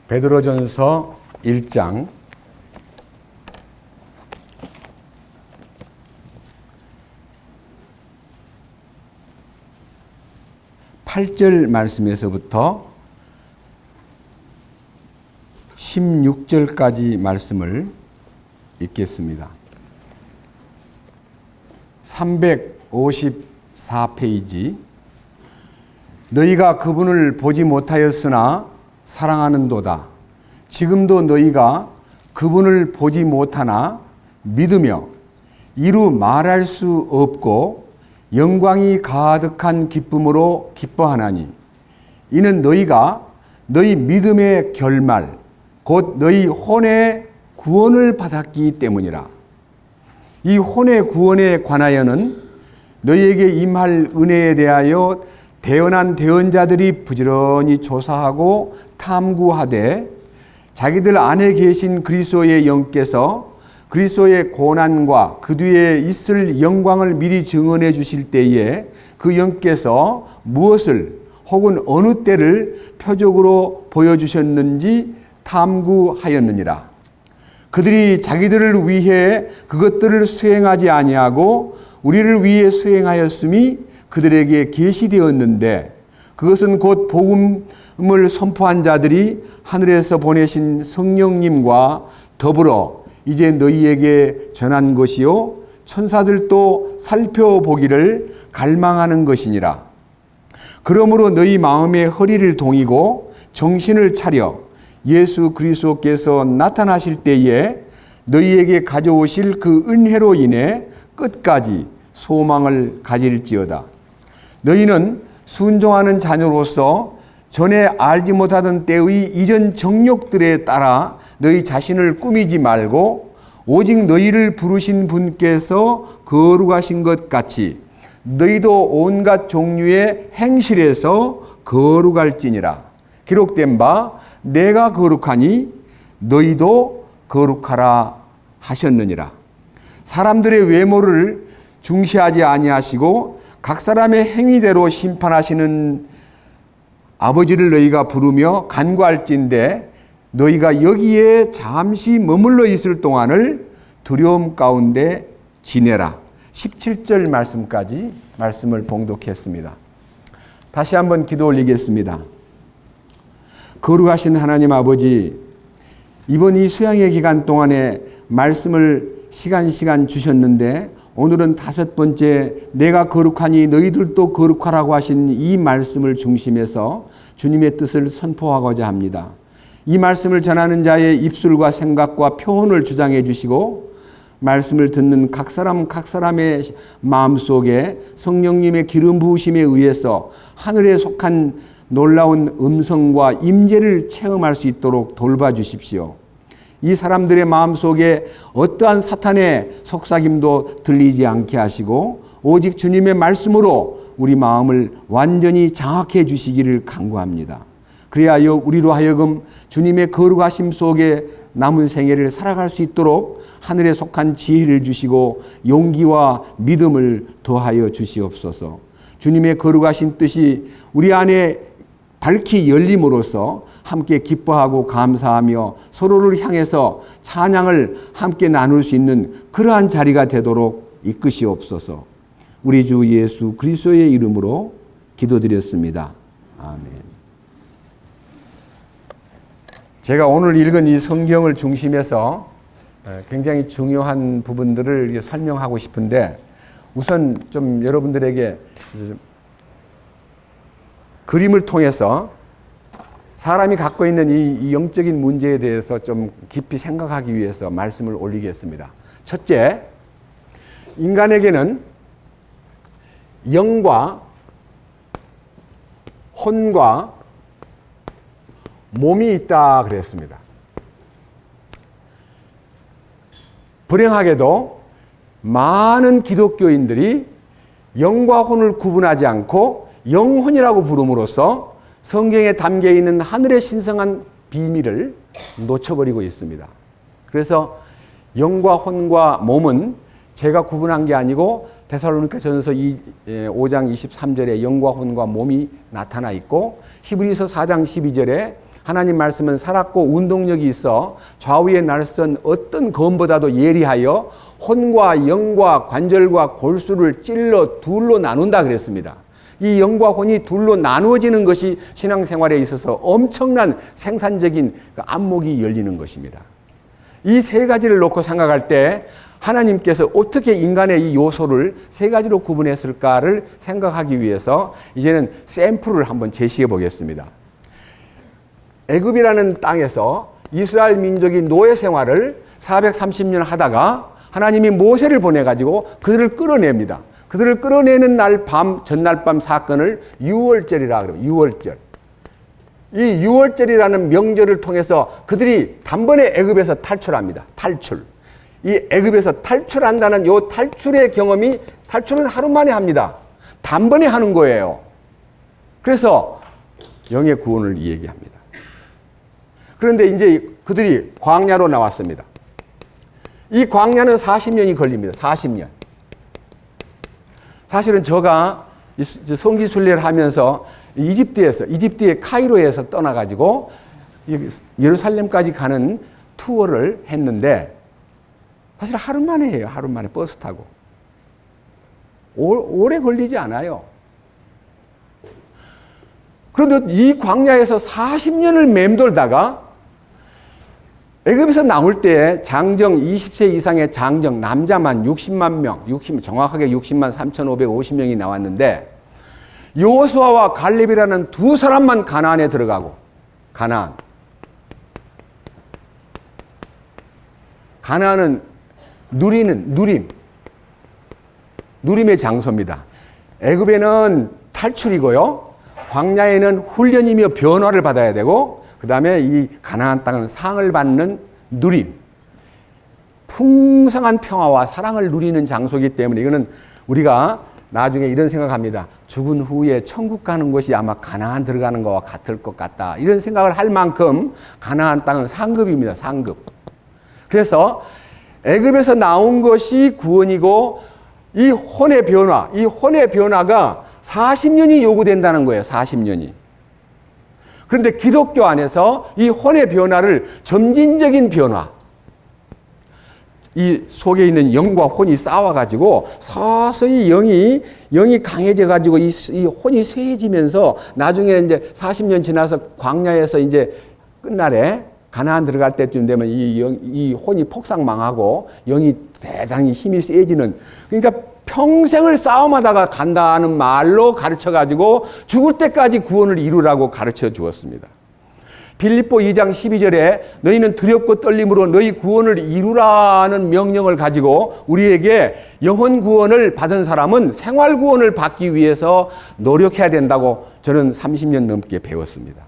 베드로전서 1장 8절 말씀에서부터 16절까지 말씀을 읽겠습니다. 354페이지. 너희가 그분을 보지 못하였으나 사랑하는도다. 지금도 너희가 그분을 보지 못하나 믿으며 이루 말할 수 없고 영광이 가득한 기쁨으로 기뻐하나니 이는 너희가 너희 믿음의 결말 곧 너희 혼의 구원을 받았기 때문이라. 이 혼의 구원에 관하여는 너희에게 임할 은혜에 대하여 대언한 대언자들이 부지런히 조사하고 탐구하되 자기들 안에 계신 그리스도의 영께서 그리스도의 고난과 그 뒤에 있을 영광을 미리 증언해 주실 때에 그 영께서 무엇을 혹은 어느 때를 표적으로 보여주셨는지 탐구하였느니라. 그들이 자기들을 위해 그것들을 수행하지 아니하고 우리를 위해 수행하였음이 그들에게 계시되었는데 그것은 곧 복음을 선포한 자들이 하늘에서 보내신 성령님과 더불어 이제 너희에게 전한 것이요 천사들도 살펴보기를 갈망하는 것이니라. 그러므로 너희 마음의 허리를 동이고 정신을 차려 예수 그리스도께서 나타나실 때에 너희에게 가져오실 그 은혜로 인해 끝까지 소망을 가질지어다. 너희는 순종하는 자녀로서 전에 알지 못하던 때의 이전 정욕들에 따라 너희 자신을 꾸미지 말고 오직 너희를 부르신 분께서 거룩하신 것 같이 너희도 온갖 종류의 행실에서 거룩할지니라. 기록된 바 내가 거룩하니 너희도 거룩하라 하셨느니라. 사람들의 외모를 중시하지 아니하시고 각 사람의 행위대로 심판하시는 아버지를 너희가 부르며 간구할진대 너희가 여기에 잠시 머물러 있을 동안을 두려움 가운데 지내라. 17절 말씀까지 말씀을 봉독했습니다. 다시 한번 기도 올리겠습니다. 거룩하신 하나님 아버지, 이번 이 수양의 기간 동안에 말씀을 시간 주셨는데 오늘은 5번째 내가 거룩하니 너희들도 거룩하라고 하신 이 말씀을 중심해서 주님의 뜻을 선포하고자 합니다. 이 말씀을 전하는 자의 입술과 생각과 표현을 주장해 주시고 말씀을 듣는 각 사람의 마음속에 성령님의 기름 부으심에 의해서 하늘에 속한 놀라운 음성과 임재를 체험할 수 있도록 돌봐주십시오. 이 사람들의 마음속에 어떠한 사탄의 속삭임도 들리지 않게 하시고 오직 주님의 말씀으로 우리 마음을 완전히 장악해 주시기를 간구합니다. 그리하여 우리로 하여금 주님의 거룩하심 속에 남은 생애를 살아갈 수 있도록 하늘에 속한 지혜를 주시고 용기와 믿음을 더하여 주시옵소서. 주님의 거룩하신 뜻이 우리 안에 밝히 열림으로써 함께 기뻐하고 감사하며 서로를 향해서 찬양을 함께 나눌 수 있는 그러한 자리가 되도록 이끄시옵소서. 우리 주 예수 그리스도의 이름으로 기도드렸습니다. 아멘. 제가 오늘 읽은 이 성경을 중심해서 굉장히 중요한 부분들을 설명하고 싶은데 우선 좀 여러분들에게 그림을 통해서 사람이 갖고 있는 이 영적인 문제에 대해서 좀 깊이 생각하기 위해서 말씀을 올리겠습니다. 첫째, 인간에게는 영과 혼과 몸이 있다 그랬습니다. 불행하게도 많은 기독교인들이 영과 혼을 구분하지 않고 영혼이라고 부름으로써 성경에 담겨 있는 하늘의 신성한 비밀을 놓쳐버리고 있습니다. 그래서 영과 혼과 몸은 제가 구분한 게 아니고 데살로니가전서 5장 23절에 영과 혼과 몸이 나타나 있고, 히브리서 4장 12절에 하나님 말씀은 살았고 운동력이 있어 좌우에 날선 어떤 검보다도 예리하여 혼과 영과 관절과 골수를 찔러 둘로 나눈다 그랬습니다. 이 영과 혼이 둘로 나누어지는 것이 신앙생활에 있어서 엄청난 생산적인 안목이 열리는 것입니다. 이 세 가지를 놓고 생각할 때 하나님께서 어떻게 인간의 이 요소를 세 가지로 구분했을까를 생각하기 위해서 이제는 샘플을 한번 제시해 보겠습니다. 애굽이라는 땅에서 이스라엘 민족이 노예 생활을 430년 하다가 하나님이 모세를 보내가지고 그들을 끌어냅니다. 그들을 끌어내는 날 밤, 전날 밤 사건을 유월절이라 그래요. 유월절. 이 유월절이라는 명절을 통해서 그들이 단번에 애굽에서 탈출합니다. 탈출. 이 애굽에서 탈출한다는 이 탈출의 경험이, 탈출은 하루 만에 합니다. 단번에 하는 거예요. 그래서 영의 구원을 얘기합니다. 그런데 이제 그들이 광야로 나왔습니다. 이 광야는 40년이 걸립니다. 40년. 사실은 제가 성지순례를 하면서 이집트의 카이로에서 떠나가지고 예루살렘까지 가는 투어를 했는데, 사실 하루 만에 해요. 하루 만에 버스 타고. 오래 걸리지 않아요. 그런데 이 광야에서 40년을 맴돌다가 애굽에서 나올 때 장정 20세 이상의 장정 남자만 60만 명, 정확하게 60만 3,550명이 나왔는데 여호수아와 갈렙이라는 두 사람만 가나안에 들어가고, 가나안은 누림의 장소입니다. 애굽에는 탈출이고요, 광야에는 훈련이며 변화를 받아야 되고, 그 다음에 이 가나안 땅은 상을 받는 누림, 풍성한 평화와 사랑을 누리는 장소이기 때문에 이거는 우리가 나중에 이런 생각합니다. 죽은 후에 천국 가는 것이 아마 가나안 들어가는 것과 같을 것 같다, 이런 생각을 할 만큼 가나안 땅은 상급입니다. 상급. 그래서 애굽에서 나온 것이 구원이고, 이 혼의 변화가 40년이 요구된다는 거예요. 40년이. 그런데 기독교 안에서 이 혼의 변화를 점진적인 변화, 이 속에 있는 영과 혼이 싸워가지고 서서히 영이 강해져가지고 이 혼이 쇠해지면서 나중에 이제 40년 지나서 광야에서 이제 끝날에 가나안 들어갈 때쯤 되면 이 혼이 폭삭망하고 영이 대단히 힘이 세지는, 그러니까 평생을 싸움하다가 간다는 말로 가르쳐가지고 죽을 때까지 구원을 이루라고 가르쳐 주었습니다. 빌립보 2장 12절에 너희는 두렵고 떨림으로 너희 구원을 이루라는 명령을 가지고 우리에게 영혼 구원을 받은 사람은 생활 구원을 받기 위해서 노력해야 된다고 저는 30년 넘게 배웠습니다.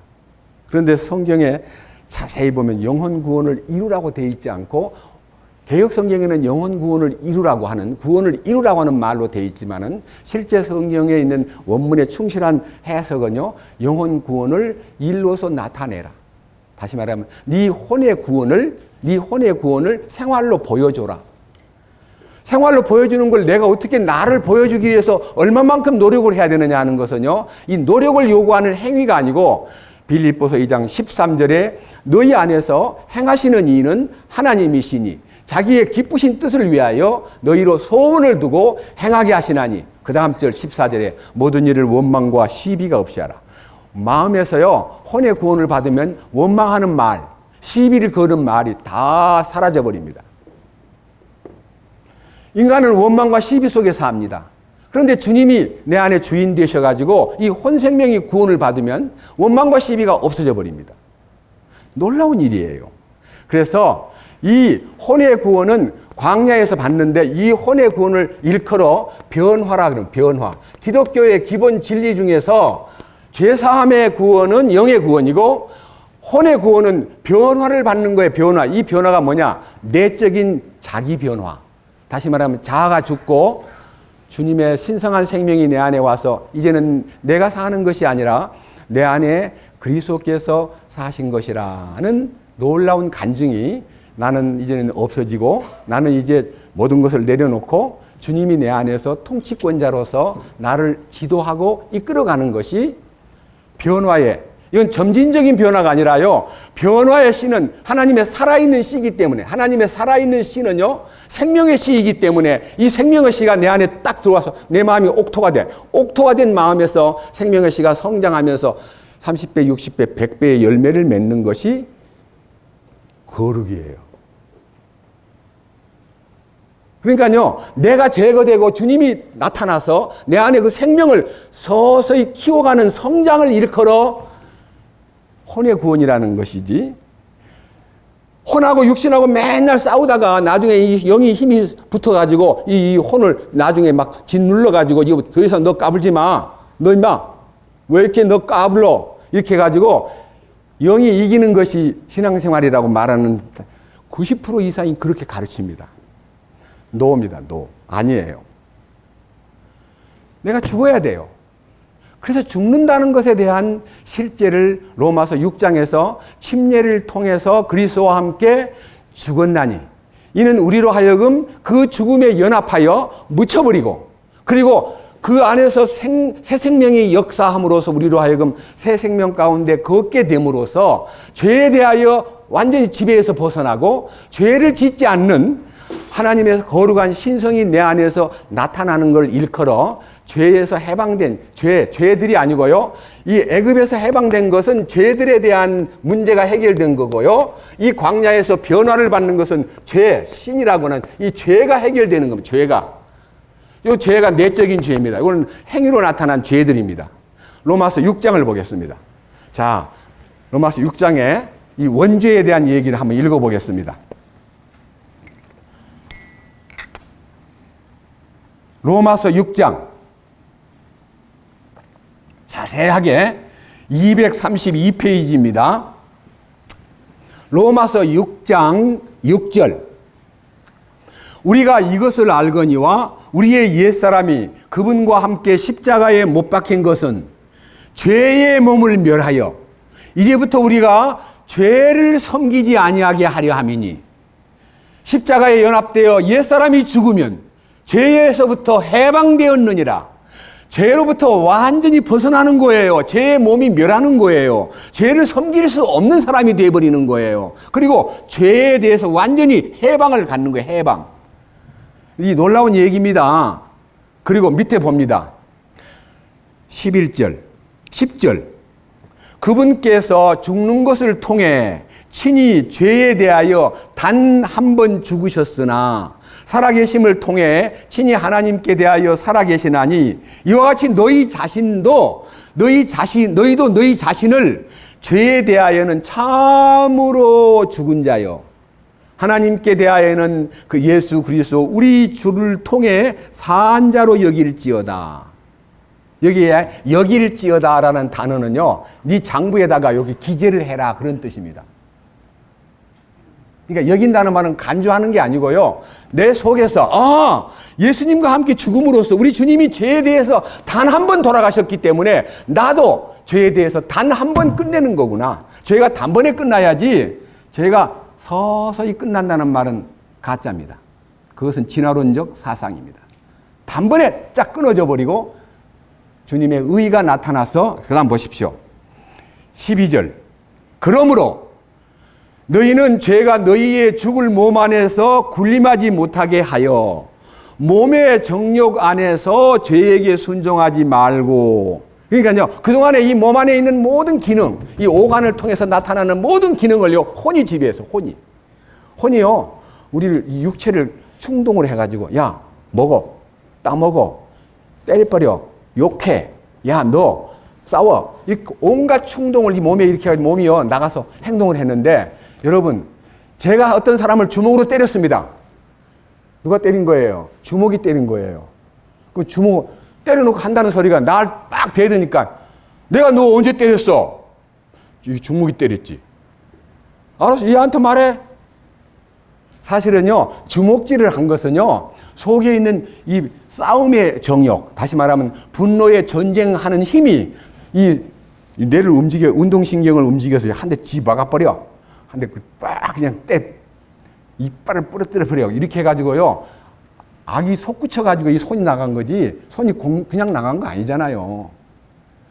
그런데 성경에 자세히 보면 영혼 구원을 이루라고 되어 있지 않고, 개역 성경에는 영혼 구원을 이루라고 하는 말로 되어 있지만은 실제 성경에 있는 원문의 충실한 해석은요, 영혼 구원을 일로서 나타내라. 다시 말하면 네 혼의 구원을 생활로 보여줘라. 생활로 보여주는 걸 내가 어떻게 나를 보여주기 위해서 얼마만큼 노력을 해야 되느냐 하는 것은요, 이 노력을 요구하는 행위가 아니고, 빌립보서 2장 13절에 너희 안에서 행하시는 이는 하나님이시니 자기의 기쁘신 뜻을 위하여 너희로 소원을 두고 행하게 하시나니, 그 다음 절 14절에 모든 일을 원망과 시비가 없이 하라. 마음에서요, 혼의 구원을 받으면 원망하는 말, 시비를 거는 말이 다 사라져 버립니다. 인간은 원망과 시비 속에 삽니다. 그런데 주님이 내 안에 주인 되셔가지고 이 혼 생명이 구원을 받으면 원망과 시비가 없어져 버립니다. 놀라운 일이에요. 그래서 이 혼의 구원은 광야에서 받는데, 이 혼의 구원을 일컬어 변화라 그러면 변화. 기독교의 기본 진리 중에서 죄사함의 구원은 영의 구원이고, 혼의 구원은 변화를 받는 거예요. 변화. 이 변화가 뭐냐? 내적인 자기 변화. 다시 말하면 자아가 죽고 주님의 신성한 생명이 내 안에 와서 이제는 내가 사는 것이 아니라 내 안에 그리스도께서 사신 것이라는 놀라운 간증이 나는 이제는 없어지고, 나는 이제 모든 것을 내려놓고 주님이 내 안에서 통치권자로서 나를 지도하고 이끌어가는 것이 변화의, 이건 점진적인 변화가 아니라요, 변화의 씨는 하나님의 살아있는 씨이기 때문에, 하나님의 살아있는 씨는요 생명의 씨이기 때문에 이 생명의 씨가 내 안에 딱 들어와서 내 마음이 옥토가 된 마음에서 생명의 씨가 성장하면서 30배, 60배, 100배의 열매를 맺는 것이 거룩이에요. 그러니까요, 내가 제거되고 주님이 나타나서 내 안에 그 생명을 서서히 키워가는 성장을 일컬어 혼의 구원이라는 것이지, 혼하고 육신하고 맨날 싸우다가 나중에 이 영이 힘이 붙어가지고 이 혼을 나중에 막 짓눌러가지고 이거 더 이상 너 까불지 마. 너 임마 왜 이렇게 너 까불러. 이렇게 해가지고 영이 이기는 것이 신앙생활이라고 말하는 90% 이상이 그렇게 가르칩니다. 노입니다. 노. 아니에요. 내가 죽어야 돼요. 그래서 죽는다는 것에 대한 실제를 로마서 6장에서 침례를 통해서 그리스도와 함께 죽었나니 이는 우리로 하여금 그 죽음에 연합하여 묻혀버리고, 그리고 그 안에서 새 생명이 역사함으로써 우리로 하여금 새 생명 가운데 걷게 됨으로써 죄에 대하여 완전히 지배에서 벗어나고 죄를 짓지 않는 하나님의 거룩한 신성이 내 안에서 나타나는 걸 일컬어 죄에서 해방된, 죄들이 아니고요, 이 애굽에서 해방된 것은 죄들에 대한 문제가 해결된 거고요, 이 광야에서 변화를 받는 것은 신이라고 하는 이 죄가 해결되는 겁니다. 이 죄가 내적인 죄입니다. 이거는 행위로 나타난 죄들입니다. 로마서 6장을 보겠습니다. 자, 로마서 6장에 이 원죄에 대한 얘기를 한번 읽어보겠습니다. 로마서 6장 자세하게 232페이지입니다. 로마서 6장 6절. 우리가 이것을 알거니와 우리의 옛사람이 그분과 함께 십자가에 못 박힌 것은 죄의 몸을 멸하여 이제부터 우리가 죄를 섬기지 아니하게 하려 함이니, 십자가에 연합되어 옛사람이 죽으면 죄에서부터 해방되었느니라. 죄로부터 완전히 벗어나는 거예요. 죄의 몸이 멸하는 거예요. 죄를 섬길 수 없는 사람이 되어버리는 거예요. 그리고 죄에 대해서 완전히 해방을 갖는 거예요. 해방. 이 놀라운 얘기입니다. 그리고 밑에 봅니다. 11절, 10절. 그분께서 죽는 것을 통해 친히 죄에 대하여 단 한 번 죽으셨으나 살아계심을 통해 친히 하나님께 대하여 살아계시나니 이와 같이 너희도 너희 자신을 죄에 대하여는 참으로 죽은 자요 하나님께 대하여는 그 예수 그리스도 우리 주를 통해 산 자로 여길지어다. 여기에 여길지어다라는 단어는요, 네 장부에다가 여기 기재를 해라 그런 뜻입니다. 그러니까 여긴다는 말은 간주하는 게 아니고요, 내 속에서 예수님과 함께 죽음으로써 우리 주님이 죄에 대해서 단 한 번 돌아가셨기 때문에 나도 죄에 대해서 단 한 번 끝내는 거구나. 죄가 단번에 끝나야지 죄가 서서히 끝난다는 말은 가짜입니다. 그것은 진화론적 사상입니다. 단번에 쫙 끊어져 버리고 주님의 의가 나타나서, 그 다음 보십시오. 12절. 그러므로 너희는 죄가 너희의 죽을 몸 안에서 군림하지 못하게 하여 몸의 정욕 안에서 죄에게 순종하지 말고. 그러니까요, 그동안에 이 몸 안에 있는 모든 기능, 이 오간을 통해서 나타나는 모든 기능을요, 혼이 지배해서, 혼이요, 우리를, 이 육체를 충동을 해가지고, 야, 먹어, 따먹어, 때려버려, 욕해, 야, 너 싸워. 이 온갖 충동을 이 몸에 이렇게 해가지고 몸이요, 나가서 행동을 했는데, 여러분, 제가 어떤 사람을 주먹으로 때렸습니다. 누가 때린 거예요? 주먹이 때린 거예요. 그 주먹 때려놓고 한다는 소리가 날 빡 대드니까, 내가 너 언제 때렸어? 이 주먹이 때렸지. 알았어, 얘한테 말해. 사실은요, 주먹질을 한 것은요, 속에 있는 이 싸움의 정욕, 다시 말하면 분노에 전쟁하는 힘이 이 뇌를 움직여, 운동신경을 움직여서 한 대 쥐 막아버려. 한 대 빡 그냥 이빨을 부러뜨려 버려. 이렇게 해가지고요, 악이 솟구쳐가지고 이 손이 나간 거지, 손이 그냥 나간 거 아니잖아요.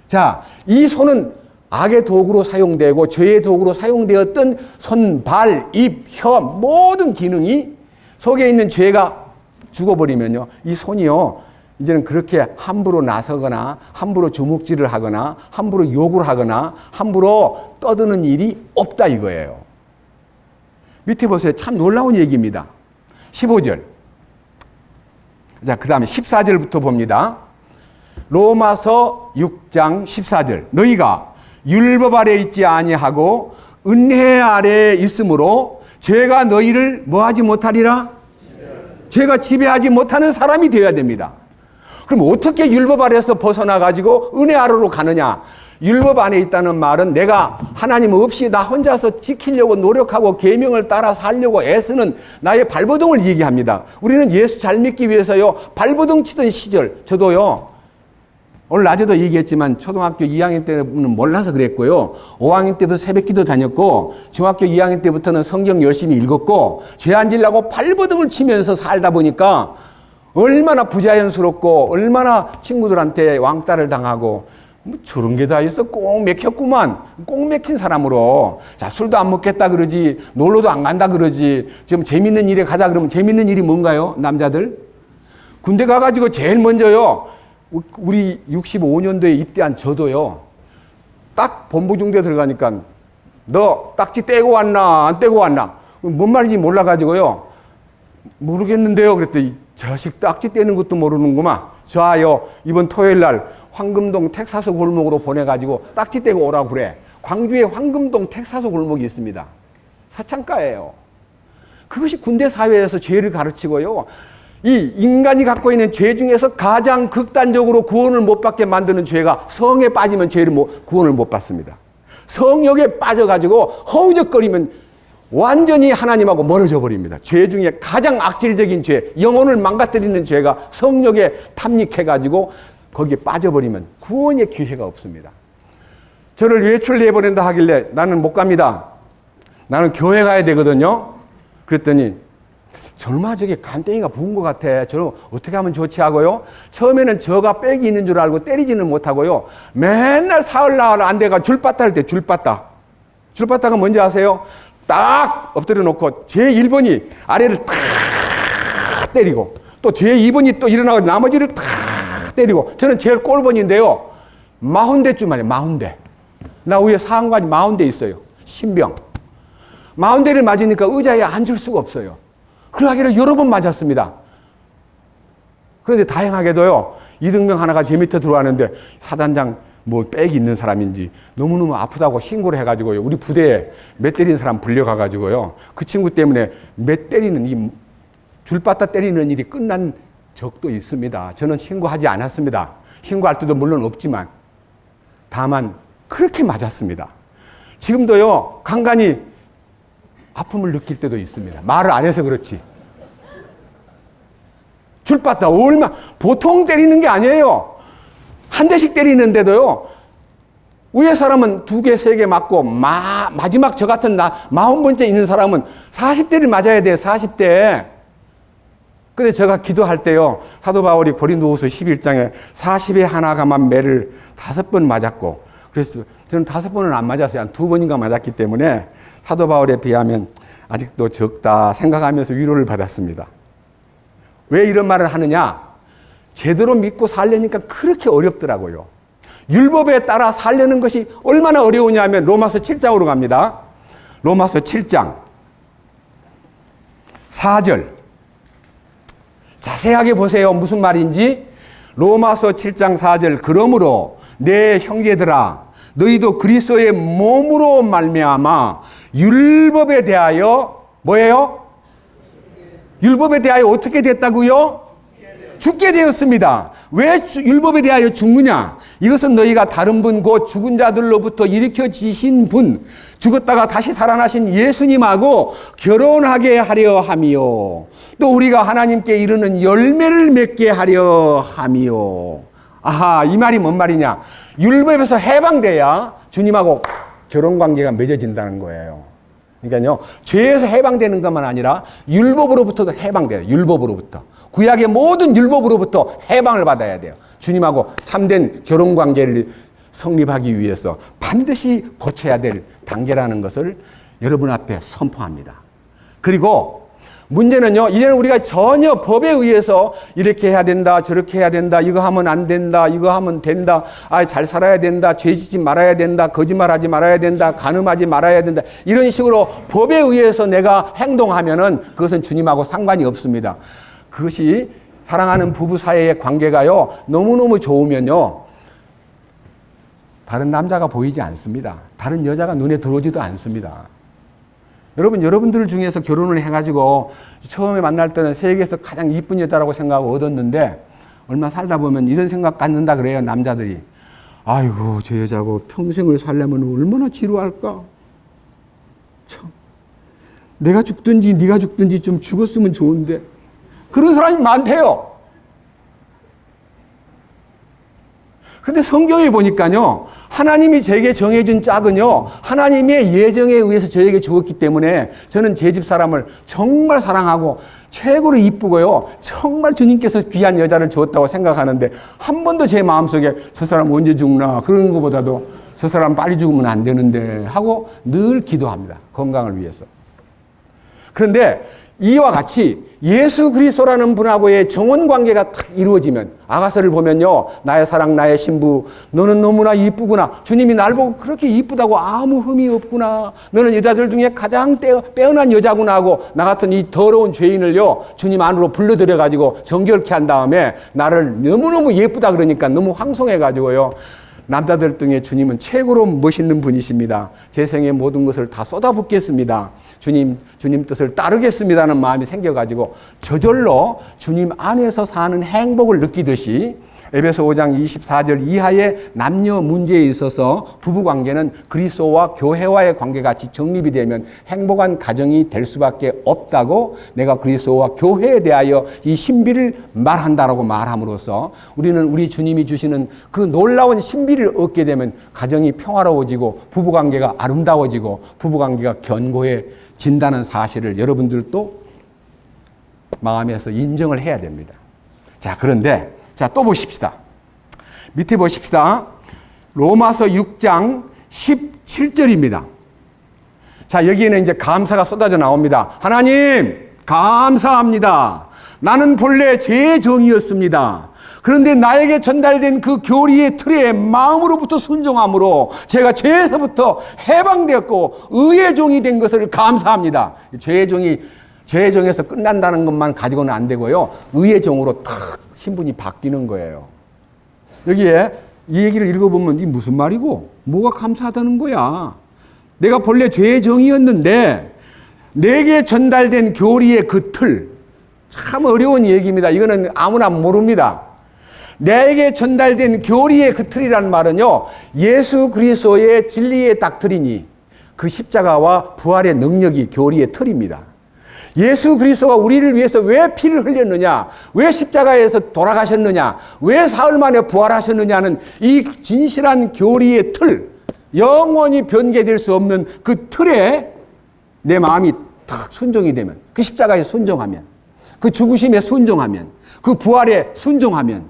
자, 이 손은 악의 도구로 사용되고 죄의 도구로 사용되었던 손, 발, 입, 혀 모든 기능이 속에 있는 죄가 죽어버리면요, 이 손이요 이제는 그렇게 함부로 나서거나 함부로 주먹질을 하거나 함부로 욕을 하거나 함부로 떠드는 일이 없다 이거예요. 밑에 보세요. 참 놀라운 얘기입니다. 15절. 자, 그 다음에 14절부터 봅니다. 로마서 6장 14절. 너희가 율법 아래 있지 아니하고 은혜 아래 있으므로 죄가 너희를 뭐하지 못하리라? 죄가 지배하지 못하는 사람이 되어야 됩니다. 그럼 어떻게 율법 아래에서 벗어나가지고 은혜 아래로 가느냐? 율법 안에 있다는 말은 내가 하나님 없이 나 혼자서 지키려고 노력하고 계명을 따라 살려고 애쓰는 나의 발버둥을 얘기합니다. 우리는 예수 잘 믿기 위해서요 발버둥 치던 시절, 저도요 오늘 낮에도 얘기했지만 초등학교 2학년 때는 몰라서 그랬고요, 5학년 때부터 새벽기도 다녔고 중학교 2학년 때부터는 성경 열심히 읽었고 죄 안 지려고 발버둥을 치면서 살다 보니까 얼마나 부자연스럽고 얼마나 친구들한테 왕따를 당하고 뭐 저런 게 다 있어. 꼭 맥혔구만. 꼭 맥힌 사람으로. 자, 술도 안 먹겠다 그러지, 놀러도 안 간다 그러지, 좀 재밌는 일에 가자 그러면 재밌는 일이 뭔가요? 남자들? 군대 가가지고 제일 먼저요, 우리 65년도에 입대한 저도요, 딱 본부중대 들어가니까 너 딱지 떼고 왔나 안 떼고 왔나? 뭔 말인지 몰라가지고요, 모르겠는데요 그랬더니 자식 딱지 떼는 것도 모르는구만. 좋아요, 이번 토요일 날 황금동 텍사스 골목으로 보내가지고 딱지 떼고 오라고 그래. 광주에 황금동 텍사스 골목이 있습니다. 사창가예요. 그것이 군대 사회에서 죄를 가르치고요, 이 인간이 갖고 있는 죄 중에서 가장 극단적으로 구원을 못 받게 만드는 죄가 성에 빠지면 구원을 못 받습니다. 성욕에 빠져가지고 허우적거리면 완전히 하나님하고 멀어져 버립니다. 죄 중에 가장 악질적인 죄, 영혼을 망가뜨리는 죄가 성욕에 탐닉해가지고 거기에 빠져버리면 구원의 기회가 없습니다. 저를 외출 내보낸다 하길래 나는 못 갑니다. 나는 교회 가야 되거든요. 그랬더니 절마 저게 간땡이가 부은 것 같아. 저는 어떻게 하면 좋지 하고요. 처음에는 저가 빽이 있는 줄 알고 때리지는 못하고요. 맨날 사흘날 안 돼가 줄바따 할 때 줄바따. 줄바따가 뭔지 아세요? 딱 엎드려 놓고 제 1번이 아래를 탁 때리고 또 제 2번이 또 일어나고 나머지를 탁 때리고, 저는 제일 꼴번인데요. 40대쯤 만에 40대. 나 위에 상관이 40대 있어요. 신병. 40대를 맞으니까 의자에 앉을 수가 없어요. 그러기를 여러 번 맞았습니다. 그런데 다행하게도요, 이등병 하나가 제 밑에 들어왔는데 사단장 뭐 빽이 있는 사람인지 너무너무 아프다고 신고를 해가지고요, 우리 부대에 몇 때리는 사람 불려가가지고요, 그 친구 때문에 몇 때리는 이 줄바따 때리는 일이 끝난 적도 있습니다. 저는 신고하지 않았습니다. 신고할 때도 물론 없지만 다만 그렇게 맞았습니다. 지금도요 간간히 아픔을 느낄 때도 있습니다. 말을 안 해서 그렇지. 줄바따 얼마 보통 때리는 게 아니에요. 한 대씩 때리는데도요, 위에 사람은 2개, 3개 맞고 마지막 저 같은 40번째 있는 사람은 40대를 맞아야 돼요. 40대. 근데 제가 기도할 때요, 사도 바울이 고린도후서 11장에 40에 하나 감한 매를 5번 맞았고, 그래서 저는 5번은 안 맞았어요. 한 2번인가 맞았기 때문에 사도 바울에 비하면 아직도 적다 생각하면서 위로를 받았습니다. 왜 이런 말을 하느냐? 제대로 믿고 살려니까 그렇게 어렵더라고요. 율법에 따라 살려는 것이 얼마나 어려우냐면 로마서 7장으로 갑니다. 로마서 7장 4절 자세하게 보세요. 무슨 말인지. 로마서 7장 4절. 그러므로 내 형제들아 너희도 그리스도의 몸으로 말미암아 율법에 대하여 뭐예요? 율법에 대하여 어떻게 됐다고요? 죽게 되었습니다. 왜 율법에 대하여 죽느냐? 이것은 너희가 다른 분 곧 죽은 자들로부터 일으켜지신 분, 죽었다가 다시 살아나신 예수님하고 결혼하게 하려 함이요, 또 우리가 하나님께 이르는 열매를 맺게 하려 함이요. 아하, 이 말이 뭔 말이냐? 율법에서 해방돼야 주님하고 결혼관계가 맺어진다는 거예요. 그러니까요, 죄에서 해방되는 것만 아니라 율법으로부터도 해방돼요. 율법으로부터. 구약의 모든 율법으로부터 해방을 받아야 돼요. 주님하고 참된 결혼관계를 성립하기 위해서 반드시 거쳐야 될 단계라는 것을 여러분 앞에 선포합니다. 그리고 문제는요, 이제는 우리가 전혀 법에 의해서 이렇게 해야 된다, 저렇게 해야 된다, 이거 하면 안 된다, 이거 하면 된다, 잘 살아야 된다, 죄 짓지 말아야 된다, 거짓말하지 말아야 된다, 간음하지 말아야 된다, 이런 식으로 법에 의해서 내가 행동하면은 그것은 주님하고 상관이 없습니다. 그것이 사랑하는 부부 사이의 관계가요, 너무너무 좋으면요, 다른 남자가 보이지 않습니다. 다른 여자가 눈에 들어오지도 않습니다. 여러분들 중에서 결혼을 해가지고 처음에 만날 때는 세계에서 가장 이쁜 여자라고 생각하고 얻었는데 얼마 살다 보면 이런 생각 갖는다 그래요, 남자들이. 아이고, 저 여자하고 평생을 살려면 얼마나 지루할까? 참, 내가 죽든지 네가 죽든지 좀 죽었으면 좋은데. 그런 사람이 많대요. 근데 성경에 보니까요, 하나님이 제게 정해준 짝은요, 하나님의 예정에 의해서 저에게 주었기 때문에 저는 제 집 사람을 정말 사랑하고 최고로 이쁘고요, 정말 주님께서 귀한 여자를 주었다고 생각하는데 한 번도 제 마음속에 저 사람 언제 죽나 그런 것보다도 저 사람 빨리 죽으면 안 되는데 하고 늘 기도합니다. 건강을 위해서. 그런데 이와 같이 예수 그리스도라는 분하고의 정원관계가 딱 이루어지면, 아가서를 보면요, 나의 사랑 나의 신부 너는 너무나 이쁘구나, 주님이 날 보고 그렇게 이쁘다고 아무 흠이 없구나, 너는 여자들 중에 가장 빼어난 여자구나 하고 나 같은 이 더러운 죄인을요 주님 안으로 불러들여 가지고 정결케 한 다음에 나를 너무너무 예쁘다 그러니까 너무 황송해 가지고요, 남자들 중에 주님은 최고로 멋있는 분이십니다, 제 생의 모든 것을 다 쏟아붓겠습니다, 주님 뜻을 따르겠습니다는 마음이 생겨가지고 저절로 주님 안에서 사는 행복을 느끼듯이 에베소 5장 24절 이하의 남녀 문제에 있어서 부부관계는 그리스도와 교회와의 관계같이 정립이 되면 행복한 가정이 될 수밖에 없다고 내가 그리스도와 교회에 대하여 이 신비를 말한다라고 말함으로써 우리는 우리 주님이 주시는 그 놀라운 신비를 얻게 되면 가정이 평화로워지고 부부관계가 아름다워지고 부부관계가 견고해진다는 사실을 여러분들도 마음에서 인정을 해야 됩니다. 자, 그런데 자, 또 보십시다. 밑에 보십시다. 로마서 6장 17절입니다. 자, 여기에는 이제 감사가 쏟아져 나옵니다. 하나님, 감사합니다. 나는 본래 제 종이었습니다. 그런데 나에게 전달된 그 교리의 틀에 마음으로부터 순종함으로 제가 죄에서부터 해방되었고 의의 종이 된 것을 감사합니다. 죄의 종에서 끝난다는 것만 가지고는 안 되고요, 의의 종으로 탁 신분이 바뀌는 거예요. 여기에 이 얘기를 읽어보면 이게 무슨 말이고 뭐가 감사하다는 거야. 내가 본래 죄의 종이었는데 내게 전달된 교리의 그 틀, 참 어려운 얘기입니다. 이거는 아무나 모릅니다. 내게 전달된 교리의 그 틀이라는 말은요, 예수 그리스도의 진리의 닥트리니 그 십자가와 부활의 능력이 교리의 틀입니다. 예수 그리스도가 우리를 위해서 왜 피를 흘렸느냐, 왜 십자가에서 돌아가셨느냐, 왜 사흘 만에 부활하셨느냐는 이 진실한 교리의 틀, 영원히 변개될 수 없는 그 틀에 내 마음이 탁 순종이 되면, 그 십자가에 순종하면, 그 죽으심에 순종하면, 그 부활에 순종하면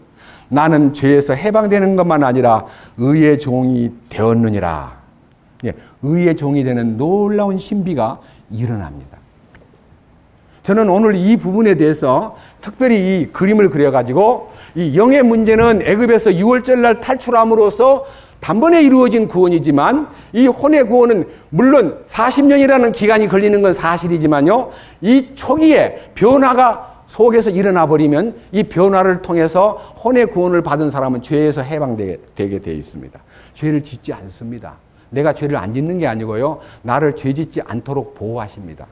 나는 죄에서 해방되는 것만 아니라 의의 종이 되었느니라. 의의 종이 되는 놀라운 신비가 일어납니다. 저는 오늘 이 부분에 대해서 특별히 이 그림을 그려가지고 이 영의 문제는 애굽에서 6월절 날 탈출함으로써 단번에 이루어진 구원이지만 이 혼의 구원은 물론 40년이라는 기간이 걸리는 건 사실이지만요, 이 초기에 변화가 속에서 일어나 버리면 이 변화를 통해서 혼의 구원을 받은 사람은 죄에서 해방되게 되어 있습니다. 죄를 짓지 않습니다. 내가 죄를 안 짓는 게 아니고요, 나를 죄 짓지 않도록 보호하십니다.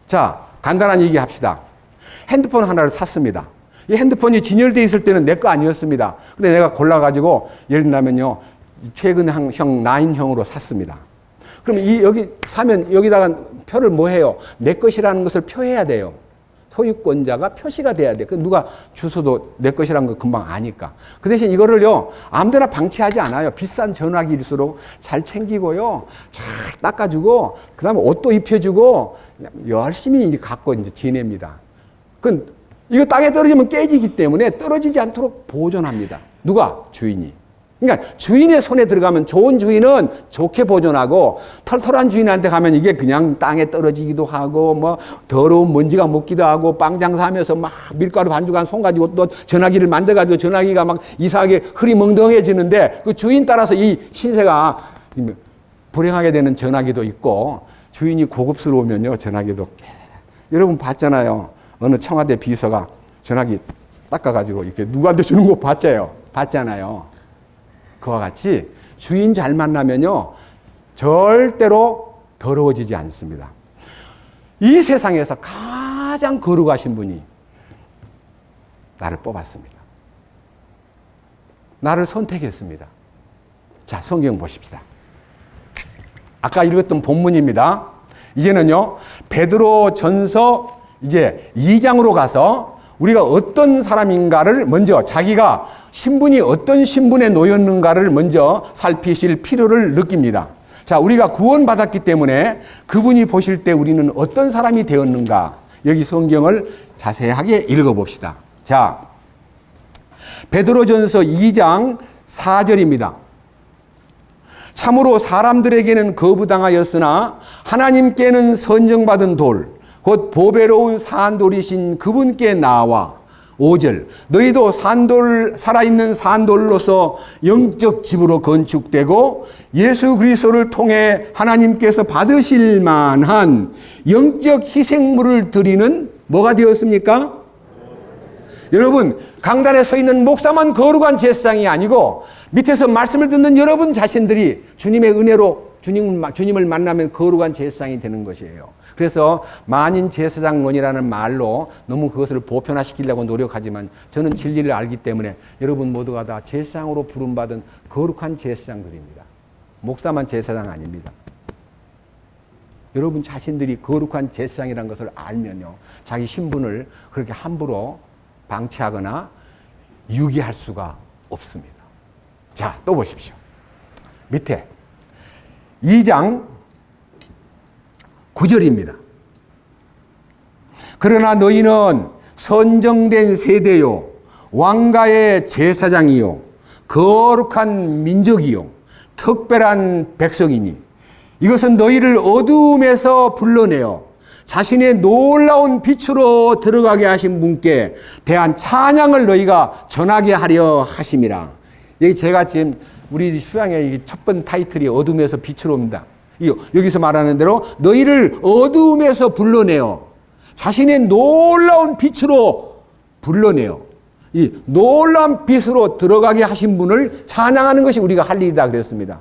자, 간단한 얘기 합시다. 핸드폰 하나를 샀습니다. 이 핸드폰이 진열되어 있을 때는 내 거 아니었습니다. 근데 내가 골라가지고, 예를 들면요, 최근형 9형으로 샀습니다. 그럼 여기 사면 여기다가 표를 뭐 해요? 내 것이라는 것을 표해야 돼요. 소유권자가 표시가 돼야 돼. 누가 주소도 내 것이라는 거 금방 아니까. 그 대신 이거를요, 아무데나 방치하지 않아요. 비싼 전화기일수록 잘 챙기고요, 잘 닦아주고, 그 다음에 옷도 입혀주고, 열심히 이제 갖고 이제 지냅니다. 그건 이거 땅에 떨어지면 깨지기 때문에 떨어지지 않도록 보존합니다. 누가? 주인이. 그러니까 주인의 손에 들어가면 좋은 주인은 좋게 보존하고 털털한 주인한테 가면 이게 그냥 땅에 떨어지기도 하고 뭐 더러운 먼지가 묻기도 하고 빵 장사하면서 막 밀가루 반죽한 손 가지고 또 전화기를 만져가지고 전화기가 막 이상하게 흐리멍덩해지는데 그 주인 따라서 이 신세가 불행하게 되는 전화기도 있고 주인이 고급스러우면요 전화기도 여러분 봤잖아요. 어느 청와대 비서가 전화기 닦아가지고 이렇게 누구한테 주는 거 봤잖아요. 그와 같이 주인 잘 만나면요 절대로 더러워지지 않습니다. 이 세상에서 가장 거룩하신 분이 나를 뽑았습니다. 나를 선택했습니다. 자, 성경 보십시다. 아까 읽었던 본문입니다. 이제는요 베드로 전서 이제 2장으로 가서 우리가 어떤 사람인가를 먼저 자기가 신분이 어떤 신분에 놓였는가를 먼저 살피실 필요를 느낍니다. 자, 우리가 구원받았기 때문에 그분이 보실 때 우리는 어떤 사람이 되었는가 여기 성경을 자세하게 읽어봅시다. 자, 베드로전서 2장 4절입니다. 참으로 사람들에게는 거부당하였으나 하나님께는 선정받은 돌 곧 보배로운 산돌이신 그분께 나와 5절 너희도 살아있는 산돌로서 영적 집으로 건축되고 예수 그리스도를 통해 하나님께서 받으실 만한 영적 희생물을 드리는 뭐가 되었습니까? 여러분 강단에 서 있는 목사만 거룩한 제사장이 아니고 밑에서 말씀을 듣는 여러분 자신들이 주님의 은혜로 주님을 만나면 거룩한 제사장이 되는 것이에요. 그래서 만인 제사장론이라는 말로 너무 그것을 보편화시키려고 노력하지만 저는 진리를 알기 때문에 여러분 모두가 다 제사장으로 부름받은 거룩한 제사장들입니다. 목사만 제사장 아닙니다. 여러분 자신들이 거룩한 제사장이라는 것을 알면요 자기 신분을 그렇게 함부로 방치하거나 유기할 수가 없습니다. 자, 또 보십시오. 밑에 2장 9절입니다. 그러나 너희는 선정된 세대요 왕가의 제사장이요 거룩한 민족이요 특별한 백성이니 이것은 너희를 어둠에서 불러내어 자신의 놀라운 빛으로 들어가게 하신 분께 대한 찬양을 너희가 전하게 하려 하심이라. 여기 제가 지금 우리 수양의 첫 번 타이틀이 어둠에서 빛으로 옵니다. 여기서 말하는 대로 너희를 어둠에서 불러내어 자신의 놀라운 빛으로 불러내어 이 놀라운 빛으로 들어가게 하신 분을 찬양하는 것이 우리가 할 일이다 그랬습니다.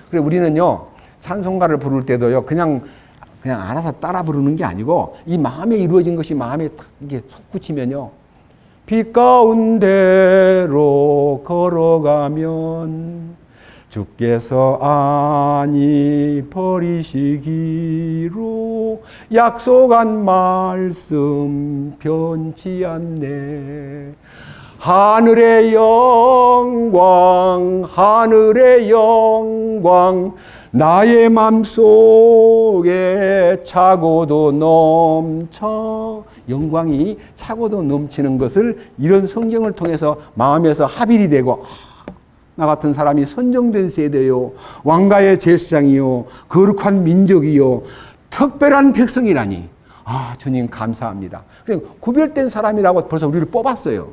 그래서 우리는요 찬송가를 부를 때도요 그냥 알아서 따라 부르는 게 아니고 이 마음에 이루어진 것이 마음에 딱 이게 솟구치면요 빛 가운데로 걸어가면 주께서 아니 버리시기로 약속한 말씀 변치 않네. 하늘의 영광 나의 맘속에 차고도 넘쳐. 영광이 차고도 넘치는 것을 이런 성경을 통해서 마음에서 합일이 되고 나 같은 사람이 선정된 세대요 왕가의 제사장이요 거룩한 민족이요 특별한 백성이라니 주님 감사합니다. 구별된 사람이라고 벌써 우리를 뽑았어요.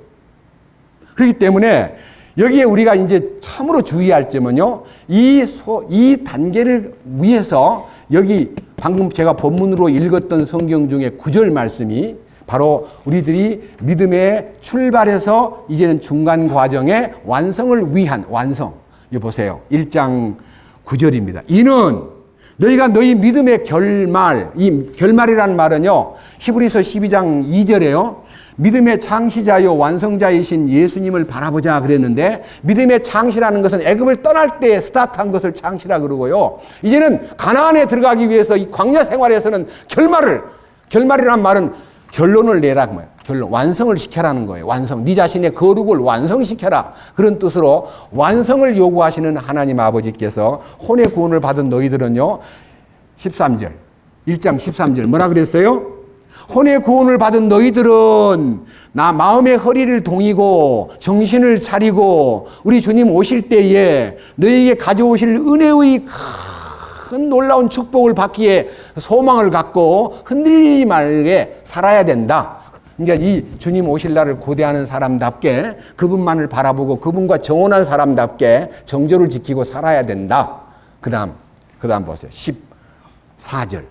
그렇기 때문에 여기에 우리가 이제 참으로 주의할 점은요 이 단계를 위해서 여기 방금 제가 본문으로 읽었던 성경 중에 9절 말씀이 바로 우리들이 믿음의 출발해서 이제는 중간 과정의 완성을 위한 완성. 이거 보세요. 1장 9절입니다. 이는 너희가 너희 믿음의 결말, 이 결말이란 말은요, 히브리서 12장 2절에요. 믿음의 창시자요 완성자이신 예수님을 바라보자 그랬는데 믿음의 창시라는 것은 애굽을 떠날 때 스타트한 것을 창시라 그러고요. 이제는 가나안에 들어가기 위해서 이 광야 생활에서는 결말이란 말은 결론을 내라 그 말이에요. 결론, 완성을 시켜라는 거예요. 완성, 네 자신의 거룩을 완성시켜라. 그런 뜻으로 완성을 요구하시는 하나님 아버지께서 혼의 구원을 받은 너희들은요 13절 1장 13절 뭐라 그랬어요? 혼의 구원을 받은 너희들은 나 마음의 허리를 동이고 정신을 차리고 우리 주님 오실 때에 너희에게 가져오실 은혜의 큰 놀라운 축복을 받기에 소망을 갖고 흔들리지 말게 살아야 된다. 그러니까 이 주님 오실 날을 고대하는 사람답게 그분만을 바라보고 그분과 정혼한 사람답게 정조를 지키고 살아야 된다. 그 다음 보세요. 14절.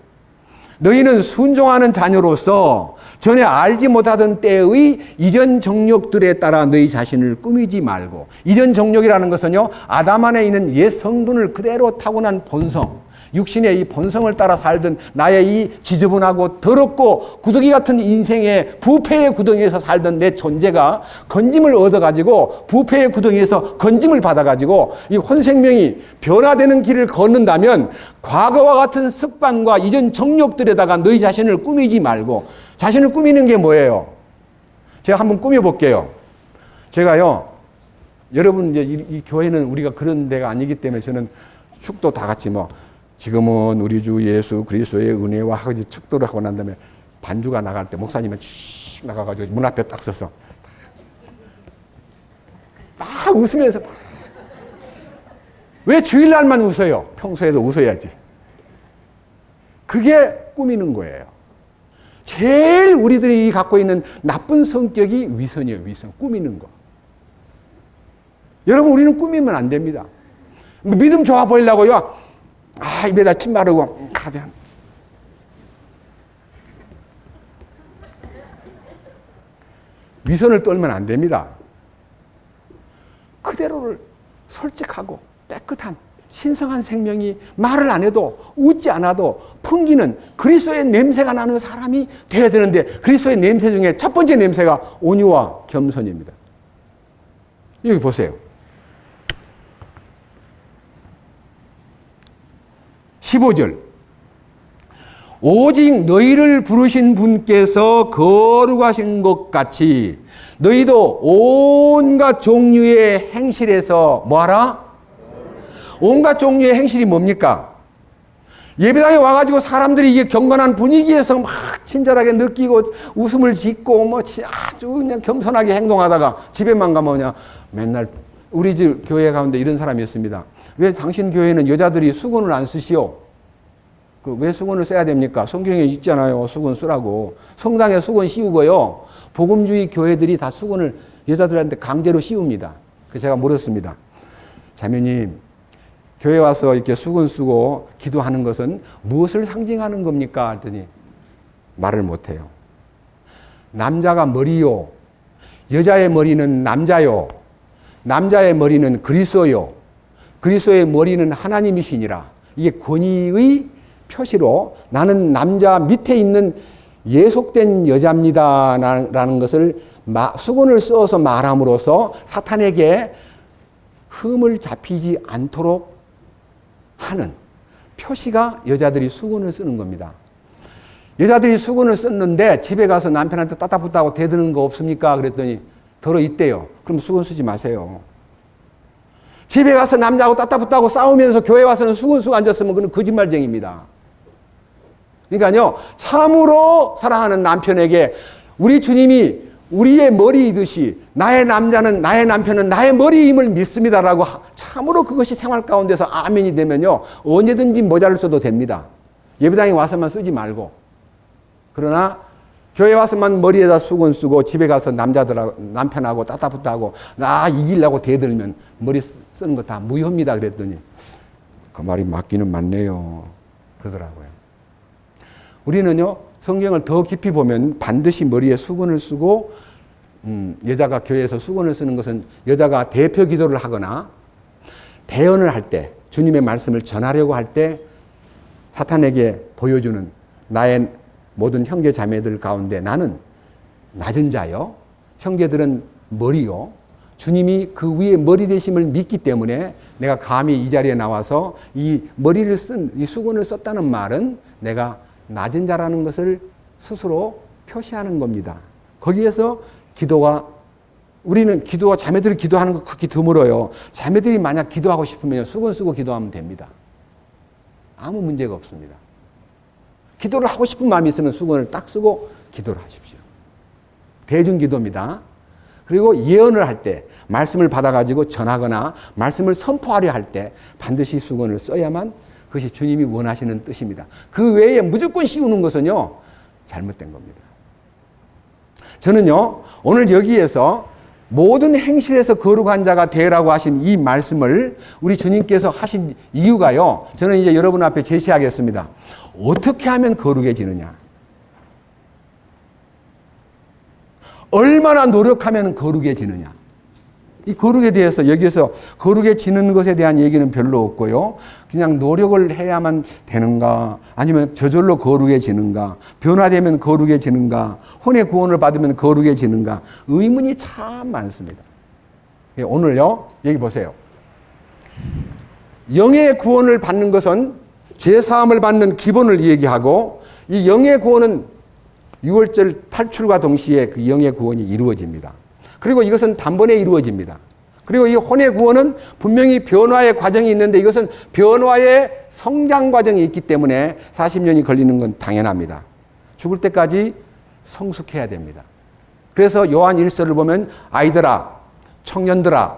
너희는 순종하는 자녀로서 전에 알지 못하던 때의 이전 정욕들에 따라 너희 자신을 꾸미지 말고, 이전 정욕이라는 것은요, 아담 안에 있는 옛 성분을 그대로 타고난 본성, 육신의 이 본성을 따라 살던 나의 이 지저분하고 더럽고 구더기 같은 인생의 부패의 구덩이에서 살던 내 존재가 건짐을 얻어가지고 부패의 구덩이에서 건짐을 받아가지고 이 혼생명이 변화되는 길을 걷는다면 과거와 같은 습관과 이전 정욕들에다가 너희 자신을 꾸미지 말고, 자신을 꾸미는 게 뭐예요? 제가 한번 꾸며볼게요. 제가요, 여러분 이제 이 교회는 우리가 그런 데가 아니기 때문에 저는 축도 다 같이 지금은 우리 주 예수 그리스도의 은혜와 하고 축도를 하고 난 다음에 반주가 나갈 때 목사님은 쭉 나가가지고 문 앞에 딱 서서 막 웃으면서 왜 주일날만 웃어요? 평소에도 웃어야지. 그게 꾸미는 거예요. 제일 우리들이 갖고 있는 나쁜 성격이 위선이에요. 위선. 꾸미는 거. 여러분, 우리는 꾸미면 안 됩니다. 믿음 좋아 보이려고요. 입에다 침 바르고 가자. 위선을 떨면 안 됩니다. 그대로를 솔직하고 깨끗한 신성한 생명이 말을 안 해도 웃지 않아도 풍기는 그리스도의 냄새가 나는 사람이 돼야 되는데, 그리스도의 냄새 중에 첫 번째 냄새가 온유와 겸손입니다. 여기 보세요. 15절. 오직 너희를 부르신 분께서 거룩하신 것 같이 너희도 온갖 종류의 행실에서 뭐하라? 온갖 종류의 행실이 뭡니까? 예배당에 와가지고 사람들이 이게 경건한 분위기에서 막 친절하게 느끼고 웃음을 짓고 아주 그냥 겸손하게 행동하다가 집에만 가면 그냥 맨날 우리 집 교회 가운데 이런 사람이 있습니다. 왜 당신 교회는 여자들이 수건을 안 쓰시오? 왜 수건을 써야 됩니까? 성경에 있잖아요. 수건 쓰라고. 성당에 수건 씌우고요. 복음주의 교회들이 다 수건을 여자들한테 강제로 씌웁니다. 그래서 제가 물었습니다. 자매님, 교회 와서 이렇게 수건 쓰고 기도하는 것은 무엇을 상징하는 겁니까? 했더니 말을 못해요. 남자가 머리요. 여자의 머리는 남자요. 남자의 머리는 그리스도요. 그리스도의 머리는 하나님이시니라. 이게 권위의 표시로 나는 남자 밑에 있는 예속된 여자입니다 라는 것을 수건을 써서 말함으로써 사탄에게 흠을 잡히지 않도록 하는 표시가 여자들이 수건을 쓰는 겁니다. 여자들이 수건을 썼는데 집에 가서 남편한테 따따붙다고 대드는 거 없습니까? 그랬더니 더러 있대요. 그럼 수건 쓰지 마세요. 집에 가서 남자하고 따따붙다고 싸우면서 교회 와서는 수건 쓰고 앉았으면 그건 거짓말쟁이입니다. 그러니까요, 참으로 사랑하는 남편에게 우리 주님이 우리의 머리이듯이 나의 남자는, 나의 남편은 나의 머리임을 믿습니다라고 참으로 그것이 생활 가운데서 아멘이 되면요, 언제든지 모자를 써도 됩니다. 예배당에 와서만 쓰지 말고. 그러나 교회 와서만 머리에다 수건 쓰고 집에 가서 남편하고 따따붙다고 나 이기려고 대들면 머리 쓰는 거 다 무효입니다. 그랬더니 그 말이 맞기는 맞네요. 그러더라고요. 우리는요, 성경을 더 깊이 보면 반드시 머리에 수건을 쓰고 여자가 교회에서 수건을 쓰는 것은 여자가 대표 기도를 하거나 대언을 할 때, 주님의 말씀을 전하려고 할 때 사탄에게 보여주는 나의 모든 형제 자매들 가운데 나는 낮은 자요, 형제들은 머리요, 주님이 그 위에 머리 되심을 믿기 때문에 내가 감히 이 자리에 나와서 이 머리를 이 수건을 썼다는 말은 내가 낮은 자라는 것을 스스로 표시하는 겁니다. 거기에서 우리는 자매들이 기도하는 거 극히 드물어요. 자매들이 만약 기도하고 싶으면 수건 쓰고 기도하면 됩니다. 아무 문제가 없습니다. 기도를 하고 싶은 마음이 있으면 수건을 딱 쓰고 기도를 하십시오. 대중기도입니다. 그리고 예언을 할 때, 말씀을 받아가지고 전하거나 말씀을 선포하려 할 때 반드시 수건을 써야만 그것이 주님이 원하시는 뜻입니다. 그 외에 무조건 씌우는 것은요, 잘못된 겁니다. 저는요, 오늘 여기에서 모든 행실에서 거룩한 자가 되라고 하신 이 말씀을 우리 주님께서 하신 이유가요, 저는 이제 여러분 앞에 제시하겠습니다. 어떻게 하면 거룩해지느냐? 얼마나 노력하면 거룩해지느냐? 이 거룩에 대해서 여기서 거룩해지는 것에 대한 얘기는 별로 없고요. 그냥 노력을 해야만 되는가? 아니면 저절로 거룩해지는가? 변화되면 거룩해지는가? 혼의 구원을 받으면 거룩해지는가? 의문이 참 많습니다. 오늘요, 여기 보세요. 영의 구원을 받는 것은 죄사함을 받는 기본을 얘기하고, 이 영의 구원은 6월절 탈출과 동시에 그 영의 구원이 이루어집니다. 그리고 이것은 단번에 이루어집니다. 그리고 이 혼의 구원은 분명히 변화의 과정이 있는데 이것은 변화의 성장 과정이 있기 때문에 40년이 걸리는 건 당연합니다. 죽을 때까지 성숙해야 됩니다. 그래서 요한 1서를 보면 아이들아, 청년들아,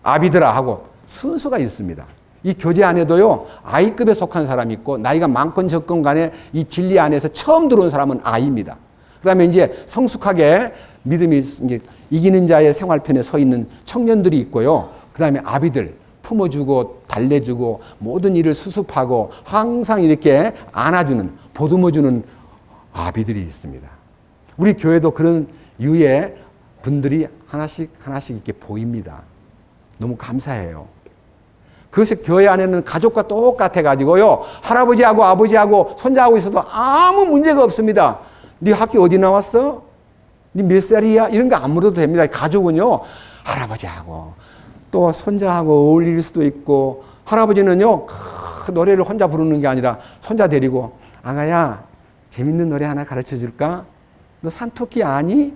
아비들아 하고 순서가 있습니다. 이 교제 안에도요, 아이급에 속한 사람이 있고, 나이가 많건 적건 간에 이 진리 안에서 처음 들어온 사람은 아이입니다. 그 다음에 이제 성숙하게 믿음이 이제 이기는 자의 생활편에 서 있는 청년들이 있고요. 그 다음에 아비들, 품어주고, 달래주고, 모든 일을 수습하고, 항상 이렇게 안아주는, 보듬어주는 아비들이 있습니다. 우리 교회도 그런 유의 분들이 하나씩 이렇게 보입니다. 너무 감사해요. 그것이 교회 안에는 가족과 똑같아가지고요, 할아버지하고 아버지하고 손자하고 있어도 아무 문제가 없습니다. 네 학교 어디 나왔어? 네 몇 살이야? 이런 거 안 물어도 됩니다. 가족은요, 할아버지하고 또 손자하고 어울릴 수도 있고, 할아버지는요, 그 노래를 혼자 부르는 게 아니라 손자 데리고, 아가야, 재밌는 노래 하나 가르쳐 줄까? 너 산토끼 아니?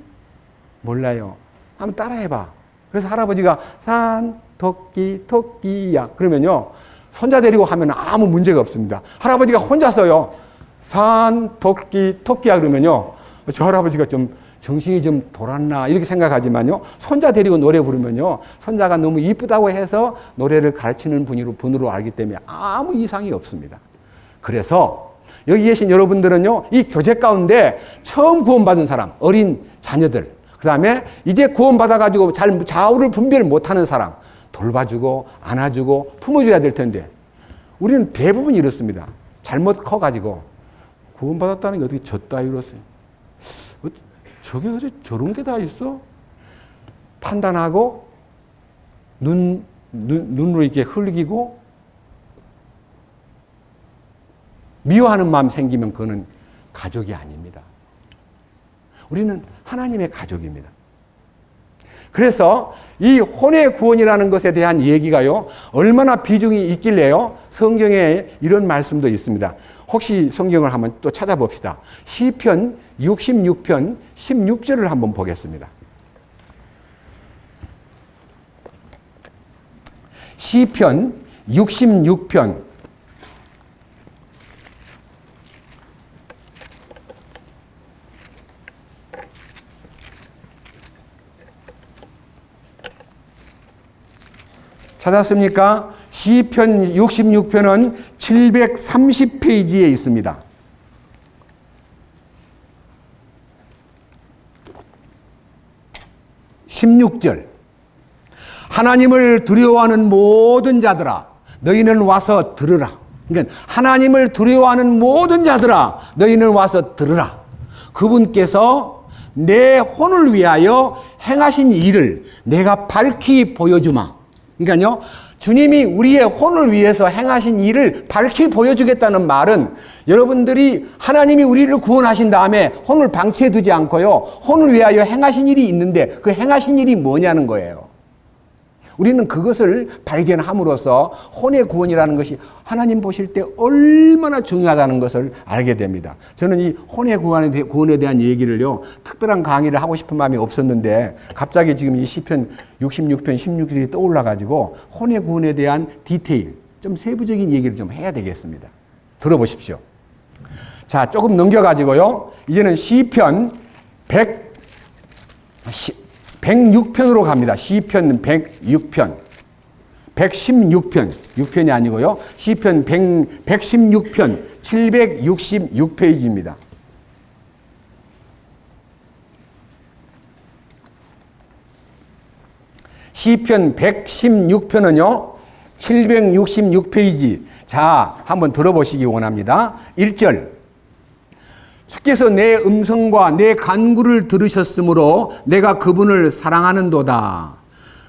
몰라요. 한번 따라해봐. 그래서 할아버지가 산토끼 토끼야 그러면요, 손자 데리고 하면 아무 문제가 없습니다. 할아버지가 혼자서요, 산토끼 토끼야 그러면요, 저 할아버지가 좀 정신이 좀 돌았나 이렇게 생각하지만요, 손자 데리고 노래 부르면요, 손자가 너무 이쁘다고 해서 노래를 가르치는 분으로 알기 때문에 아무 이상이 없습니다. 그래서 여기 계신 여러분들은요, 이 교제 가운데 처음 구원받은 사람, 어린 자녀들, 그 다음에 이제 구원받아가지고 잘 좌우를 분별 못하는 사람 돌봐주고 안아주고 품어줘야 될 텐데, 우리는 대부분 이렇습니다. 잘못 커가지고 구원받았다는 게 어떻게 저 따위로 써요? 저게 어디 저런 게 다 있어? 판단하고 눈으로 이렇게 흘기고 미워하는 마음 생기면 그거는 가족이 아닙니다. 우리는 하나님의 가족입니다. 그래서 이 혼의 구원이라는 것에 대한 얘기가요, 얼마나 비중이 있길래요, 성경에 이런 말씀도 있습니다. 혹시 성경을 한번 또 찾아봅시다. 시편 66편 16절을 한번 보겠습니다. 시편 66편 찾았습니까? 시편 66편은 730페이지에 있습니다. 16절. 하나님을 두려워하는 모든 자들아, 너희는 와서 들으라. 그러니까 하나님을 두려워하는 모든 자들아, 너희는 와서 들으라. 그분께서 내 혼을 위하여 행하신 일을 내가 밝히 보여주마. 그러니까요, 주님이 우리의 혼을 위해서 행하신 일을 밝히 보여주겠다는 말은, 여러분들이 하나님이 우리를 구원하신 다음에 혼을 방치해 두지 않고요, 혼을 위하여 행하신 일이 있는데 그 행하신 일이 뭐냐는 거예요. 우리는 그것을 발견함으로써 혼의 구원이라는 것이 하나님 보실 때 얼마나 중요하다는 것을 알게 됩니다. 저는 이 혼의 구원에 대한 얘기를요, 특별한 강의를 하고 싶은 마음이 없었는데 갑자기 지금 이 시편 66편 16절이 떠올라가지고 혼의 구원에 대한 디테일, 좀 세부적인 얘기를 좀 해야 되겠습니다. 들어보십시오. 자, 조금 넘겨가지고요. 이제는 시편 106편으로 갑니다. 시편 106편. 116편. 6편이 아니고요. 시편 116편. 766페이지입니다. 시편 116편은요. 766페이지. 자, 한번 들어보시기 원합니다. 1절. 주께서 내 음성과 내 간구를 들으셨으므로 내가 그분을 사랑하는도다.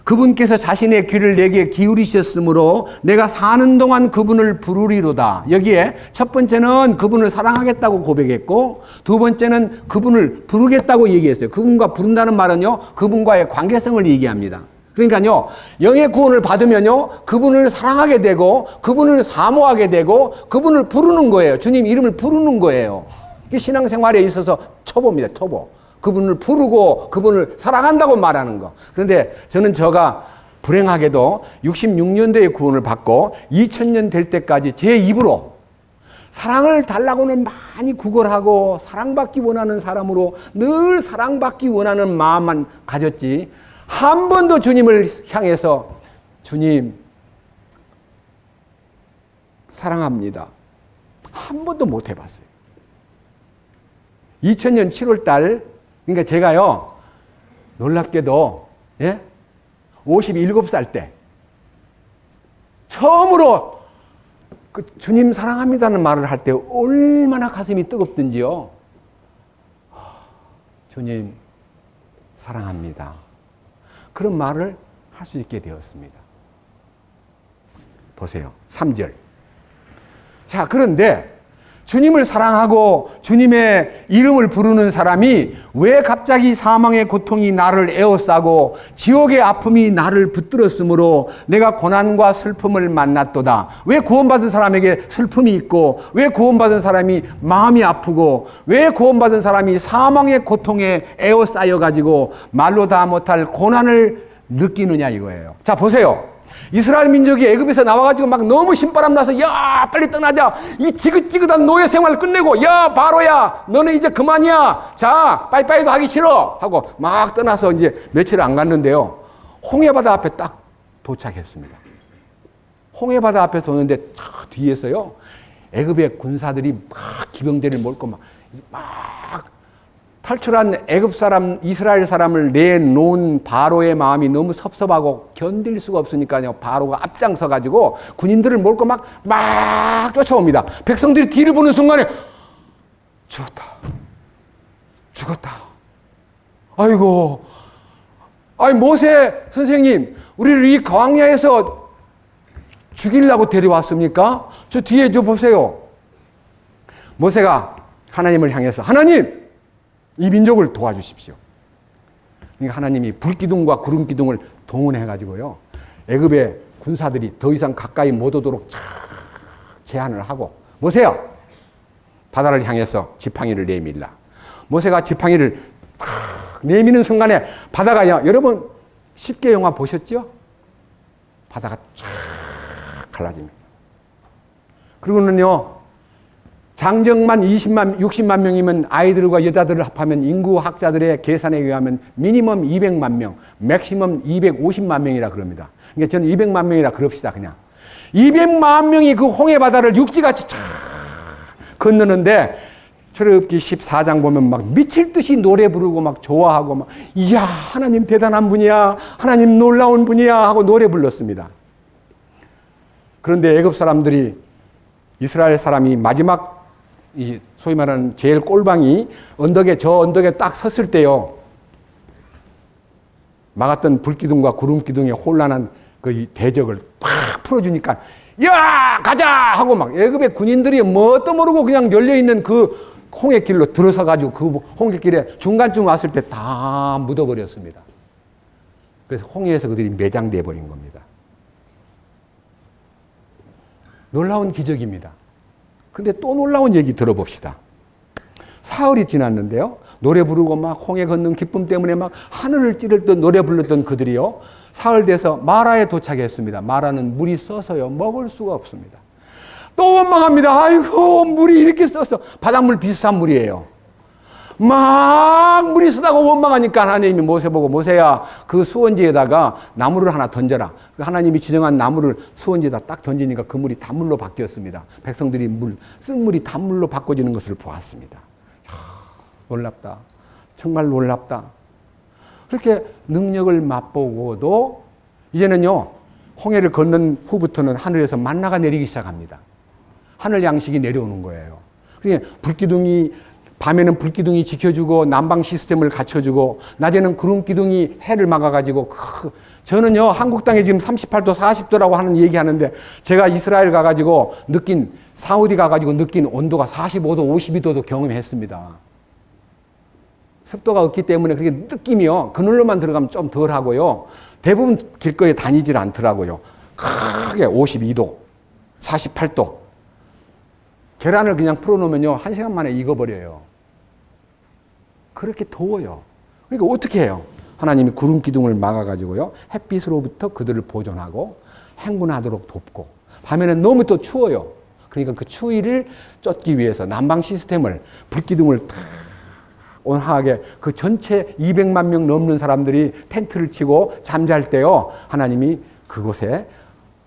그분께서 자신의 귀를 내게 기울이셨으므로 내가 사는 동안 그분을 부르리로다. 여기에 첫 번째는 그분을 사랑하겠다고 고백했고, 두 번째는 그분을 부르겠다고 얘기했어요. 그분과 부른다는 말은요, 그분과의 관계성을 얘기합니다. 그러니까요, 영의 구원을 받으면요, 그분을 사랑하게 되고, 그분을 사모하게 되고, 그분을 부르는 거예요. 주님 이름을 부르는 거예요. 이게 신앙생활에 있어서 초보입니다. 초보. 그분을 부르고 그분을 사랑한다고 말하는 거. 그런데 저는 제가 불행하게도 66년도에 구원을 받고 2000년 될 때까지 제 입으로 사랑을 달라고는 많이 구걸하고 사랑받기 원하는 사람으로 늘 사랑받기 원하는 마음만 가졌지, 한 번도 주님을 향해서 주님 사랑합니다, 한 번도 못 해봤어요. 2000년 7월 달, 그러니까 제가요, 놀랍게도, 57살 때, 처음으로 그 주님 사랑합니다는 말을 할 때 얼마나 가슴이 뜨겁든지요. 주님 사랑합니다. 그런 말을 할 수 있게 되었습니다. 보세요. 3절. 자, 그런데 주님을 사랑하고 주님의 이름을 부르는 사람이 왜 갑자기 사망의 고통이 나를 에워싸고 지옥의 아픔이 나를 붙들었으므로 내가 고난과 슬픔을 만났도다. 왜 구원받은 사람에게 슬픔이 있고, 왜 구원받은 사람이 마음이 아프고, 왜 구원받은 사람이 사망의 고통에 에워싸여가지고 말로 다 못할 고난을 느끼느냐 이거예요. 자, 보세요. 이스라엘 민족이 애굽에서 나와가지고 막 너무 신바람 나서, 야 빨리 떠나자, 이 지긋지긋한 노예 생활 끝내고, 야 바로야 너는 이제 그만이야, 자 빠이빠이도 하기 싫어 하고 막 떠나서 이제 며칠 안 갔는데요, 홍해바다 앞에 딱 도착했습니다. 홍해바다 앞에 도는데 딱 뒤에서요, 애굽의 군사들이 막 기병대를 몰고 막 탈출한 애굽 사람, 이스라엘 사람을 내놓은 바로의 마음이 너무 섭섭하고 견딜 수가 없으니까요, 바로가 앞장서 가지고 군인들을 몰고 막 쫓아옵니다. 백성들이 뒤를 보는 순간에 죽었다. 아이고, 모세 선생님, 우리를 이 광야에서 죽이려고 데려왔습니까? 저 뒤에 저 보세요. 모세가 하나님을 향해서, 하나님, 이 민족을 도와주십시오. 그러니까 하나님이 불기둥과 구름기둥을 동원해가지고요, 애굽의 군사들이 더 이상 가까이 못 오도록 제한을 하고, 모세야, 바다를 향해서 지팡이를 내밀라. 모세가 지팡이를 탁 내미는 순간에 바다가, 여러분 10개 영화 보셨죠? 바다가 쫙 갈라집니다. 그리고는요, 장정만 60만 명이면 아이들과 여자들을 합하면 인구 학자들의 계산에 의하면 미니멈 200만 명, 맥시멈 250만 명이라 그럽니다. 그러니까 저는 200만 명이라 그럽시다, 그냥. 200만 명이 그 홍해바다를 육지같이 쫙 건너는데, 출애굽기 14장 보면 막 미칠 듯이 노래 부르고 막 좋아하고 막, 이야, 하나님 대단한 분이야, 하나님 놀라운 분이야 하고 노래 불렀습니다. 그런데 애굽 사람들이, 이스라엘 사람이 마지막 이 소위 말하는 제일 꼴방이 저 언덕에 딱 섰을 때요, 막았던 불기둥과 구름기둥의 혼란한 그 대적을 팍 풀어주니까, 야 가자 하고 막 애굽의 군인들이 뭣도 모르고 그냥 열려있는 그 홍해길로 들어서 가지고 그 홍해길에 중간쯤 왔을 때 다 묻어버렸습니다. 그래서 홍해에서 그들이 매장돼 버린 겁니다. 놀라운 기적입니다. 근데 또 놀라운 얘기 들어봅시다. 사흘이 지났는데요, 노래 부르고 막 홍해 걷는 기쁨 때문에 막 하늘을 찌르듯 노래 불렀던 그들이요, 사흘 돼서 마라에 도착했습니다. 마라는 물이 써서요 먹을 수가 없습니다. 또 원망합니다. 아이고, 물이 이렇게 써서. 바닷물 비슷한 물이에요. 막 물이 쓰다가 원망하니까 하나님이 모세 보고, 모세야, 그 수원지에다가 나무를 하나 던져라. 하나님이 지정한 나무를 수원지에다 딱 던지니까 그 물이 단물로 바뀌었습니다. 백성들이 쓴 물이 단물로 바꿔지는 것을 보았습니다. 놀랍다. 정말 놀랍다. 그렇게 능력을 맛보고도 이제는요, 홍해를 건넌 후부터는 하늘에서 만나가 내리기 시작합니다. 하늘 양식이 내려오는 거예요. 그러니까 불기둥이, 밤에는 불기둥이 지켜주고 난방 시스템을 갖춰주고 낮에는 구름 기둥이 해를 막아가지고 저는요, 한국 땅에 지금 38도 40도라고 하는 얘기하는데 제가 이스라엘 가가지고 사우디 가가지고 느낀 온도가 45도 52도도 경험했습니다. 습도가 없기 때문에 그렇게 느낌이요, 그늘로만 들어가면 좀 덜 하고요, 대부분 길거리에 다니질 않더라고요. 크게 52도 48도 계란을 그냥 풀어놓으면요, 1시간 만에 익어버려요. 그렇게 더워요. 그러니까 어떻게 해요? 하나님이 구름 기둥을 막아가지고요, 햇빛으로부터 그들을 보존하고 행군하도록 돕고, 밤에는 너무 또 추워요. 그러니까 그 추위를 쫓기 위해서 난방 시스템을, 불기둥을 탁 온화하게, 그 전체 200만 명 넘는 사람들이 텐트를 치고 잠잘 때요, 하나님이 그곳에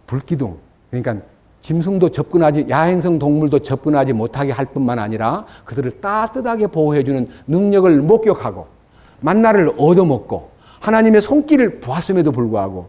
불기둥, 그러니까 짐승도 접근하지, 야행성 동물도 접근하지 못하게 할 뿐만 아니라 그들을 따뜻하게 보호해주는 능력을 목격하고 만나를 얻어먹고 하나님의 손길을 보았음에도 불구하고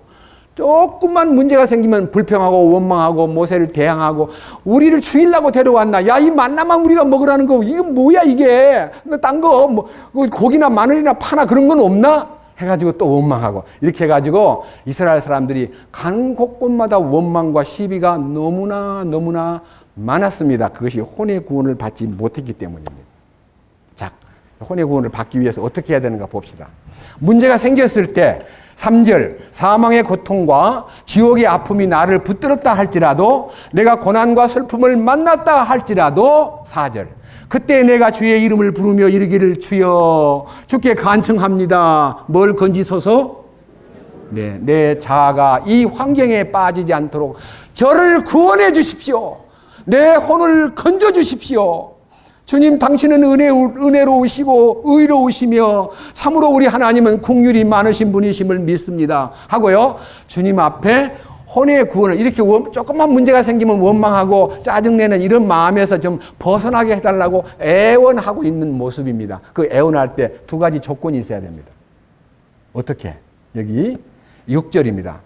조금만 문제가 생기면 불평하고 원망하고 모세를 대항하고, 우리를 죽이려고 데려왔나? 야, 이 만나만 우리가 먹으라는 거, 이게 뭐야 이게? 딴 거, 뭐 고기나 마늘이나 파나 그런 건 없나? 해가지고 또 원망하고, 이렇게 해가지고 이스라엘 사람들이 가는 곳곳마다 원망과 시비가 너무나 많았습니다. 그것이 혼의 구원을 받지 못했기 때문입니다. 자, 혼의 구원을 받기 위해서 어떻게 해야 되는가 봅시다. 문제가 생겼을 때 3절, 사망의 고통과 지옥의 아픔이 나를 붙들었다 할지라도, 내가 고난과 슬픔을 만났다 할지라도, 4절, 그때 내가 주의 이름을 부르며 이르기를, 주여, 주께 간청합니다. 뭘 건지소서? 네, 내 자아가 이 환경에 빠지지 않도록 저를 구원해 주십시오. 내 혼을 건져 주십시오. 주님, 당신은 은혜로우시고 의로우시며 참으로 우리 하나님은 긍휼이 많으신 분이심을 믿습니다 하고요, 주님 앞에 혼의 구원을, 이렇게 조금만 문제가 생기면 원망하고 짜증내는 이런 마음에서 좀 벗어나게 해달라고 애원하고 있는 모습입니다. 그 애원할 때 두 가지 조건이 있어야 됩니다. 어떻게? 여기 6절입니다.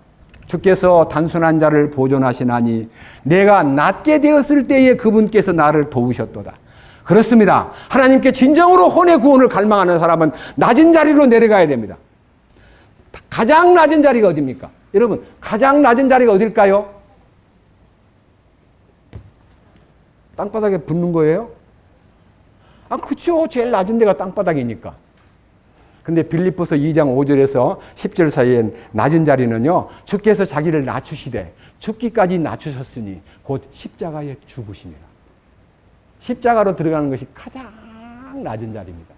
주께서 단순한 자를 보존하시나니 내가 낮게 되었을 때에 그분께서 나를 도우셨도다. 그렇습니다. 하나님께 진정으로 혼의 구원을 갈망하는 사람은 낮은 자리로 내려가야 됩니다. 가장 낮은 자리가 어디입니까? 여러분, 가장 낮은 자리가 어딜까요? 땅바닥에 붙는 거예요? 그렇죠. 제일 낮은 데가 땅바닥이니까. 근데 빌립보서 2장 5절에서 10절 사이엔 낮은 자리는요, 주께서 자기를 낮추시되 죽기까지 낮추셨으니 곧 십자가에 죽으시니라. 십자가로 들어가는 것이 가장 낮은 자리입니다.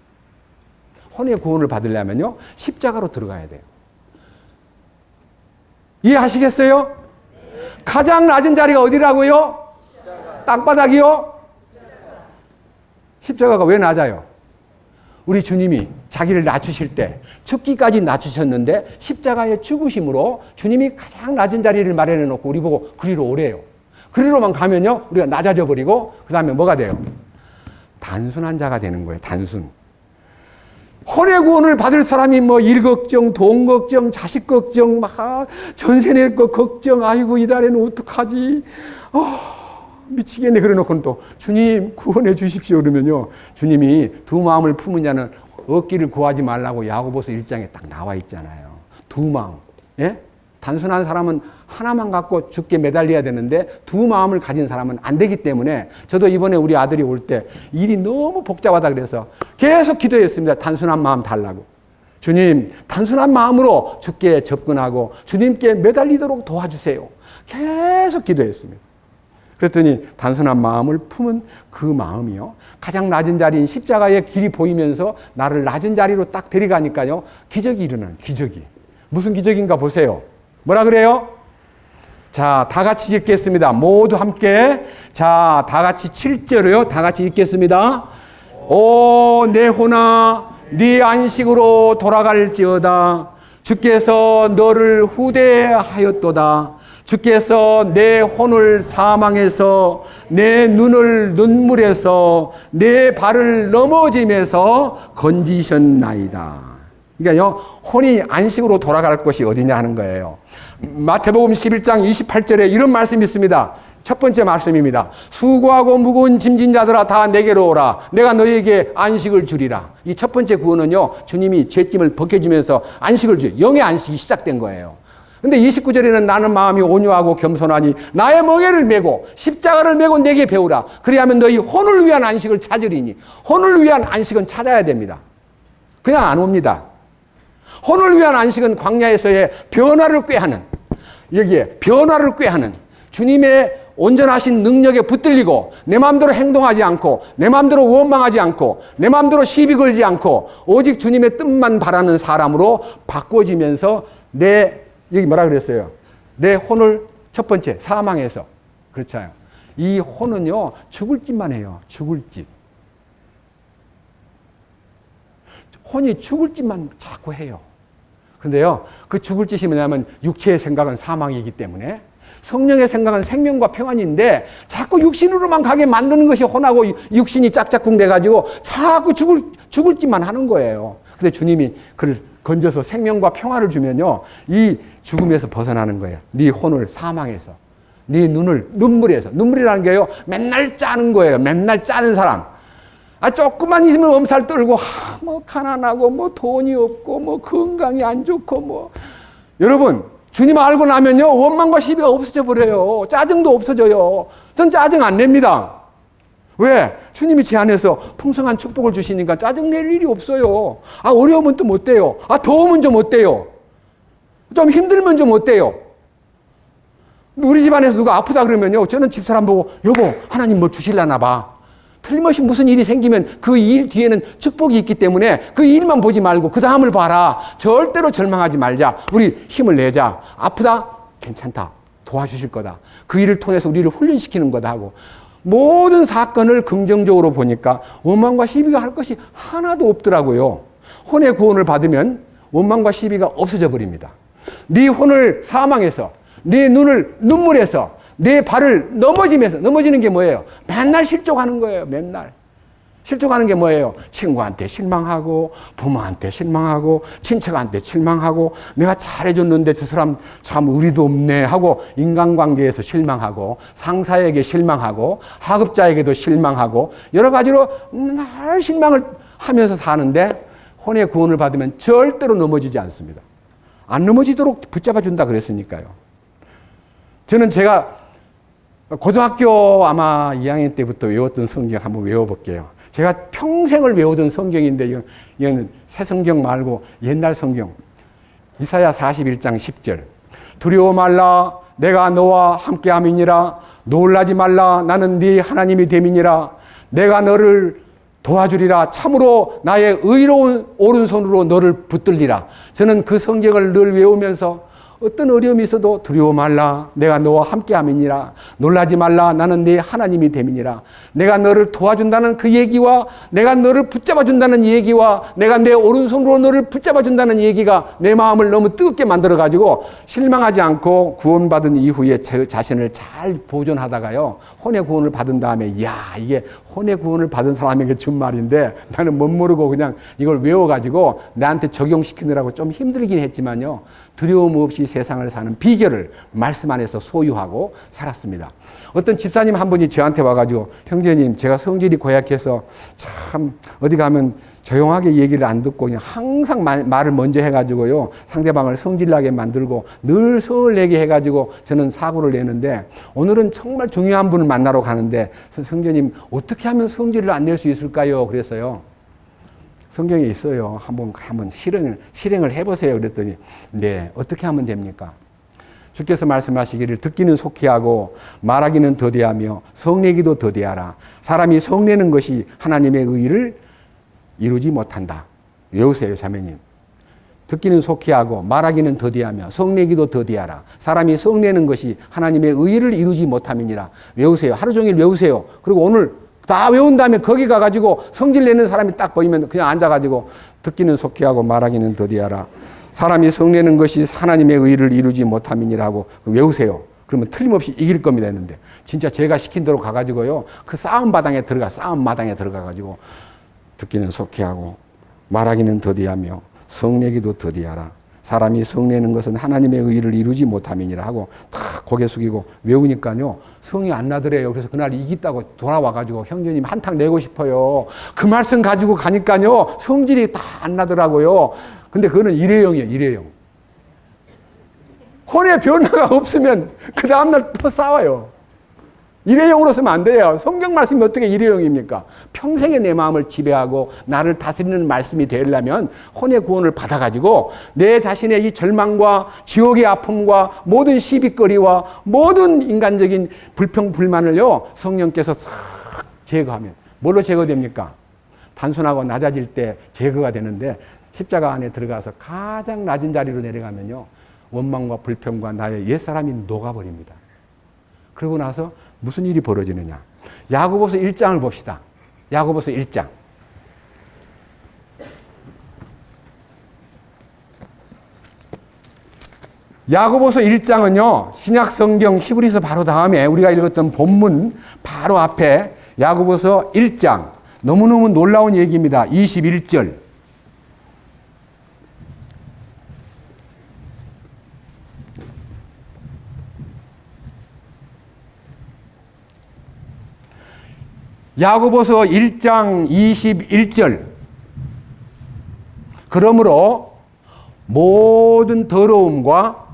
혼의 구원을 받으려면요, 십자가로 들어가야 돼요. 이해하시겠어요? 가장 낮은 자리가 어디라고요? 땅바닥이요? 십자가가 왜 낮아요? 우리 주님이 자기를 낮추실 때 죽기까지 낮추셨는데 십자가의 죽으심으로 주님이 가장 낮은 자리를 마련해 놓고 우리 보고 그리로 오래요. 그리로만 가면요, 우리가 낮아져 버리고 그 다음에 뭐가 돼요? 단순한 자가 되는 거예요. 단순. 혼의 구원을 받을 사람이 뭐 일 걱정, 돈 걱정, 자식 걱정, 막 전세 낼 거 걱정, 아이고 이달에는 어떡하지? 미치겠네. 그래 놓고는 또 주님 구원해 주십시오 그러면요, 주님이 두 마음을 품은 자는 얻기를 구하지 말라고 야고보서 1장에 딱 나와 있잖아요. 두 마음. 예? 단순한 사람은 하나만 갖고 주께 매달려야 되는데 두 마음을 가진 사람은 안 되기 때문에, 저도 이번에 우리 아들이 올 때 일이 너무 복잡하다 그래서 계속 기도했습니다. 단순한 마음 달라고. 주님, 단순한 마음으로 주께 접근하고 주님께 매달리도록 도와주세요. 계속 기도했습니다. 그랬더니 단순한 마음을 품은 그 마음이요, 가장 낮은 자리인 십자가의 길이 보이면서 나를 낮은 자리로 딱 데려가니까요, 기적이 일어나는, 기적이. 무슨 기적인가 보세요. 뭐라 그래요? 자, 다 같이 읽겠습니다. 모두 함께. 자, 다 같이 7절이요. 다 같이 읽겠습니다. 오, 내 혼아, 네 안식으로 돌아갈지어다. 주께서 너를 후대하였도다. 주께서 내 혼을 사망에서, 내 눈을 눈물에서, 내 발을 넘어짐에서 건지셨나이다. 그러니까요, 혼이 안식으로 돌아갈 곳이 어디냐 하는 거예요. 마태복음 11장 28절에 이런 말씀이 있습니다. 첫 번째 말씀입니다. 수고하고 무거운 짐진 자들아 다 내게로 오라. 내가 너희에게 안식을 주리라. 이 첫 번째 구원은요, 주님이 죄짐을 벗겨주면서 안식을 줘요. 영의 안식이 시작된 거예요. 근데 29절에는 나는 마음이 온유하고 겸손하니 나의 멍에를 메고 십자가를 메고 내게 배우라. 그리하면 너희 혼을 위한 안식을 찾으리니. 혼을 위한 안식은 찾아야 됩니다. 그냥 안 옵니다. 혼을 위한 안식은 광야에서의 변화를 꾀하는, 여기에 변화를 꾀하는 주님의 온전하신 능력에 붙들리고 내 마음대로 행동하지 않고 내 마음대로 원망하지 않고 내 마음대로 시비 걸지 않고 오직 주님의 뜻만 바라는 사람으로 바꿔지면서 여기 뭐라 그랬어요? 내 혼을 첫 번째 사망해서, 그렇잖아요. 이 혼은요, 죽을 짓만 해요. 죽을 짓. 혼이 죽을 짓만 자꾸 해요. 근데요, 그 죽을 짓이 뭐냐면 육체의 생각은 사망이기 때문에 성령의 생각은 생명과 평안인데 자꾸 육신으로만 가게 만드는 것이 혼하고 육신이 짝짝꿍 돼가지고 자꾸 죽을 짓만 하는 거예요. 근데 주님이 그를 건져서 생명과 평화를 주면요, 이 죽음에서 벗어나는 거예요. 네 혼을 사망해서, 네 눈을 눈물에서. 눈물이라는 게요, 맨날 짜는 거예요. 맨날 짜는 사람. 조금만 있으면 엄살 떨고, 뭐 가난하고 뭐 돈이 없고 뭐 건강이 안 좋고 뭐. 여러분, 주님 알고 나면요, 원망과 시비가 없어져 버려요. 짜증도 없어져요. 전 짜증 안 냅니다. 왜? 주님이 제 안에서 풍성한 축복을 주시니까 짜증 낼 일이 없어요. 어려우면 또 못 돼요. 더우면 좀 어때요? 좀 힘들면 좀 어때요? 우리 집안에서 누가 아프다 그러면요, 저는 집사람 보고, 여보, 하나님 뭐 주실라나 봐. 틀림없이 무슨 일이 생기면 그 일 뒤에는 축복이 있기 때문에 그 일만 보지 말고 그 다음을 봐라. 절대로 절망하지 말자. 우리 힘을 내자. 아프다? 괜찮다. 도와주실 거다. 그 일을 통해서 우리를 훈련시키는 거다 하고, 모든 사건을 긍정적으로 보니까 원망과 시비가 할 것이 하나도 없더라고요. 혼의 구원을 받으면 원망과 시비가 없어져 버립니다. 네 혼을 사망해서, 네 눈을 눈물에서, 내 발을 넘어지면서. 넘어지는 게 뭐예요? 맨날 실족하는 거예요. 맨날. 실족하는 게 뭐예요? 친구한테 실망하고, 부모한테 실망하고, 친척한테 실망하고, 내가 잘해줬는데 저 사람 참 의리도 없네 하고, 인간관계에서 실망하고, 상사에게 실망하고, 하급자에게도 실망하고, 여러 가지로 날 실망을 하면서 사는데, 혼의 구원을 받으면 절대로 넘어지지 않습니다. 안 넘어지도록 붙잡아 준다 그랬으니까요. 저는 제가 고등학교 아마 2학년 때부터 외웠던 성경 한번 외워볼게요. 제가 평생을 외우던 성경인데, 이건 새 성경 말고 옛날 성경. 이사야 41장 10절. 두려워 말라, 내가 너와 함께함이니라. 놀라지 말라, 나는 네 하나님이 됨이니라. 내가 너를 도와주리라. 참으로 나의 의로운 오른손으로 너를 붙들리라. 저는 그 성경을 늘 외우면서 어떤 어려움이 있어도 두려워 말라, 내가 너와 함께함이니라. 놀라지 말라, 나는 네 하나님이 됨이니라. 내가 너를 도와준다는 그 얘기와, 내가 너를 붙잡아준다는 얘기와, 내가 내 오른손으로 너를 붙잡아준다는 얘기가 내 마음을 너무 뜨겁게 만들어가지고 실망하지 않고 구원받은 이후에 제 자신을 잘 보존하다가요, 혼의 구원을 받은 다음에, 이야, 이게 혼의 구원을 받은 사람에게 준 말인데 나는 못 모르고 그냥 이걸 외워가지고 나한테 적용시키느라고 좀 힘들긴 했지만요, 두려움 없이 세상을 사는 비결을 말씀 안에서 소유하고 살았습니다. 어떤 집사님 한 분이 저한테 와가지고, 형제님, 제가 성질이 고약해서 참 어디 가면 조용하게 얘기를 안 듣고 그냥 항상 말을 먼저 해가지고요, 상대방을 성질나게 만들고 늘 성을 내게 해가지고 저는 사고를 내는데, 오늘은 정말 중요한 분을 만나러 가는데, 형제님, 어떻게 하면 성질을 안 낼 수 있을까요? 그랬어요. 성경에 있어요. 한번 실행을 해보세요. 그랬더니, 네, 어떻게 하면 됩니까? 주께서 말씀하시기를 듣기는 속히 하고 말하기는 더디하며 성내기도 더디하라. 사람이 성내는 것이 하나님의 의를 이루지 못한다. 외우세요, 자매님. 듣기는 속히 하고 말하기는 더디하며 성내기도 더디하라. 사람이 성내는 것이 하나님의 의를 이루지 못함이니라. 외우세요. 하루 종일 외우세요. 그리고 오늘 다 외운 다음에 거기 가가지고 성질 내는 사람이 딱 보이면 그냥 앉아가지고 듣기는 속히 하고 말하기는 더디하라. 사람이 성내는 것이 하나님의 의를 이루지 못함이니라 하고 외우세요. 그러면 틀림없이 이길 겁니다 했는데 진짜 제가 시킨 대로 가가지고요. 그 싸움 마당에 들어가가지고 듣기는 속히 하고 말하기는 더디하며 성내기도 더디하라. 사람이 성내는 것은 하나님의 의를 이루지 못함이니라 하고 다 고개 숙이고 외우니까요. 성이 안 나더래요. 그래서 그날 이기다고 돌아와가지고 형제님 한탕 내고 싶어요. 그 말씀 가지고 가니까요. 성질이 다 안 나더라고요. 근데 그거는 일회용이에요. 일회용. 혼의 변화가 없으면 그 다음날 또 싸워요. 일회용으로 쓰면 안 돼요. 성경 말씀이 어떻게 일회용입니까? 평생에 내 마음을 지배하고 나를 다스리는 말씀이 되려면 혼의 구원을 받아가지고 내 자신의 이 절망과 지옥의 아픔과 모든 시비거리와 모든 인간적인 불평, 불만을요, 성령께서 싹 제거하면. 뭘로 제거됩니까? 단순하고 낮아질 때 제거가 되는데 십자가 안에 들어가서 가장 낮은 자리로 내려가면요, 원망과 불평과 나의 옛사람이 녹아버립니다. 그러고 나서 무슨 일이 벌어지느냐. 야고보서 1장을 봅시다. 야고보서 1장. 야고보서 1장은요. 신약 성경 히브리서 바로 다음에 우리가 읽었던 본문 바로 앞에 야고보서 1장. 너무너무 놀라운 얘기입니다. 21절. 야고보서 1장 21절. 그러므로 모든 더러움과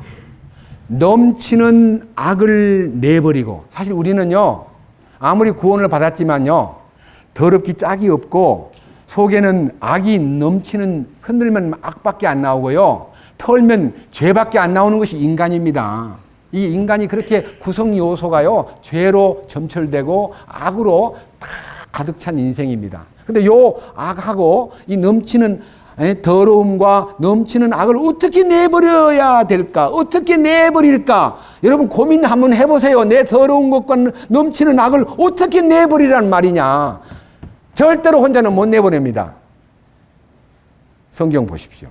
넘치는 악을 내버리고, 사실 우리는요, 아무리 구원을 받았지만요, 더럽기 짝이 없고 속에는 악이 넘치는, 흔들면 악밖에 안 나오고요, 털면 죄밖에 안 나오는 것이 인간입니다. 이 인간이 그렇게 구성 요소가요, 죄로 점철되고 악으로 다 가득 찬 인생입니다. 근데 요 악하고 이 넘치는 더러움과 넘치는 악을 어떻게 내버려야 될까? 어떻게 내버릴까? 여러분 고민 한번 해보세요. 내 더러운 것과 넘치는 악을 어떻게 내버리란 말이냐? 절대로 혼자는 못 내보냅니다. 성경 보십시오.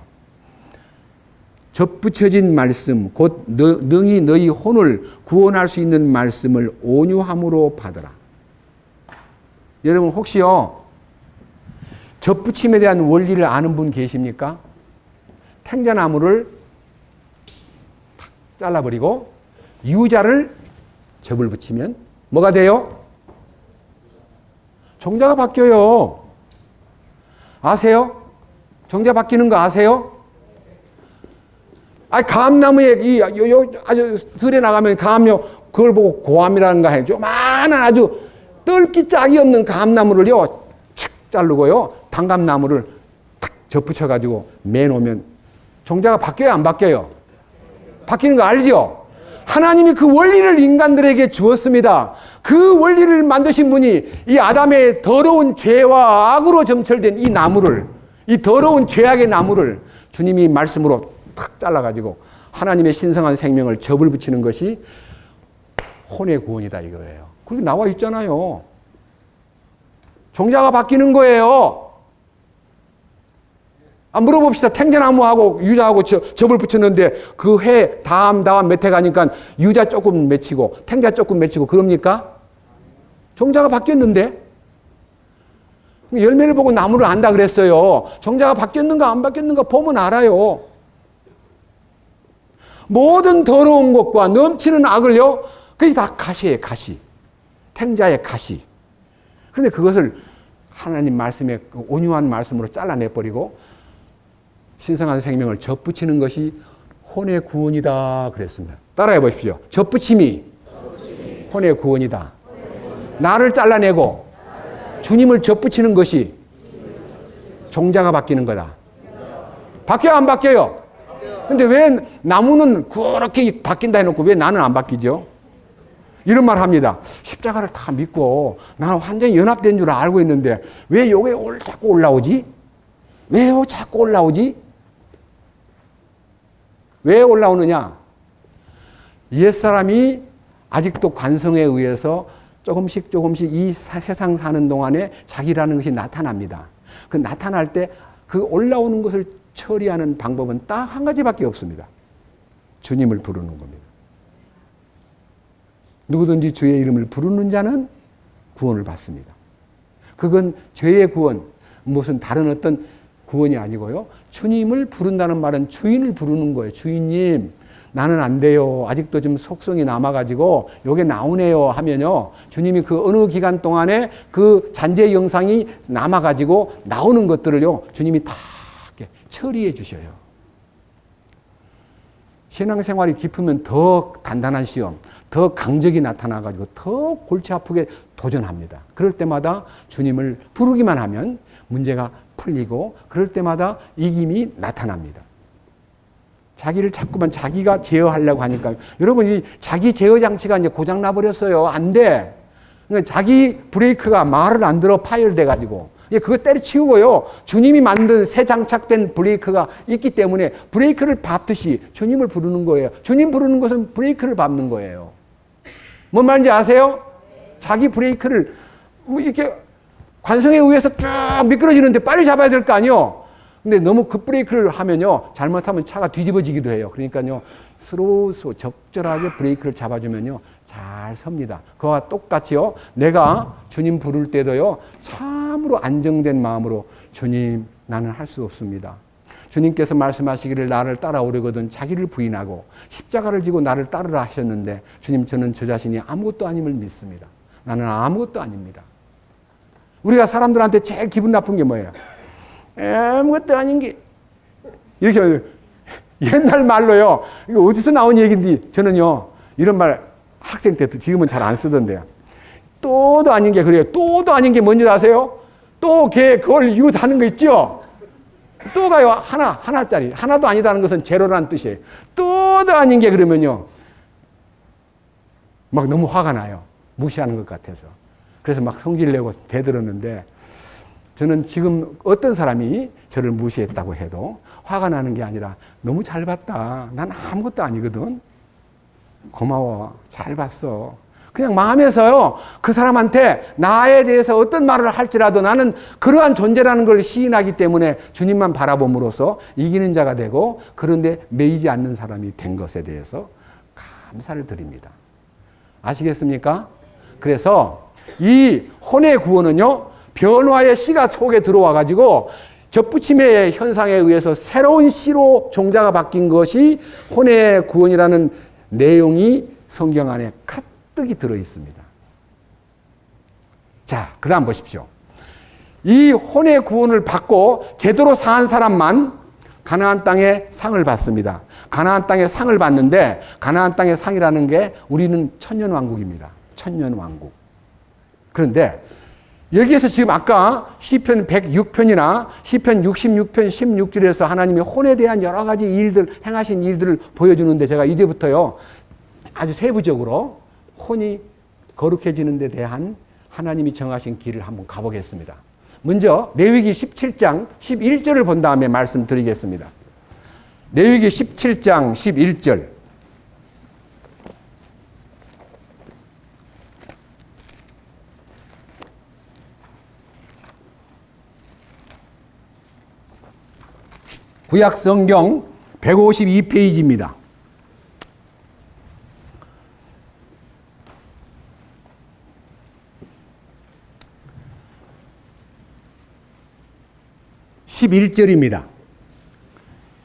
접붙여진 말씀, 곧 능히 너희 혼을 구원할 수 있는 말씀을 온유함으로 받으라. 여러분 혹시요, 접붙임에 대한 원리를 아는 분 계십니까? 탱자나무를 탁 잘라버리고 유자를 접을 붙이면 뭐가 돼요? 종자가 바뀌어요. 아세요? 종자 바뀌는 거 아세요? 감나무에 아주 들에 나가면 감요, 그걸 보고 고암이라는가 해요. 요만한 아주 뜰기 짝이 없는 감나무를요, 칙 자르고요, 단감나무를 탁 접붙여가지고 매놓으면 종자가 바뀌어요, 안 바뀌어요? 바뀌는 거 알죠? 하나님이 그 원리를 인간들에게 주었습니다. 그 원리를 만드신 분이 이 아담의 더러운 죄와 악으로 점철된 이 나무를, 이 더러운 죄악의 나무를 주님이 말씀으로 탁 잘라가지고 하나님의 신성한 생명을 접을 붙이는 것이 혼의 구원이다 이거예요. 그게 나와 있잖아요. 종자가 바뀌는 거예요. 물어봅시다. 탱자나무하고 유자하고 접을 붙였는데 그 해 다음 몇 해 가니까 유자 조금 맺히고 탱자 조금 맺히고 그럽니까? 종자가 바뀌었는데? 열매를 보고 나무를 안다 그랬어요. 종자가 바뀌었는가 안 바뀌었는가 보면 알아요. 모든 더러운 것과 넘치는 악을요, 그게 다 가시예요, 가시. 탱자의 가시. 그런데 그것을 하나님 말씀에 온유한 말씀으로 잘라내버리고 신성한 생명을 접붙이는 것이 혼의 구원이다 그랬습니다. 따라해 보십시오. 접붙임이 혼의 구원이다. 나를 잘라내고 주님을 접붙이는 것이 종자가 바뀌는 거다. 바뀌어요, 안 바뀌어요? 근데 왜 나무는 그렇게 바뀐다 해놓고 왜 나는 안 바뀌죠? 이런 말 합니다. 십자가를 다 믿고 나는 완전히 연합된 줄 알고 있는데 왜 요게 자꾸 올라오지? 왜요 자꾸 올라오지? 왜 올라오느냐? 옛사람이 아직도 관성에 의해서 조금씩 이 세상 사는 동안에 자기라는 것이 나타납니다. 그 나타날 때 그 올라오는 것을 처리하는 방법은 딱 한 가지밖에 없습니다. 주님을 부르는 겁니다. 누구든지 주의 이름을 부르는 자는 구원을 받습니다. 그건 죄의 구원, 무슨 다른 어떤 구원이 아니고요. 주님을 부른다는 말은 주인을 부르는 거예요. 주인님, 나는 안 돼요. 아직도 좀 속성이 남아가지고 요게 나오네요 하면요. 주님이 그 어느 기간 동안에 그 잔재 영상이 남아가지고 나오는 것들을요. 주님이 다 이렇게 처리해 주셔요. 신앙생활이 깊으면 더 단단한 시험, 더 강적이 나타나가지고 더 골치 아프게 도전합니다. 그럴 때마다 주님을 부르기만 하면 문제가 풀리고 그럴 때마다 이김이 나타납니다. 자기를 자꾸만 자기가 제어하려고 하니까 여러분 이 자기 제어 장치가 이제 고장 나버렸어요. 안 돼. 그러니까 자기 브레이크가 말을 안 들어 파열돼 가지고 그거 때려치우고요. 주님이 만든 새 장착된 브레이크가 있기 때문에 브레이크를 밟듯이 주님을 부르는 거예요. 주님 부르는 것은 브레이크를 밟는 거예요. 뭔 말인지 아세요? 자기 브레이크를 뭐 이렇게 관성에 의해서 쭉 미끄러지는데 빨리 잡아야 될 거 아니에요. 근데 너무 급브레이크를 하면요. 잘못하면 차가 뒤집어지기도 해요. 그러니까요. 스로우 적절하게 브레이크를 잡아주면요. 잘 섭니다. 그와 똑같이요. 내가 주님 부를 때도요. 참으로 안정된 마음으로 주님 나는 할 수 없습니다. 주님께서 말씀하시기를 나를 따라오려거든 자기를 부인하고 십자가를 지고 나를 따르라 하셨는데 주님 저는 저 자신이 아무것도 아님을 믿습니다. 나는 아무것도 아닙니다. 우리가 사람들한테 제일 기분 나쁜 게 뭐예요? 아무것도 아닌 게 이렇게 옛날 말로요. 이거 어디서 나온 얘기인지 저는요. 이런 말 학생 때 지금은 잘 안 쓰던데요. 또도 아닌 게 그래요. 또도 아닌 게 뭔지 아세요? 또 걔 그걸 이웃하는 거 있죠? 또가요. 하나짜리. 하나도 아니다는 것은 제로라는 뜻이에요. 또도 아닌 게 그러면요. 막 너무 화가 나요. 무시하는 것 같아서. 그래서 막 성질 내고 대들었는데 저는 지금 어떤 사람이 저를 무시했다고 해도 화가 나는 게 아니라 너무 잘 봤다. 난 아무것도 아니거든. 고마워. 잘 봤어. 그냥 마음에서요. 그 사람한테 나에 대해서 어떤 말을 할지라도 나는 그러한 존재라는 걸 시인하기 때문에 주님만 바라봄으로써 이기는 자가 되고 그런데 매이지 않는 사람이 된 것에 대해서 감사를 드립니다. 아시겠습니까? 그래서 이 혼의 구원은요. 변화의 씨가 속에 들어와 가지고 접붙임의 현상에 의해서 새로운 씨로 종자가 바뀐 것이 혼의 구원이라는 내용이 성경 안에 가득히 들어 있습니다. 자, 그다음 보십시오. 이 혼의 구원을 받고 제대로 사는 사람만 가나안 땅의 상을 받습니다. 가나안 땅의 상을 받는데 가나안 땅의 상이라는 게 우리는 천년왕국입니다. 천년왕국. 그런데 여기에서 지금 아까 시편 106편이나 시편 66편 16절에서 하나님이 혼에 대한 여러 가지 일들, 행하신 일들을 보여주는데 제가 이제부터요, 아주 세부적으로 혼이 거룩해지는 데 대한 하나님이 정하신 길을 한번 가보겠습니다. 먼저 레위기 17장 11절을 본 다음에 말씀드리겠습니다. 레위기 17장 11절. 구약 성경 152페이지입니다. (11절입니다)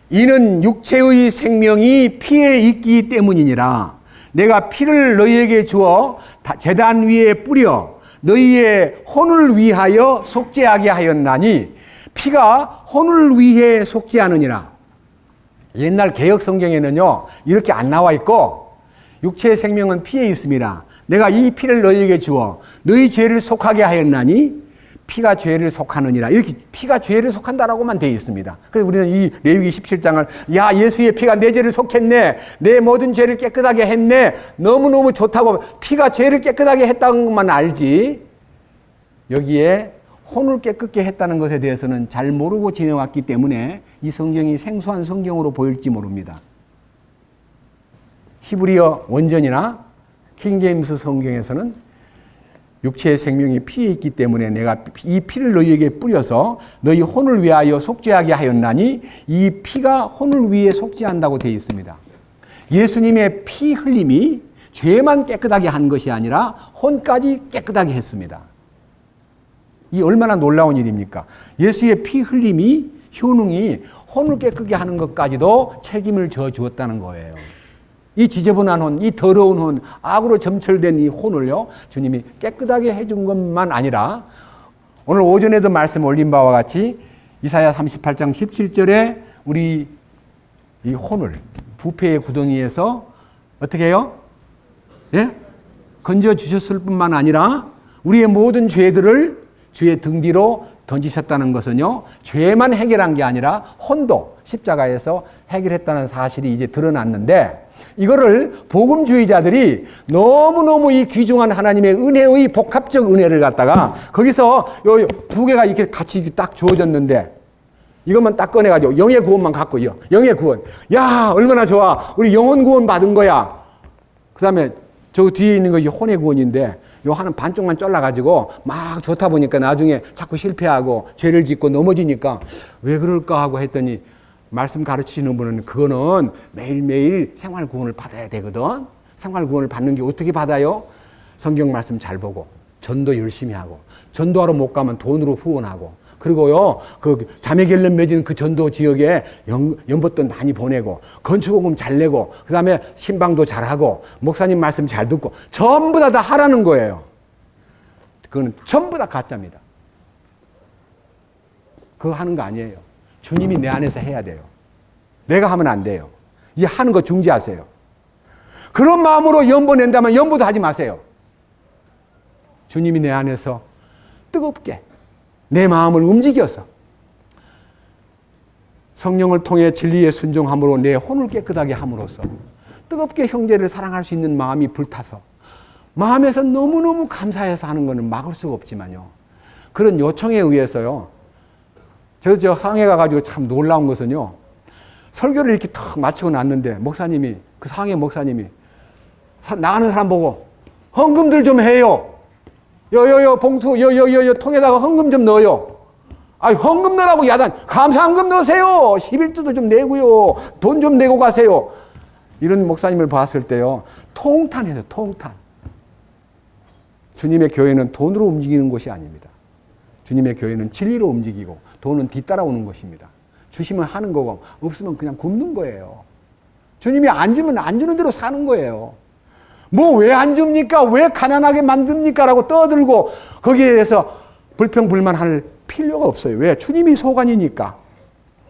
이는 육체의 생명이 피에 있기 때문이니라. 내가 피를 너희에게 주어 제단 위에 뿌려 너희의 혼을 위하여 속죄하게 하였나니 피가 혼을 위해 속죄하느니라. 옛날 개역 성경에는요 이렇게 안 나와 있고 육체의 생명은 피에 있습니다. 내가 이 피를 너희에게 주어 너희 죄를 속하게 하였나니 피가 죄를 속하느니라. 이렇게 피가 죄를 속한다라고만 되어 있습니다. 그래서 우리는 이 레위기 17장을 야 예수의 피가 내 죄를 속했네. 내 모든 죄를 깨끗하게 했네. 너무너무 좋다고 피가 죄를 깨끗하게 했다는 것만 알지 여기에 혼을 깨끗게 했다는 것에 대해서는 잘 모르고 지내왔기 때문에 이 성경이 생소한 성경으로 보일지 모릅니다. 히브리어 원전이나 킹제임스 성경에서는 육체의 생명이 피에 있기 때문에 내가 이 피를 너희에게 뿌려서 너희 혼을 위하여 속죄하게 하였나니 이 피가 혼을 위해 속죄한다고 되어 있습니다. 예수님의 피 흘림이 죄만 깨끗하게 한 것이 아니라 혼까지 깨끗하게 했습니다. 이 얼마나 놀라운 일입니까? 예수의 피 흘림이 효능이 혼을 깨끗게 하는 것까지도 책임을 져 주었다는 거예요. 이 지저분한 혼, 이 더러운 혼, 악으로 점철된 이 혼을요, 주님이 깨끗하게 해준 것만 아니라 오늘 오전에도 말씀 올린 바와 같이 이사야 38장 17절에 우리 이 혼을 부패의 구덩이에서 어떻게 해요? 예? 건져 주셨을 뿐만 아니라 우리의 모든 죄들을 주의 등 뒤로 던지셨다는 것은요, 죄만 해결한 게 아니라 혼도 십자가에서 해결했다는 사실이 이제 드러났는데, 이거를 복음주의자들이 너무너무 이 귀중한 하나님의 은혜의 복합적 은혜를 갖다가 거기서 요 두 개가 이렇게 같이 딱 주어졌는데 이것만 딱 꺼내가지고 영의 구원만 갖고 영의 구원. 야, 얼마나 좋아. 우리 영혼 구원 받은 거야. 그 다음에 저 뒤에 있는 것이 혼의 구원인데 요 하는 반쪽만 잘라가지고 막 좋다 보니까 나중에 자꾸 실패하고 죄를 짓고 넘어지니까 왜 그럴까 하고 했더니 말씀 가르치시는 분은 그거는 매일매일 생활 구원을 받아야 되거든. 생활 구원을 받는 게 어떻게 받아요? 성경 말씀 잘 보고 전도 열심히 하고 전도하러 못 가면 돈으로 후원하고 그리고요 그 자매결련 맺은 그 전도 지역에 연못돈 많이 보내고 건축원금 잘 내고 그 다음에 신방도 잘하고 목사님 말씀 잘 듣고 전부 다 하라는 거예요. 그건 전부 다 가짜입니다. 그거 하는 거 아니에요. 주님이 내 안에서 해야 돼요. 내가 하면 안 돼요. 이 하는 거 중지하세요. 그런 마음으로 연보 낸다면 연보도 하지 마세요. 주님이 내 안에서 뜨겁게 내 마음을 움직여서 성령을 통해 진리에 순종함으로 내 혼을 깨끗하게 함으로써 뜨겁게 형제를 사랑할 수 있는 마음이 불타서 마음에서 너무너무 감사해서 하는 것은 막을 수가 없지만요. 그런 요청에 의해서요. 저 상해 가가지고 참 놀라운 것은요. 설교를 이렇게 탁 마치고 났는데 목사님이 그 상해 목사님이 나가는 사람 보고 헌금들 좀 해요. 봉투 통에다가 헌금 좀 넣어요. 아, 헌금 넣으라고 야단 감사헌금 넣으세요. 11조도 좀 내고요. 돈 좀 내고 가세요. 이런 목사님을 봤을 때요. 통탄해서 통탄. 주님의 교회는 돈으로 움직이는 곳이 아닙니다. 주님의 교회는 진리로 움직이고 돈은 뒤따라오는 것입니다. 주시면 하는 거고 없으면 그냥 굶는 거예요. 주님이 안 주면 안 주는 대로 사는 거예요. 뭐 왜 안 줍니까? 왜 가난하게 만듭니까? 라고 떠들고 거기에 대해서 불평불만할 필요가 없어요. 왜? 주님이 소관이니까.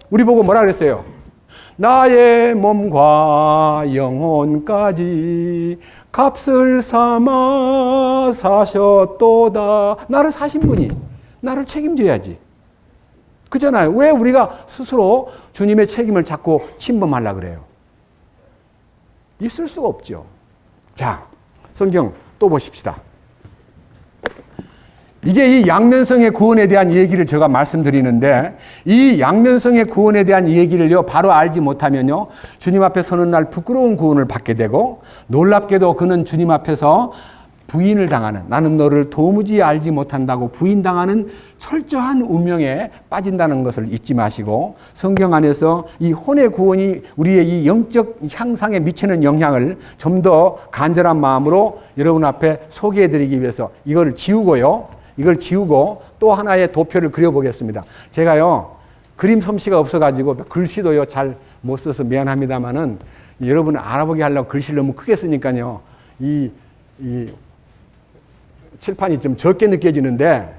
우리 보고 뭐라 그랬어요? 나의 몸과 영혼까지 값을 삼아 사셨도다. 나를 사신 분이 나를 책임져야지. 그잖아요. 왜 우리가 스스로 주님의 책임을 자꾸 침범하려고 그래요? 있을 수가 없죠. 자, 성경 또 보십시다. 이제 이 양면성의 구원에 대한 얘기를 제가 말씀드리는데 이 양면성의 구원에 대한 얘기를요 바로 알지 못하면요 주님 앞에 서는 날 부끄러운 구원을 받게 되고 놀랍게도 그는 주님 앞에서 부인을 당하는 나는 너를 도무지 알지 못한다고 부인당하는 철저한 운명에 빠진다는 것을 잊지 마시고 성경 안에서 이 혼의 구원이 우리의 이 영적 향상에 미치는 영향을 좀 더 간절한 마음으로 여러분 앞에 소개해드리기 위해서 이걸 지우고 또 하나의 도표를 그려보겠습니다. 제가요 그림 솜씨가 없어가지고 글씨도요 잘 못 써서 미안합니다만은 여러분 알아보게 하려고 글씨를 너무 크게 쓰니까요 이 칠판이 좀 적게 느껴지는데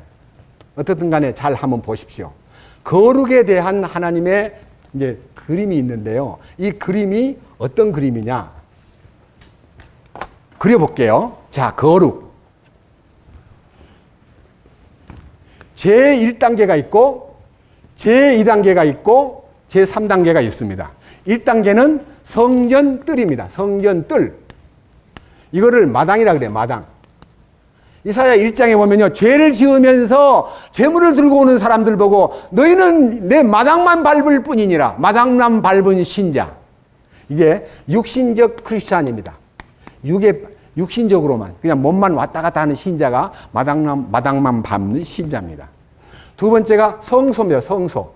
어떻든 간에 잘 한번 보십시오. 거룩에 대한 하나님의 이제 그림이 있는데요. 이 그림이 어떤 그림이냐? 그려볼게요. 자, 거룩. 제1단계가 있고 제2단계가 있고 제3단계가 있습니다. 1단계는 성전뜰입니다. 성전뜰. 이거를 마당이라 그래요. 마당. 이사야 1장에 보면요. 죄를 지으면서 재물을 들고 오는 사람들 보고 너희는 내 마당만 밟을 뿐이니라. 마당만 밟은 신자. 이게 육신적 크리스찬입니다. 육신적으로만 그냥 몸만 왔다 갔다 하는 신자가 마당만 밟는 신자입니다. 두 번째가 성소입니다. 성소.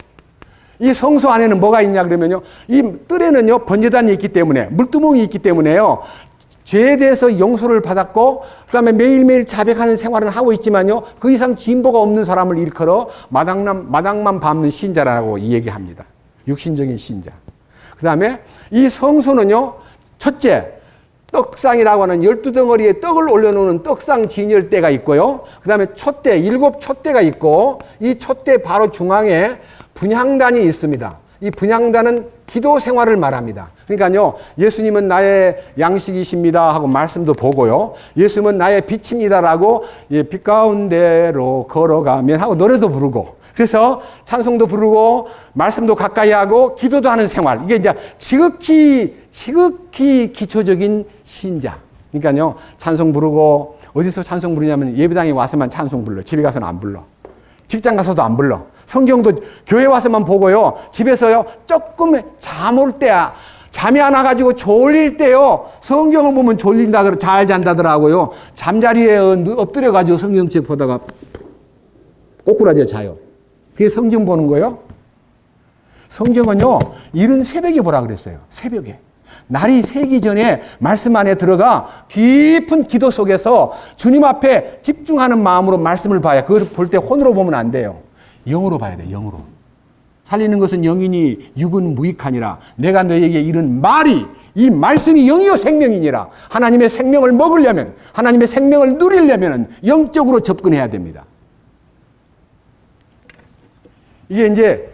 이 성소 안에는 뭐가 있냐 그러면요. 이 뜰에는요, 번제단이 있기 때문에, 물두멍이 있기 때문에요. 죄에 대해서 용서를 받았고, 그 다음에 매일매일 자백하는 생활을 하고 있지만요. 그 이상 진보가 없는 사람을 일컬어 마당만 밟는 신자라고 얘기합니다. 육신적인 신자. 그 다음에 이 성소는요, 첫째, 떡상이라고 하는 12덩어리의 떡을 올려놓는 떡상 진열대가 있고요. 그 다음에 촛대, 7촛대가 있고, 이 촛대 바로 중앙에 분향단이 있습니다. 이 분향단은 기도 생활을 말합니다. 그러니까요, 예수님은 나의 양식이십니다 하고 말씀도 보고요. 예수님은 나의 빛입니다라고 빛 가운데로 걸어가면 하고 노래도 부르고, 그래서 찬송도 부르고 말씀도 가까이 하고 기도도 하는 생활. 이게 이제 지극히 기초적인 신자. 그러니까요, 찬송 부르고, 어디서 찬송 부르냐면 예배당에 와서만 찬송 불러. 집에 가서는 안 불러. 직장 가서도 안 불러. 성경도 교회 와서만 보고요. 집에서요, 조금 잠 올 때야, 잠이 안 와가지고 졸릴 때요, 성경을 보면 졸린다더라, 잘 잔다더라고요. 잠자리에 엎드려가지고 성경책 보다가 꼬꾸라져 자요. 그게 성경 보는 거예요? 성경은요, 이른 새벽에 보라 그랬어요. 새벽에. 날이 새기 전에 말씀 안에 들어가 깊은 기도 속에서 주님 앞에 집중하는 마음으로 말씀을 봐야, 그걸 볼 때 혼으로 보면 안 돼요. 영으로 봐야 돼요. 영으로. 살리는 것은 영이니 육은 무익하니라. 내가 너에게 이른 말이, 이 말씀이 영이요 생명이니라. 하나님의 생명을 먹으려면, 하나님의 생명을 누리려면 영적으로 접근해야 됩니다. 이게 이제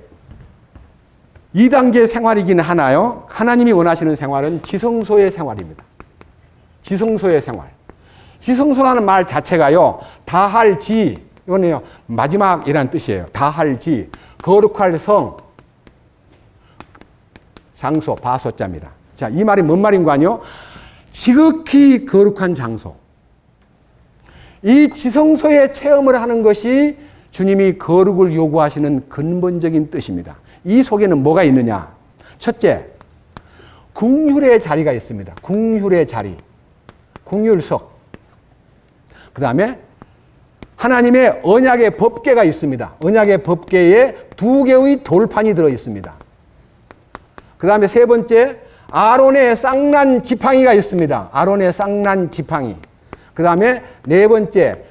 2단계 생활이긴 하나요. 하나님이 원하시는 생활은 지성소의 생활입니다. 지성소의 생활. 지성소라는 말 자체가요, 다할지, 이거는요, 마지막이라는 뜻이에요. 다할지, 거룩할 성, 장소, 바소자입니다. 자, 이 말이 뭔 말인 거 아니요? 지극히 거룩한 장소. 이 지성소의 체험을 하는 것이 주님이 거룩을 요구하시는 근본적인 뜻입니다. 이 속에는 뭐가 있느냐? 첫째, 궁휼의 자리가 있습니다. 궁휼의 자리. 궁휼석. 그 다음에 하나님의 언약의 법궤가 있습니다. 언약의 법궤에 2개의 돌판이 들어 있습니다. 그 다음에 세 번째, 아론의 쌍난 지팡이가 있습니다. 아론의 쌍난 지팡이. 그 다음에 네 번째,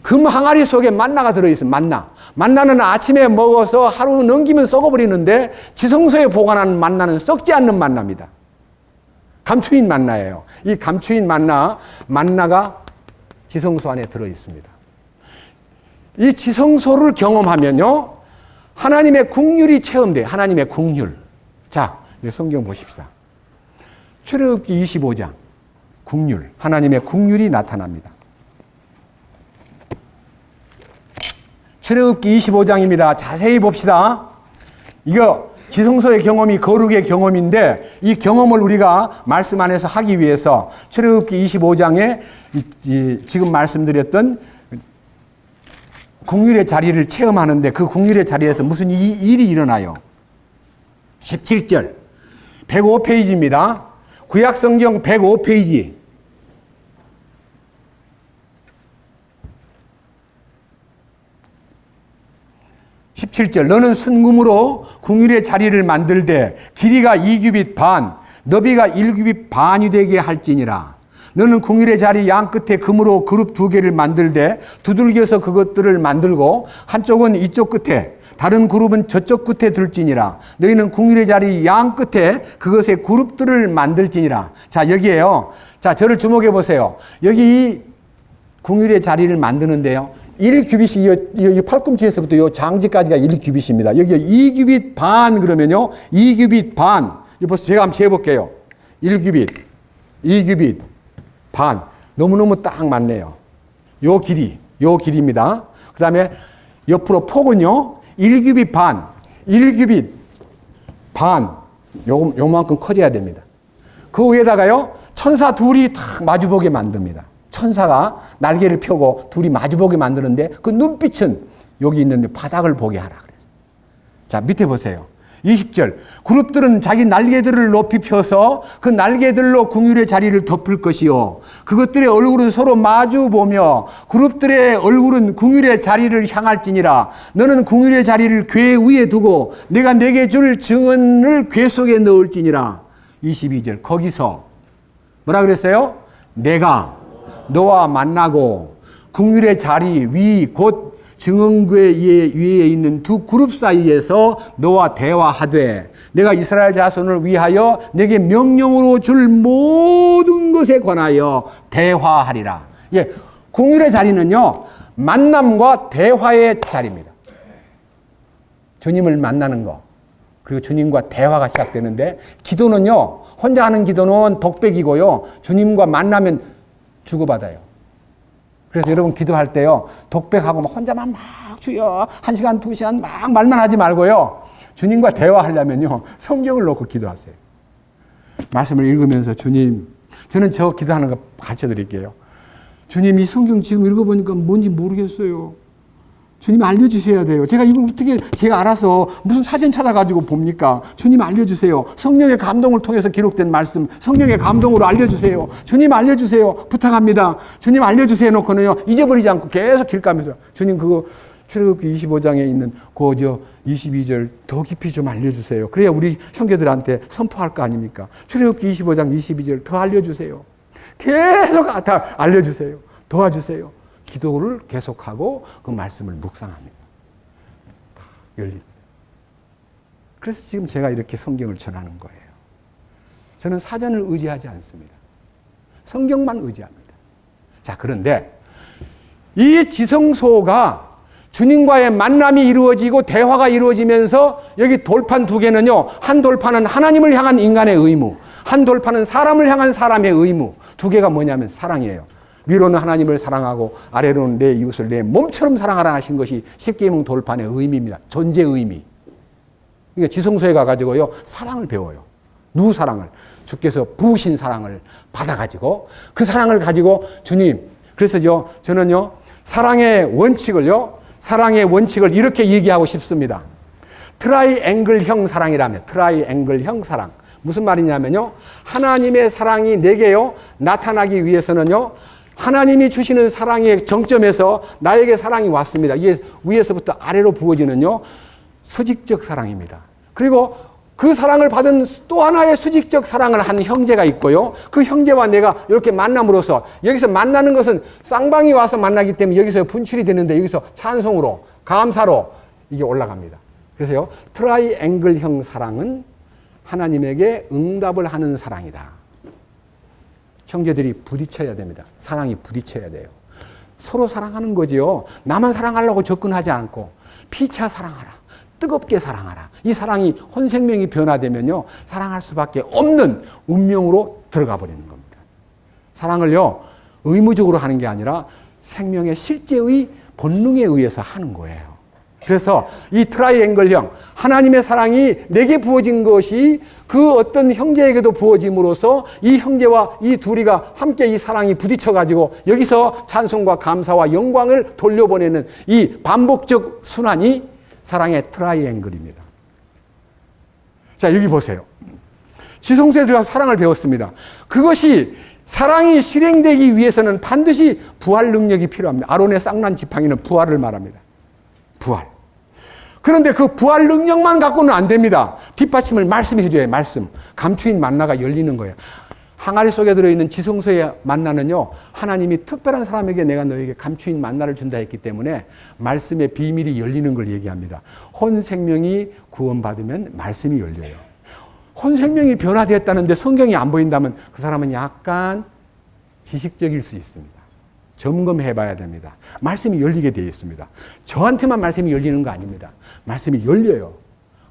금 항아리 속에 만나가 들어있어요. 만나는 아침에 먹어서 하루 넘기면 썩어버리는데, 지성소에 보관하는 만나는 썩지 않는 만나입니다. 감추인 만나예요. 이 감추인 만나가 지성소 안에 들어있습니다. 이 지성소를 경험하면요, 하나님의 긍휼이 체험돼요. 하나님의 긍휼. 자, 성경 보십시다. 출애굽기 25장. 긍휼. 하나님의 긍휼이 나타납니다. 출애굽기 25장입니다. 자세히 봅시다. 이거 지성소의 경험이 거룩의 경험인데, 이 경험을 우리가 말씀 안에서 하기 위해서 출애굽기 25장에 지금 말씀드렸던 긍휼의 자리를 체험하는데, 그 긍휼의 자리에서 무슨 일이 일어나요? 17절 105페이지입니다. 구약성경 105페이지. 17절 너는 순금으로 궁율의 자리를 만들되 길이가 2규빗 반, 너비가 1규빗 반이 되게 할지니라. 너는 궁율의 자리 양 끝에 금으로 그룹 2개를 만들되 두들겨서 그것들을 만들고 한쪽은 이쪽 끝에 다른 그룹은 저쪽 끝에 둘지니라. 너희는 궁율의 자리 양 끝에 그것의 그룹들을 만들지니라. 자, 여기에요. 자, 저를 주목해 보세요. 여기 이 궁율의 자리를 만드는데요, 1규빗이 이 팔꿈치에서부터 이 장지까지가 1규빗입니다. 여기 2규빗 반 그러면요, 2규빗 반. 이거 제가 한번 재볼게요. 1규빗, 2규빗 반. 너무너무 딱 맞네요. 요 길이입니다. 그 다음에 옆으로 폭은요, 1규빗 반, 1규빗 반. 요만큼 커져야 됩니다. 그 위에다가요, 천사 둘이 딱 마주보게 만듭니다. 천사가 날개를 펴고 둘이 마주보게 만드는데, 그 눈빛은 여기 있는 바닥을 보게 하라 그래요. 자, 밑에 보세요. 20절. 그룹들은 자기 날개들을 높이 펴서 그 날개들로 궁율의 자리를 덮을 것이요. 그것들의 얼굴은 서로 마주 보며 그룹들의 얼굴은 궁율의 자리를 향할지니라. 너는 궁율의 자리를 궤 위에 두고 내가 내게 줄 증언을 궤 속에 넣을지니라. 22절. 거기서 뭐라 그랬어요? 내가 너와 만나고 궁율의 자리 위 곧 증언궤 위에 있는 두 그룹 사이에서 너와 대화하되 내가 이스라엘 자손을 위하여 내게 명령으로 줄 모든 것에 관하여 대화하리라. 예, 궁율의 자리는요, 만남과 대화의 자리입니다. 주님을 만나는 거, 그리고 주님과 대화가 시작되는데, 기도는요, 혼자 하는 기도는 독백이고요, 주님과 만나면 주고받아요. 그래서 여러분 기도할 때요, 독백하고 혼자만 막 주여 1시간, 2시간 막 말만 하지 말고요, 주님과 대화하려면요, 성경을 놓고 기도하세요. 말씀을 읽으면서 주님, 저는 저 기도하는 거 가르쳐 드릴게요. 주님, 이 성경 지금 읽어보니까 뭔지 모르겠어요. 주님 알려주셔야 돼요. 제가 이걸 어떻게 제가 알아서 무슨 사진 찾아가지고 봅니까? 주님 알려주세요. 성령의 감동을 통해서 기록된 말씀, 성령의 감동으로 알려주세요. 주님 알려주세요. 부탁합니다. 주님 알려주세요 놓고는요, 잊어버리지 않고 계속 길 가면서 주님 그거 출애굽기 25장에 있는 그 22절 더 깊이 좀 알려주세요. 그래야 우리 형제들한테 선포할 거 아닙니까? 출애굽기 25장 22절 더 알려주세요. 계속 다 알려주세요. 도와주세요. 기도를 계속하고 그 말씀을 묵상합니다. 열립니다. 그래서 지금 제가 이렇게 성경을 전하는 거예요. 저는 사전을 의지하지 않습니다. 성경만 의지합니다. 자, 그런데 이 지성소가 주님과의 만남이 이루어지고 대화가 이루어지면서 여기 돌판 두 개는요, 한 돌판은 하나님을 향한 인간의 의무, 한 돌판은 사람을 향한 사람의 의무. 두 개가 뭐냐면 사랑이에요. 위로는 하나님을 사랑하고 아래로는 내 이웃을 내 몸처럼 사랑하라 하신 것이 십계명 돌판의 의미입니다. 존재 의미. 그러니까 지성소에 가가지고요, 사랑을 배워요. 누구 사랑을? 주께서 부으신 사랑을 받아가지고 그 사랑을 가지고 주님, 그래서요, 저는요, 사랑의 원칙을 이렇게 얘기하고 싶습니다. 트라이앵글형 사랑이라며, 트라이앵글형 사랑. 무슨 말이냐면요, 하나님의 사랑이 내게요, 나타나기 위해서는요, 하나님이 주시는 사랑의 정점에서 나에게 사랑이 왔습니다. 이게 위에서부터 아래로 부어지는요, 수직적 사랑입니다. 그리고 그 사랑을 받은 또 하나의 수직적 사랑을 한 형제가 있고요. 그 형제와 내가 이렇게 만남으로써, 여기서 만나는 것은 쌍방이 와서 만나기 때문에 여기서 분출이 되는데, 여기서 찬송으로, 감사로 이게 올라갑니다. 그래서요, 트라이앵글형 사랑은 하나님에게 응답을 하는 사랑이다. 형제들이 부딪혀야 됩니다. 사랑이 부딪혀야 돼요. 서로 사랑하는 거지요. 나만 사랑하려고 접근하지 않고 피차 사랑하라. 뜨겁게 사랑하라. 이 사랑이 혼생명이 변화되면요, 사랑할 수밖에 없는 운명으로 들어가 버리는 겁니다. 사랑을요, 의무적으로 하는 게 아니라 생명의 실제의 본능에 의해서 하는 거예요. 그래서 이 트라이앵글형, 하나님의 사랑이 내게 부어진 것이 그 어떤 형제에게도 부어짐으로써 이 형제와 이 둘이가 함께 이 사랑이 부딪혀가지고 여기서 찬송과 감사와 영광을 돌려보내는 이 반복적 순환이 사랑의 트라이앵글입니다. 자, 여기 보세요. 지성소에 들어가서 사랑을 배웠습니다. 그것이 사랑이 실행되기 위해서는 반드시 부활 능력이 필요합니다. 아론의 쌍난 지팡이는 부활을 말합니다. 부활. 그런데 그 부활 능력만 갖고는 안 됩니다. 뒷받침을 말씀이 해줘야 해요. 말씀. 감추인 만나가 열리는 거예요. 항아리 속에 들어있는 지성소의 만나는요, 하나님이 특별한 사람에게 내가 너에게 감추인 만나를 준다 했기 때문에 말씀의 비밀이 열리는 걸 얘기합니다. 혼 생명이 구원받으면 말씀이 열려요. 혼 생명이 변화되었다는데 성경이 안 보인다면 그 사람은 약간 지식적일 수 있습니다. 점검해 봐야 됩니다. 말씀이 열리게 되어 있습니다. 저한테만 말씀이 열리는 거 아닙니다. 말씀이 열려요.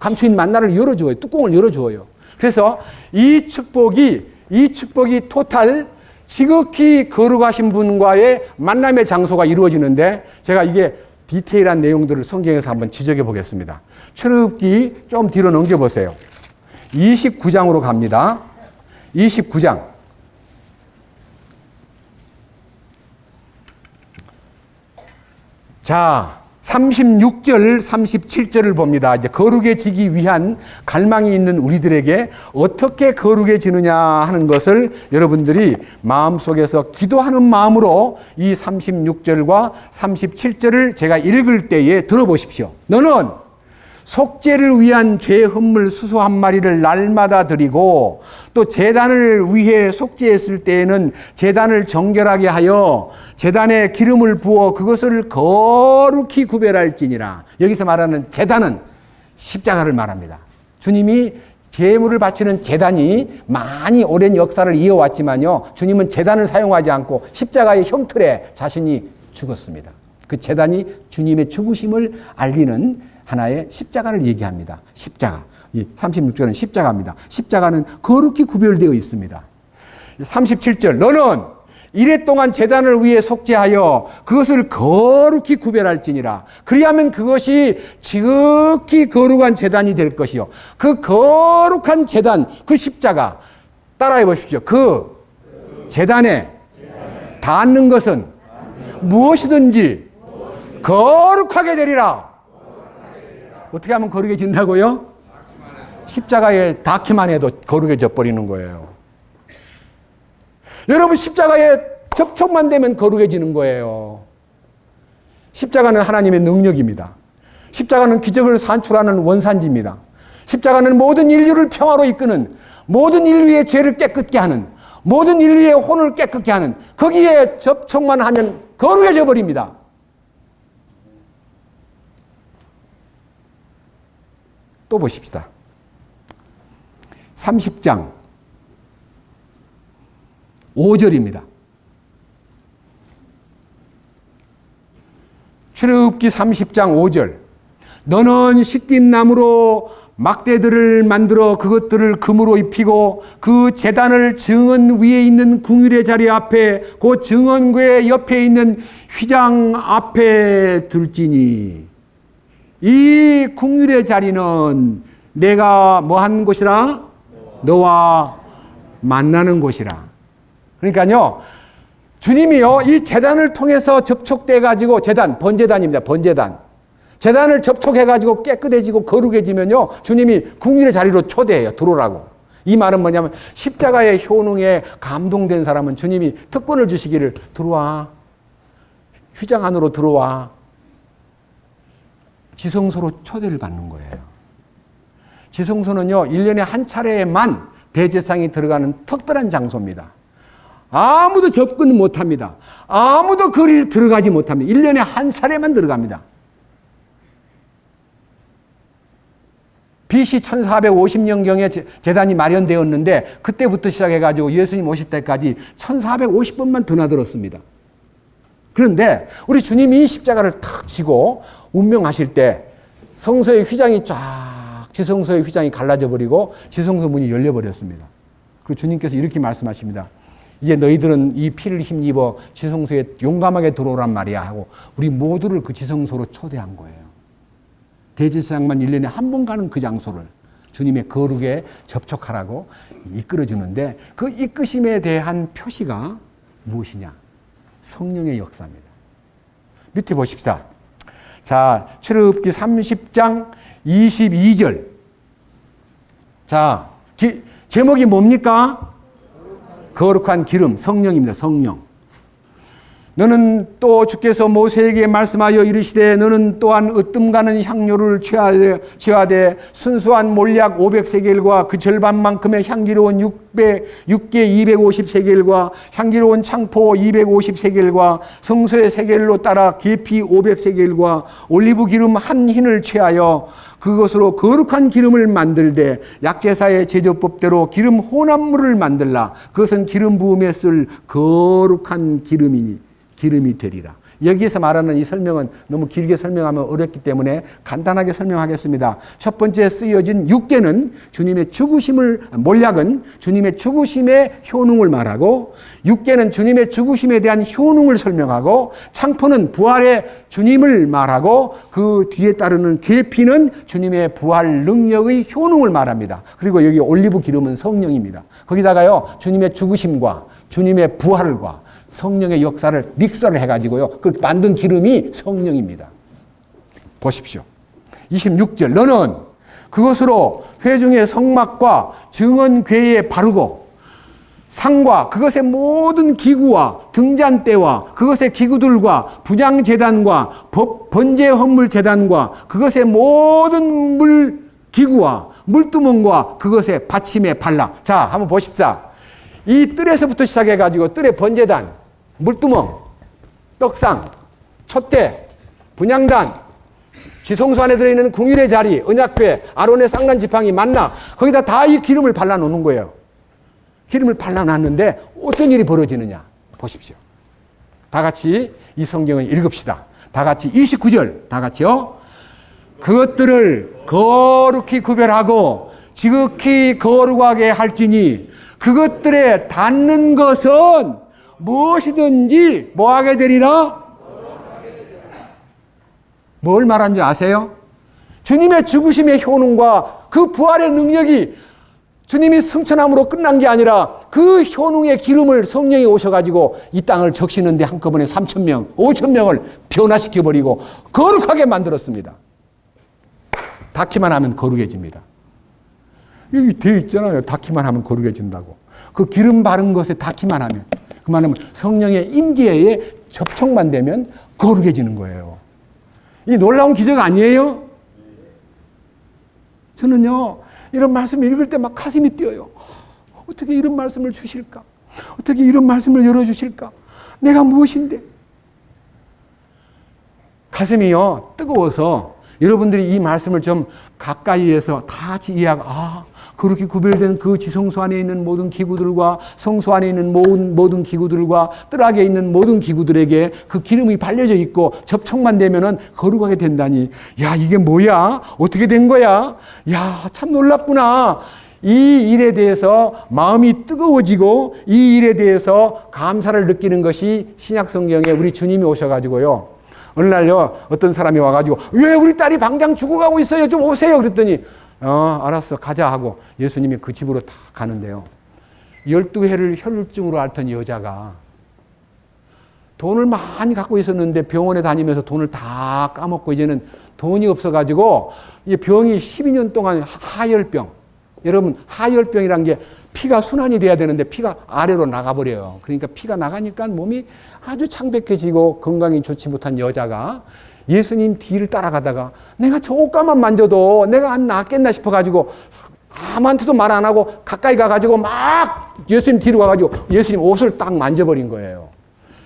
감추인 만나를 열어줘요. 뚜껑을 열어줘요. 그래서 이 축복이 토탈 지극히 거룩하신 분과의 만남의 장소가 이루어지는데, 제가 이게 디테일한 내용들을 성경에서 한번 지적해 보겠습니다. 출애굽기 좀 뒤로 넘겨보세요. 29장으로 갑니다. 29장. 자, 36절, 37절을 봅니다. 이제 거룩해지기 위한 갈망이 있는 우리들에게 어떻게 거룩해지느냐 하는 것을 여러분들이 마음속에서 기도하는 마음으로 이 36절과 37절을 제가 읽을 때에 들어보십시오. 너는 속죄를 위한 죄 헌물 수소 한 마리를 날마다 드리고 또 제단을 위해 속죄했을 때에는 제단을 정결하게 하여 제단에 기름을 부어 그것을 거룩히 구별할지니라. 여기서 말하는 제단은 십자가를 말합니다. 주님이 제물을 바치는 제단이 많이 오랜 역사를 이어왔지만요, 주님은 제단을 사용하지 않고 십자가의 형틀에 자신이 죽었습니다. 그 제단이 주님의 죽으심을 알리는 하나의 십자가를 얘기합니다. 십자가. 이 36절은 십자가입니다. 십자가는 거룩히 구별되어 있습니다. 37절. 너는 이래 동안 제단을 위해 속죄하여 그것을 거룩히 구별할지니라. 그리하면 그것이 지극히 거룩한 제단이 될 것이요. 그 거룩한 제단, 그 십자가. 따라해 보십시오. 그 제단에 닿는 것은 무엇이든지 거룩하게 되리라. 어떻게 하면 거룩해진다고요? 십자가에 닿기만 해도 거룩해져 버리는 거예요. 여러분, 십자가에 접촉만 되면 거룩해지는 거예요. 십자가는 하나님의 능력입니다. 십자가는 기적을 산출하는 원산지입니다. 십자가는 모든 인류를 평화로 이끄는, 모든 인류의 죄를 깨끗게 하는, 모든 인류의 혼을 깨끗게 하는, 거기에 접촉만 하면 거룩해져 버립니다. 또 보십시다. 30장 5절입니다. 출애굽기 30장 5절. 너는 시띠나무로 막대들을 만들어 그것들을 금으로 입히고 그 제단을 증언 위에 있는 궁율의 자리 앞에 그 증언궤 옆에 있는 휘장 앞에 둘지니. 이 궁율의 자리는 내가 뭐 하는 곳이라? 너와 만나는 곳이라. 그러니까요, 주님이요, 이 제단을 통해서 접촉돼 가지고, 제단, 번제단입니다. 번제단. 제단을 접촉해 가지고 깨끗해지고 거룩해지면요, 주님이 궁율의 자리로 초대해요. 들어오라고. 이 말은 뭐냐면 십자가의 효능에 감동된 사람은 주님이 특권을 주시기를, 들어와. 휘장 안으로 들어와. 지성소로 초대를 받는 거예요. 지성소는요, 1년에 한 차례만 대제사장이 들어가는 특별한 장소입니다. 아무도 접근 못 합니다. 아무도 거리를 들어가지 못합니다. 1년에 한 차례만 들어갑니다. BC 1450년경에 제단이 마련되었는데 그때부터 시작해가지고 예수님 오실 때까지 1450번만 드나들었습니다. 그런데 우리 주님이 십자가를 탁 지고 운명하실 때 성소의 휘장이 쫙, 지성소의 휘장이 갈라져 버리고 지성소 문이 열려 버렸습니다. 그리고 주님께서 이렇게 말씀하십니다. 이제 너희들은 이 피를 힘입어 지성소에 용감하게 들어오란 말이야 하고 우리 모두를 그 지성소로 초대한 거예요. 대제사장만 1년에 한 번 가는 그 장소를 주님의 거룩에 접촉하라고 이끌어주는데, 그 이끄심에 대한 표시가 무엇이냐? 성령의 역사입니다. 밑에 보십시다. 자, 출애굽기 30장 22절. 자, 제목이 뭡니까? 거룩한 기름, 성령입니다. 성령. 너는 또 주께서 모세에게 말씀하여 이르시되 너는 또한 으뜸가는 향료를 취하되 순수한 몰약 500세겔과 그 절반만큼의 향기로운 6개 250세겔과 향기로운 창포 250세겔과 성소의 세겔로 따라 계피 500세겔과 올리브 기름 한 흰을 취하여 그것으로 거룩한 기름을 만들되 약제사의 제조법대로 기름 혼합물을 만들라. 그것은 기름 부음에 쓸 거룩한 기름이 되리라. 여기에서 말하는 이 설명은 너무 길게 설명하면 어렵기 때문에 간단하게 설명하겠습니다. 첫 번째 쓰여진 육계는 주님의 죽으심을, 몰약은 주님의 죽으심의 효능을 말하고, 육계는 주님의 죽으심에 대한 효능을 설명하고, 창포는 부활의 주님을 말하고, 그 뒤에 따르는 계피는 주님의 부활 능력의 효능을 말합니다. 그리고 여기 올리브 기름은 성령입니다. 거기다가요, 주님의 죽으심과 주님의 부활과 성령의 역사를 믹서를 해가지고요, 그 만든 기름이 성령입니다. 보십시오. 26절. 너는 그것으로 회중의 성막과 증언궤에 바르고 상과 그것의 모든 기구와 등잔대와 그것의 기구들과 분향제단과 번제 헌물제단과 그것의 모든 물기구와 물두멍과 그것의 받침에 발라. 자, 한번 보십사. 이 뜰에서부터 시작해가지고 뜰의 번제단, 물두멍, 떡상, 촛대, 분향단, 지성소 안에 들어있는 궁율의 자리, 언약궤, 아론의 쌍난 지팡이, 만나, 거기다 다 이 기름을 발라놓는 거예요. 기름을 발라놨는데 어떤 일이 벌어지느냐 보십시오. 다 같이 이 성경을 읽읍시다. 다 같이 29절 다 같이요. 그것들을 거룩히 구별하고 지극히 거룩하게 할지니 그것들에 닿는 것은 무엇이든지 뭐하게 되리라? 뭘 말하는지 아세요? 주님의 죽으심의 효능과 그 부활의 능력이 주님이 승천함으로 끝난 게 아니라 그 효능의 기름을 성령이 오셔가지고 이 땅을 적시는데 한꺼번에 3,000명, 5,000명을 변화시켜버리고 거룩하게 만들었습니다. 닿기만 하면 거룩해집니다. 여기 되어 있잖아요. 닿기만 하면 거룩해진다고. 그 기름 바른 것에 닿기만 하면, 그 말하면 성령의 임재에 접촉만 되면 거룩해지는 거예요. 이 놀라운 기적 아니에요? 저는요, 이런 말씀을 읽을 때 막 가슴이 뛰어요. 어떻게 이런 말씀을 주실까? 어떻게 이런 말씀을 열어주실까? 내가 무엇인데? 가슴이요, 뜨거워서 여러분들이 이 말씀을 좀 가까이에서 다 같이 이해하고, 그렇게 구별된 그 지성소 안에 있는 모든 기구들과 성소 안에 있는 모든 기구들과 뜰 안에 있는 모든 기구들에게 그 기름이 발려져 있고 접촉만 되면은 거룩하게 된다니. 야, 이게 뭐야? 어떻게 된 거야? 야, 참 놀랍구나. 이 일에 대해서 마음이 뜨거워지고 이 일에 대해서 감사를 느끼는 것이 신약 성경에 우리 주님이 오셔가지고요. 어느 날요, 어떤 사람이 와가지고, 왜 우리 딸이 방장 죽어가고 있어요? 좀 오세요. 그랬더니, 알았어. 가자 하고 예수님이 그 집으로 다 가는데요. 12해를 혈루증으로 앓던 여자가 돈을 많이 갖고 있었는데 병원에 다니면서 돈을 다 까먹고 이제는 돈이 없어가지고 이 병이 12년 동안 하열병. 여러분, 하열병이란 게 피가 순환이 돼야 되는데 피가 아래로 나가버려요. 그러니까 피가 나가니까 몸이 아주 창백해지고 건강이 좋지 못한 여자가 예수님 뒤를 따라가다가 내가 저 옷가만 만져도 내가 안 낫겠나 싶어가지고 아무한테도 말 안 하고 가까이 가가지고 막 예수님 뒤로 가가지고 예수님 옷을 딱 만져버린 거예요.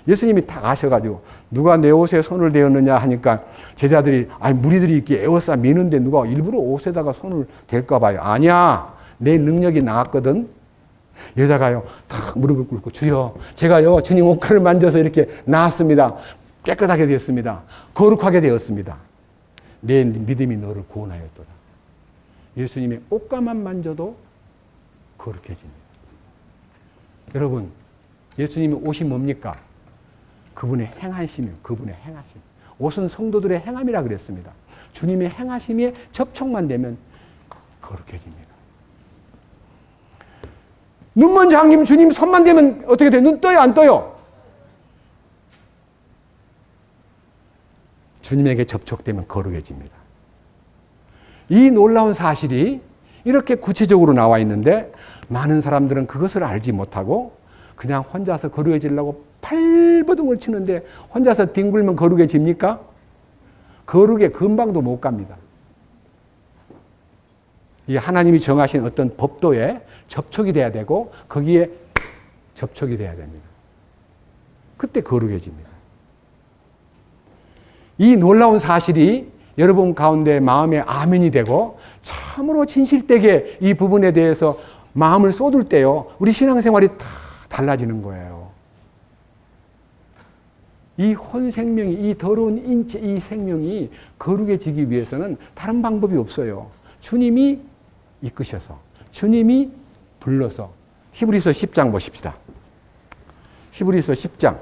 예수님이 딱 아셔가지고 누가 내 옷에 손을 대었느냐 하니까 제자들이 무리들이 이렇게 에워싸 미는데 누가 일부러 옷에다가 손을 댈까 봐요. 아니야, 내 능력이 나았거든. 여자가요 탁 무릎을 꿇고 주여, 제가요 주님 옷가를 만져서 이렇게 나았습니다. 깨끗하게 되었습니다. 거룩하게 되었습니다. 내 믿음이 너를 구원하였도다. 예수님의 옷가만 만져도 거룩해집니다. 여러분, 예수님의 옷이 뭡니까? 그분의 행하심이요. 그분의 행하심. 옷은 성도들의 행함이라 그랬습니다. 주님의 행하심에 접촉만 되면 거룩해집니다. 눈 먼저 감기면 주님 손만 대면 어떻게 돼요? 눈 떠요? 안 떠요? 주님에게 접촉되면 거룩해집니다. 이 놀라운 사실이 이렇게 구체적으로 나와 있는데 많은 사람들은 그것을 알지 못하고 그냥 혼자서 거룩해지려고 발버둥을 치는데 혼자서 뒹굴면 거룩해집니까? 거룩에 근방도 못 갑니다. 이 하나님이 정하신 어떤 법도에 접촉이 돼야 되고 거기에 접촉이 돼야 됩니다. 그때 거룩해집니다. 이 놀라운 사실이 여러분 가운데 마음에 아멘이 되고 참으로 진실되게 이 부분에 대해서 마음을 쏟을 때요, 우리 신앙생활이 다 달라지는 거예요. 이 혼생명이, 이 더러운 인체, 이 생명이 거룩해지기 위해서는 다른 방법이 없어요. 주님이 이끄셔서, 주님이 불러서. 히브리서 10장 보십시다. 히브리서 10장.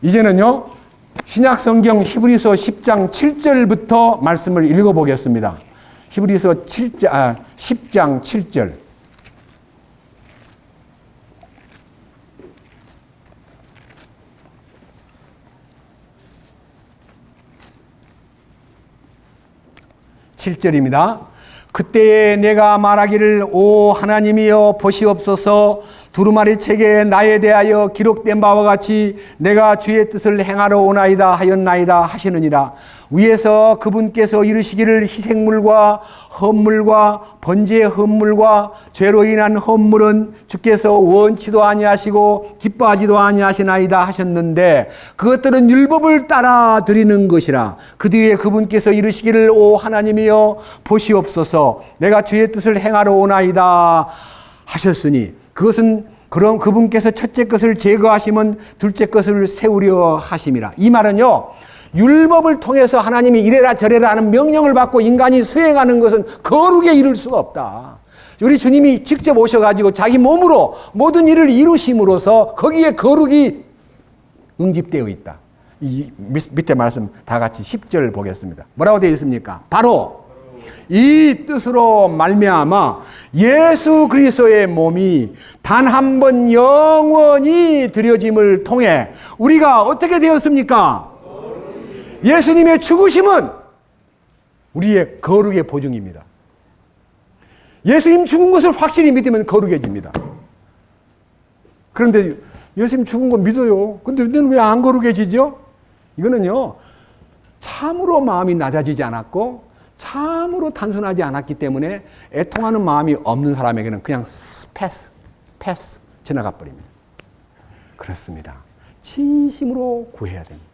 이제는요, 신약성경 히브리서 10장 7절부터 말씀을 읽어보겠습니다. 히브리서 10장 7절. 7절입니다. 그때에 내가 말하기를 오 하나님이여 보시옵소서 두루마리 책에 나에 대하여 기록된 바와 같이 내가 주의 뜻을 행하러 오나이다 하였나이다 하시느니라. 위에서 그분께서 이르시기를 희생물과 헌물과 번제의 헌물과 죄로 인한 헌물은 주께서 원치도 아니하시고 기뻐하지도 아니하시나이다 하셨는데 그것들은 율법을 따라 드리는 것이라. 그 뒤에 그분께서 이르시기를 오 하나님이여 보시옵소서 내가 주의 뜻을 행하러 오나이다 하셨으니 그것은 그럼 그분께서 첫째 것을 제거하시면 둘째 것을 세우려 하심이라. 이 말은요, 율법을 통해서 하나님이 이래라 저래라 하는 명령을 받고 인간이 수행하는 것은 거룩에 이를 수가 없다. 우리 주님이 직접 오셔가지고 자기 몸으로 모든 일을 이루심으로써 거기에 거룩이 응집되어 있다. 이 밑에 말씀 다 같이 10절 보겠습니다. 뭐라고 되어 있습니까? 바로 이 뜻으로 말미암아 예수 그리스도의 몸이 단 한 번 영원히 드려짐을 통해 우리가 어떻게 되었습니까? 예수님의 죽으심은 우리의 거룩의 보증입니다. 예수님 죽은 것을 확실히 믿으면 거룩해집니다. 그런데 예수님 죽은 거 믿어요. 근데 너는 왜 안 거룩해지죠? 이거는요, 참으로 마음이 낮아지지 않았고 참으로 단순하지 않았기 때문에 애통하는 마음이 없는 사람에게는 그냥 패스 지나가 버립니다. 그렇습니다. 진심으로 구해야 됩니다.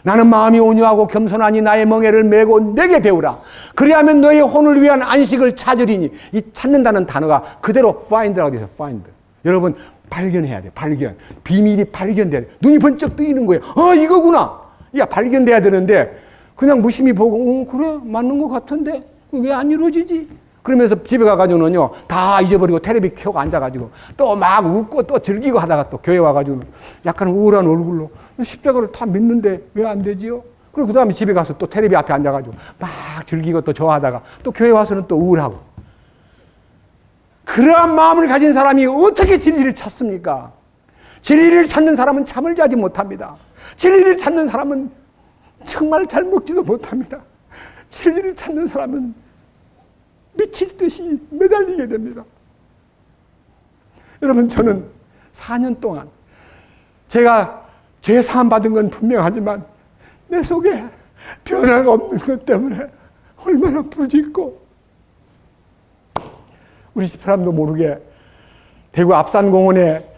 나는 마음이 온유하고 겸손하니 나의 멍에를 메고 내게 배우라. 그리하면 너의 혼을 위한 안식을 찾으리니. 이 찾는다는 단어가 그대로 find라고 되어 있어요. find. 여러분 발견해야 돼요. 발견. 비밀이 발견돼야 돼요. 눈이 번쩍 뜨이는 거예요. 이거구나. 야, 발견돼야 되는데 그냥 무심히 보고 그래 맞는 것 같은데 왜 안 이루어지지? 그러면서 집에 가가지고는요 다 잊어버리고 텔레비 켜고 앉아가지고 또 막 웃고 또 즐기고 하다가 또 교회 와가지고 약간 우울한 얼굴로 십자가를 다 믿는데 왜 안 되지요? 그리고 그 다음에 집에 가서 또 텔레비 앞에 앉아가지고 막 즐기고 또 좋아하다가 또 교회 와서는 또 우울하고. 그러한 마음을 가진 사람이 어떻게 진리를 찾습니까? 진리를 찾는 사람은 잠을 자지 못합니다. 진리를 찾는 사람은 정말 잘 먹지도 못합니다. 진리를 찾는 사람은 미칠 듯이 매달리게 됩니다. 여러분, 저는 4년 동안 제가 죄 사함 받은 건 분명하지만 내 속에 변화가 없는 것 때문에 얼마나 부짓고, 우리 집 사람도 모르게 대구 앞산공원에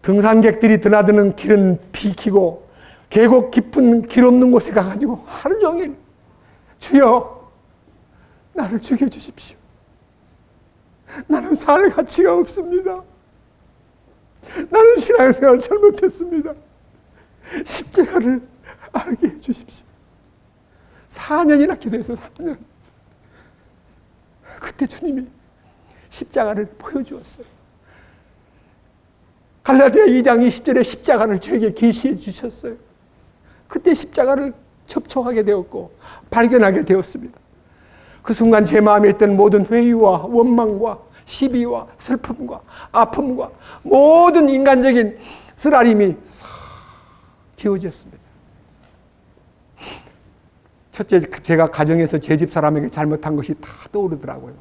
등산객들이 드나드는 길은 비키고 계곡 깊은 길 없는 곳에 가가지고 하루 종일 주여 나를 죽여주십시오. 나는 살 가치가 없습니다. 나는 신앙생활 잘못했습니다. 십자가를 알게 해주십시오. 4년이나 기도해서 4년. 그때 주님이 십자가를 보여주었어요. 갈라디아 2장 20절에 십자가를 저에게 계시해 주셨어요. 그때 십자가를 접촉하게 되었고 발견하게 되었습니다. 그 순간 제 마음에 있던 모든 회의와 원망과 시비와 슬픔과 아픔과 모든 인간적인 쓰라림이 지워졌습니다. 첫째, 제가 가정에서 제 집 사람에게 잘못한 것이 다 떠오르더라고요.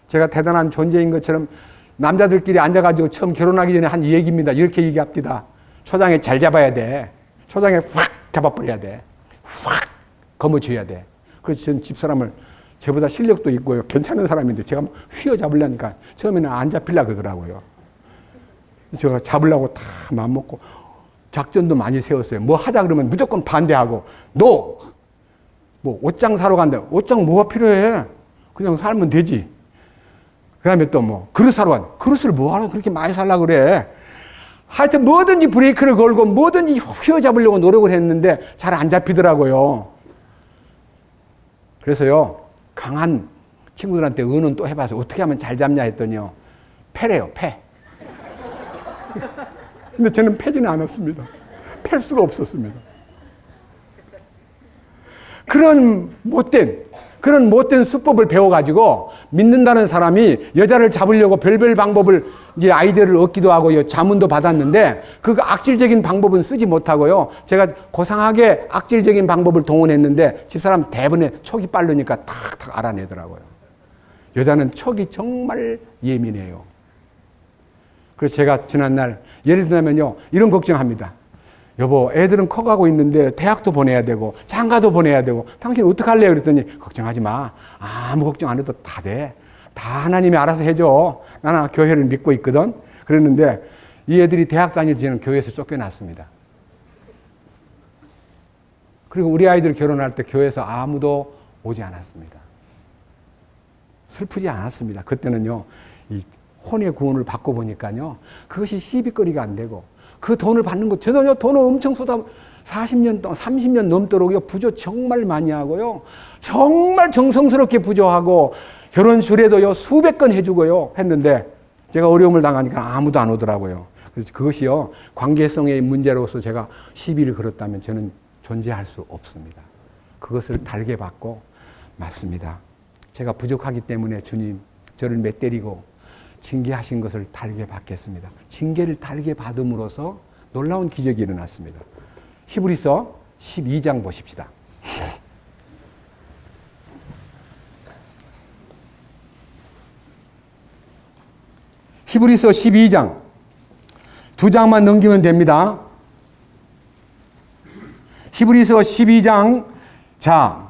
제가 대단한 존재인 것처럼 남자들끼리 앉아가지고 처음 결혼하기 전에 한 얘기입니다. 이렇게 얘기합니다. 초장에 잘 잡아야 돼. 초장에 확 잡아버려야 돼. 확 거머쥐어야 돼. 그래서 전 집사람을 저보다 실력도 있고요. 괜찮은 사람인데 제가 휘어잡으려니까 처음에는 안 잡히려고 그러더라고요. 제가 잡으려고 다 마음먹고 작전도 많이 세웠어요. 뭐 하자 그러면 무조건 반대하고 너! 뭐 옷장 사러 간다. 옷장 뭐가 필요해? 그냥 살면 되지. 그 다음에 또 뭐 그릇 사러 간. 그릇을 뭐하러 그렇게 많이 살라 그래? 하여튼 뭐든지 브레이크를 걸고 뭐든지 휘어잡으려고 노력을 했는데 잘 안 잡히더라고요. 그래서요, 강한 친구들한테 의논 또 해봐서 어떻게 하면 잘 잡냐 했더니요, 패래요, 패. 근데 저는 패지는 않았습니다. 팰 수가 없었습니다. 그런 못된 그런 못된 수법을 배워가지고 믿는다는 사람이 여자를 잡으려고 별별 방법을 이제 아이디어를 얻기도 하고 자문도 받았는데 그 악질적인 방법은 쓰지 못하고요. 제가 고상하게 악질적인 방법을 동원했는데 집사람 대부분의 촉이 빠르니까 탁탁 알아내더라고요. 여자는 촉이 정말 예민해요. 그래서 제가 지난날 예를 들면요, 이런 걱정합니다. 여보, 애들은 커가고 있는데 대학도 보내야 되고 장가도 보내야 되고 당신 어떡할래요? 그랬더니 걱정하지 마. 아무 걱정 안 해도 다 돼. 다 하나님이 알아서 해줘. 나는 교회를 믿고 있거든. 그랬는데 이 애들이 대학 다닐 때는 교회에서 쫓겨났습니다. 그리고 우리 아이들 결혼할 때 교회에서 아무도 오지 않았습니다. 슬프지 않았습니다. 그때는요, 이 혼의 구원을 받고 보니까요, 그것이 시비거리가 안 되고 그 돈을 받는 것, 저도요, 돈을 엄청 40년 동안, 30년 넘도록요, 부조 정말 많이 하고요, 정말 정성스럽게 부조하고, 결혼술에도요, 수백 건 해주고요, 했는데, 제가 어려움을 당하니까 아무도 안 오더라고요. 그래서 그것이요, 관계성의 문제로서 제가 시비를 걸었다면 저는 존재할 수 없습니다. 그것을 달게 받고, 맞습니다. 제가 부족하기 때문에 주님, 저를 맷때리고, 징계하신 것을 달게 받겠습니다. 징계를 달게 받음으로써 놀라운 기적이 일어났습니다. 히브리서 12장 보십시다. 히브리서 12장 두 장만 넘기면 됩니다. 히브리서 12장 자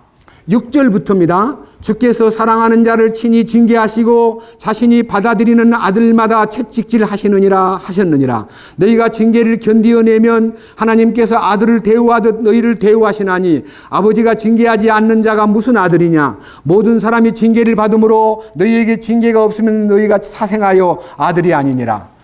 6절부터입니다. 주께서 사랑하는 자를 친히 징계하시고 자신이 받아들이는 아들마다 채찍질 하셨느니라. 너희가 징계를 견디어내면 하나님께서 아들을 대우하듯 너희를 대우하시나니 아버지가 징계하지 않는 자가 무슨 아들이냐. 모든 사람이 징계를 받음으로 너희에게 징계가 없으면 너희가 사생하여 아들이 아니니라.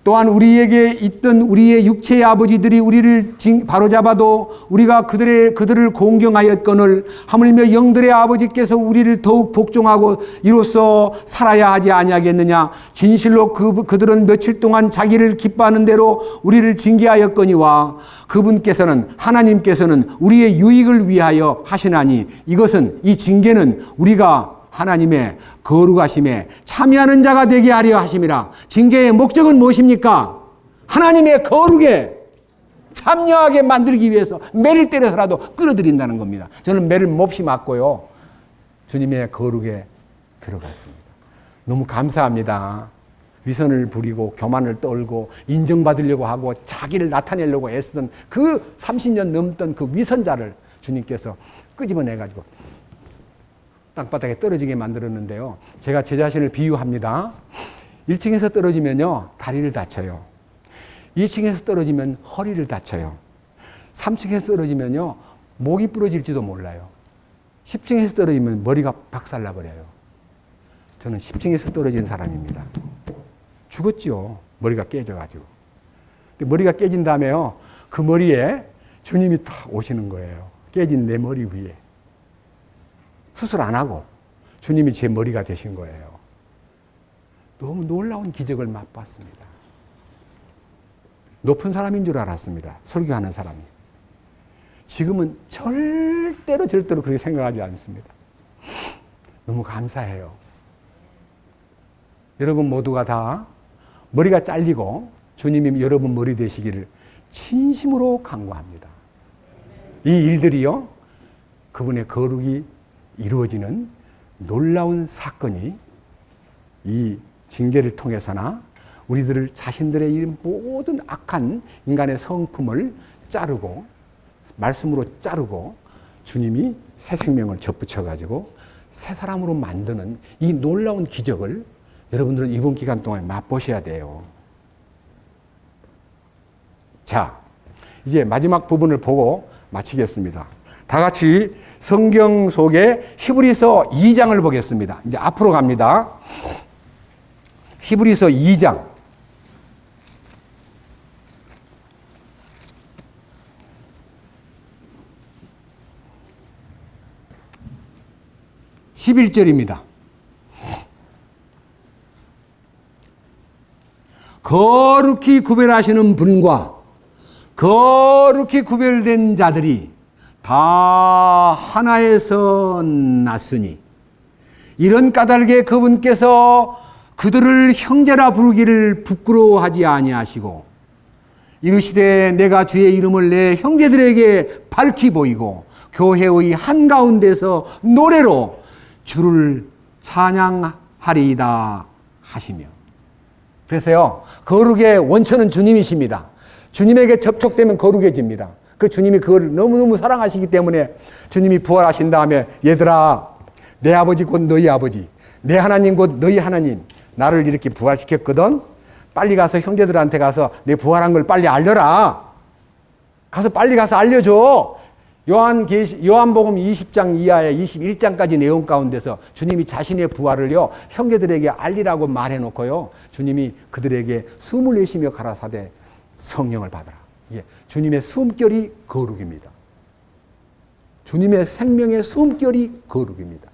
또한 우리에게 있던 우리의 육체의 아버지들이 우리를 바로잡아도 우리가 그들을 공경하였거늘 하물며 영들의 아버지께서 우리를 더욱 복종하고 이로써 살아야 하지 아니하겠느냐. 진실로 그들은 며칠 동안 자기를 기뻐하는 대로 우리를 징계하였거니와 그분께서는 하나님께서는 우리의 유익을 위하여 하시나니 이것은 이 징계는 우리가 하나님의 거룩하심에 참여하는 자가 되게 하려 하심이라. 징계의 목적은 무엇입니까? 하나님의 거룩에 참여하게 만들기 위해서 매를 때려서라도 끌어들인다는 겁니다. 저는 매를 몹시 맞고요, 주님의 거룩에 들어갔습니다. 너무 감사합니다. 위선을 부리고 교만을 떨고 인정받으려고 하고 자기를 나타내려고 애쓰던 그 30년 넘던 그 위선자를 주님께서 끄집어내가지고 땅바닥에 떨어지게 만들었는데요. 제가 제 자신을 비유합니다. 1층에서 떨어지면요, 다리를 다쳐요. 2층에서 떨어지면 허리를 다쳐요. 3층에서 떨어지면요, 목이 부러질지도 몰라요. 10층에서 떨어지면 머리가 박살나버려요. 저는 10층에서 떨어진 사람입니다. 죽었죠. 머리가 깨져가지고. 근데 머리가 깨진 다음에요, 그 머리에 주님이 탁 오시는 거예요. 깨진 내 머리 위에. 수술 안 하고 주님이 제 머리가 되신 거예요. 너무 놀라운 기적을 맛봤습니다. 높은 사람인 줄 알았습니다. 설교하는 사람이. 지금은 절대로 그렇게 생각하지 않습니다. 너무 감사해요. 여러분 모두가 다 머리가 잘리고 주님이 여러분 머리 되시기를 진심으로 간구합니다. 이 일들이요, 그분의 거룩이 이루어지는 놀라운 사건이 이 징계를 통해서나 우리들을 자신들의 이 모든 악한 인간의 성품을 자르고 말씀으로 자르고 주님이 새 생명을 접붙여가지고 새 사람으로 만드는 이 놀라운 기적을 여러분들은 이번 기간 동안에 맛보셔야 돼요. 자, 이제 마지막 부분을 보고 마치겠습니다. 다 같이 성경 속에 히브리서 2장을 보겠습니다. 이제 앞으로 갑니다. 히브리서 2장. (11절입니다) 거룩히 구별하시는 분과 거룩히 구별된 자들이 다 하나에서 났으니 이런 까닭에 그분께서 그들을 형제라 부르기를 부끄러워하지 아니하시고 이르시되 내가 주의 이름을 내 형제들에게 밝히 보이고 교회의 한가운데서 노래로 주를 찬양하리이다 하시며. 그래서요, 거룩의 원천은 주님이십니다. 주님에게 접촉되면 거룩해집니다. 그 주님이 그걸 너무너무 사랑하시기 때문에 주님이 부활하신 다음에 얘들아, 내 아버지 곧 너희 아버지, 내 하나님 곧 너희 하나님, 나를 이렇게 부활시켰거든. 빨리 가서 형제들한테 가서 내 부활한 걸 빨리 알려라. 가서 빨리 가서 알려줘. 요한복음 20장 이하의 21장까지 내용 가운데서 주님이 자신의 부활을요, 형제들에게 알리라고 말해놓고요, 주님이 그들에게 숨을 내쉬며 가라사대 성령을 받아라. 예, 주님의 숨결이 거룩입니다. 주님의 생명의 숨결이 거룩입니다.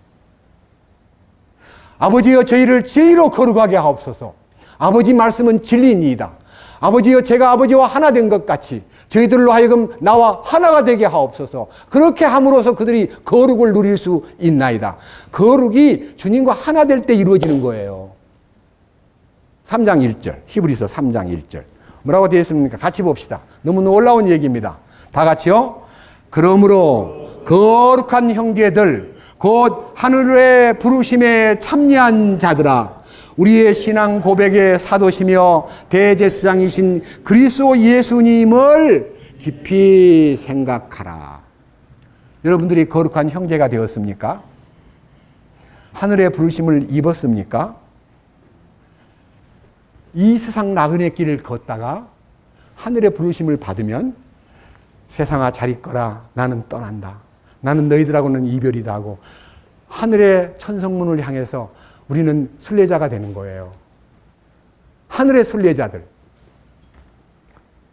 아버지여 저희를 진리로 거룩하게 하옵소서. 아버지 말씀은 진리니이다. 아버지여 제가 아버지와 하나 된 것 같이 저희들로 하여금 나와 하나가 되게 하옵소서. 그렇게 함으로써 그들이 거룩을 누릴 수 있나이다. 거룩이 주님과 하나 될 때 이루어지는 거예요. 3장 1절, 히브리서 3장 1절. 뭐라고 되어 있습니까? 같이 봅시다. 너무 놀라운 얘기입니다. 다 같이요. 그러므로 거룩한 형제들 곧 하늘의 부르심에 참여한 자들아, 우리의 신앙 고백의 사도시며 대제사장이신 그리스도 예수님을 깊이 생각하라. 여러분들이 거룩한 형제가 되었습니까? 하늘의 부르심을 입었습니까? 이 세상 나그네 길을 걷다가 하늘의 부르심을 받으면 세상아 잘 있거라, 나는 떠난다, 나는 너희들하고는 이별이다 하고 하늘의 천성문을 향해서 우리는 순례자가 되는 거예요. 하늘의 순례자들.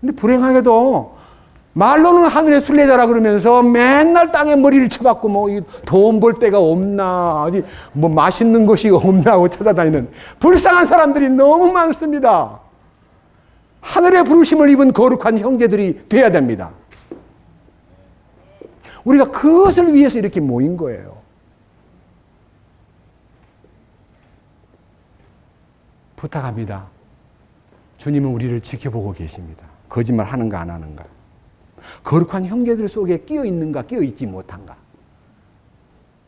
근데 불행하게도 말로는 하늘의 순례자라 그러면서 맨날 땅에 머리를 쳐박고 뭐 돈 벌 데가 없나, 어디 뭐 맛있는 것이 없나 하고 찾아다니는 불쌍한 사람들이 너무 많습니다. 하늘의 부르심을 입은 거룩한 형제들이 돼야 됩니다. 우리가 그것을 위해서 이렇게 모인 거예요. 부탁합니다. 주님은 우리를 지켜보고 계십니다. 거짓말 하는가 안 하는가. 거룩한 형제들 속에 끼어 있는가 끼어 있지 못한가.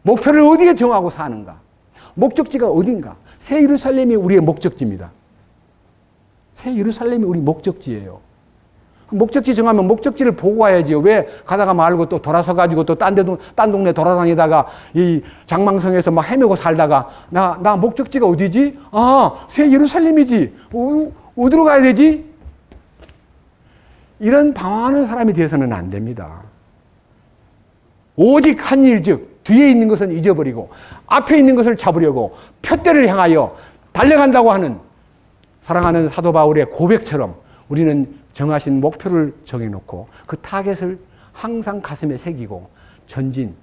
목표를 어디에 정하고 사는가. 목적지가 어딘가. 새 예루살렘이 우리의 목적지입니다. 새 예루살렘이 우리 목적지예요. 목적지 정하면 목적지를 보고 가야지요. 왜 가다가 말고 또 돌아서 가지고 또 딴 동네 돌아다니다가 이 장망성에서 막 헤매고 살다가 나 목적지가 어디지? 아, 새 예루살렘이지. 어디로 가야 되지? 이런 방황하는 사람이 되어서는 안 됩니다. 오직 한 일, 즉 뒤에 있는 것은 잊어버리고 앞에 있는 것을 잡으려고 표대를 향하여 달려간다고 하는 사랑하는 사도 바울의 고백처럼 우리는 정하신 목표를 정해놓고 그 타겟을 항상 가슴에 새기고 전진,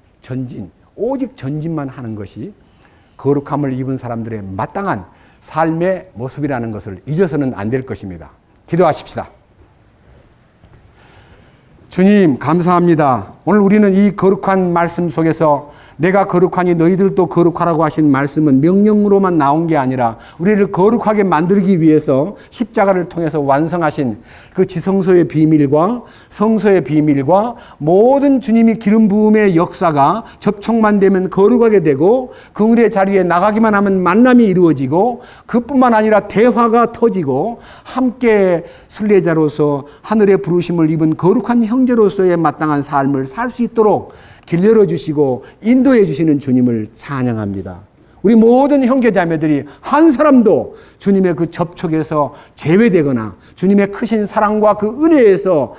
오직 전진만 하는 것이 거룩함을 입은 사람들의 마땅한 삶의 모습이라는 것을 잊어서는 안 될 것입니다. 기도하십시다. 주님 감사합니다. 오늘 우리는 이 거룩한 말씀 속에서 내가 거룩하니 너희들도 거룩하라고 하신 말씀은 명령으로만 나온 게 아니라 우리를 거룩하게 만들기 위해서 십자가를 통해서 완성하신 그 지성소의 비밀과 성소의 비밀과 모든 주님이 기름 부음의 역사가 접촉만 되면 거룩하게 되고 그물의 자리에 나가기만 하면 만남이 이루어지고 그뿐만 아니라 대화가 터지고 함께 순례자로서 하늘의 부르심을 입은 거룩한 형제로서의 마땅한 삶을 살 수 있도록 길 열어주시고 인도해 주시는 주님을 찬양합니다. 우리 모든 형제자매들이 한 사람도 주님의 그 접촉에서 제외되거나 주님의 크신 사랑과 그 은혜에서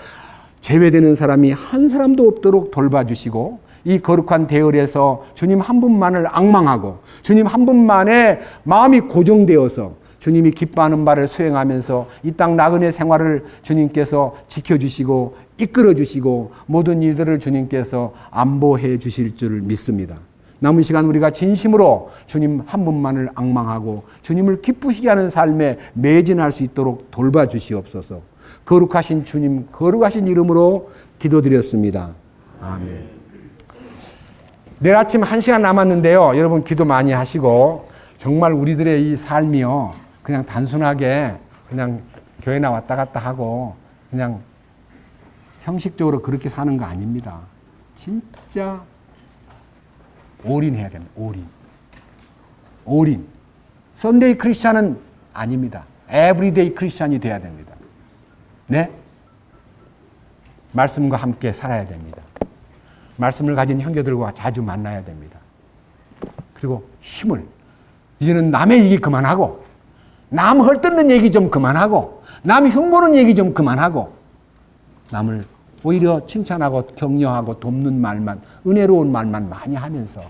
제외되는 사람이 한 사람도 없도록 돌봐주시고 이 거룩한 대열에서 주님 한 분만을 앙망하고 주님 한 분만의 마음이 고정되어서 주님이 기뻐하는 바를 수행하면서 이 땅 나그네 생활을 주님께서 지켜주시고 이끌어주시고 모든 일들을 주님께서 안보해 주실 줄 믿습니다. 남은 시간 우리가 진심으로 주님 한 분만을 앙망하고 주님을 기쁘시게 하는 삶에 매진할 수 있도록 돌봐주시옵소서. 거룩하신 주님, 거룩하신 이름으로 기도드렸습니다. 아멘. 내일 아침 1시간 남았는데요. 여러분 기도 많이 하시고 정말 우리들의 이 삶이요. 그냥 단순하게 그냥 교회나 왔다 갔다 하고 그냥 형식적으로 그렇게 사는 거 아닙니다. 진짜 올인해야 됩니다. 올인. 선데이 크리스찬은 아닙니다. 에브리데이 크리스찬이 돼야 됩니다. 네? 말씀과 함께 살아야 됩니다. 말씀을 가진 형제들과 자주 만나야 됩니다. 그리고 힘을 이제는 남의 얘기 그만하고 남 헐뜯는 얘기 좀 그만하고 남 흉보는 얘기 좀 그만하고 남을 오히려 칭찬하고 격려하고 돕는 말만 은혜로운 말만 많이 하면서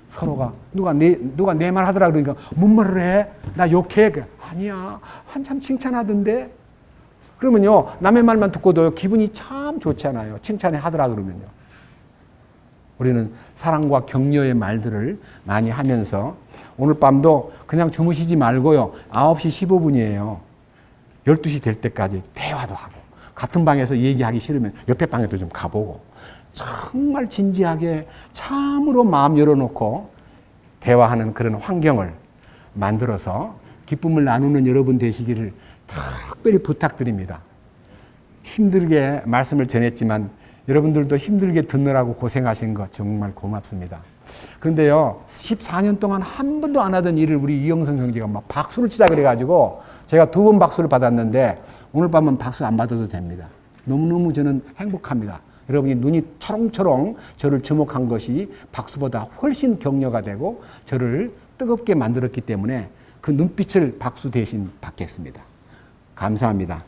서로가 누가 내 말 하더라 그러니까 뭔 말을 해? 나 욕해? 아니야. 한참 칭찬하던데. 그러면요 남의 말만 듣고도 기분이 참 좋잖아요. 칭찬해 하더라 그러면요. 우리는 사랑과 격려의 말들을 많이 하면서 오늘 밤도 그냥 주무시지 말고요. 9시 15분이에요. 12시 될 때까지 대화도 하고 같은 방에서 얘기하기 싫으면 옆에 방에도 좀 가보고 정말 진지하게 참으로 마음 열어놓고 대화하는 그런 환경을 만들어서 기쁨을 나누는 여러분 되시기를 특별히 부탁드립니다. 힘들게 말씀을 전했지만 여러분들도 힘들게 듣느라고 고생하신 거 정말 고맙습니다. 그런데요, 14년 동안 한 번도 안 하던 일을 우리 이영성 형제가 막 박수를 치자 그래가지고 제가 2번 박수를 받았는데 오늘 밤은 박수 안 받아도 됩니다. 너무너무 저는 행복합니다. 여러분이 눈이 초롱초롱 저를 주목한 것이 박수보다 훨씬 격려가 되고 저를 뜨겁게 만들었기 때문에 그 눈빛을 박수 대신 받겠습니다. 감사합니다.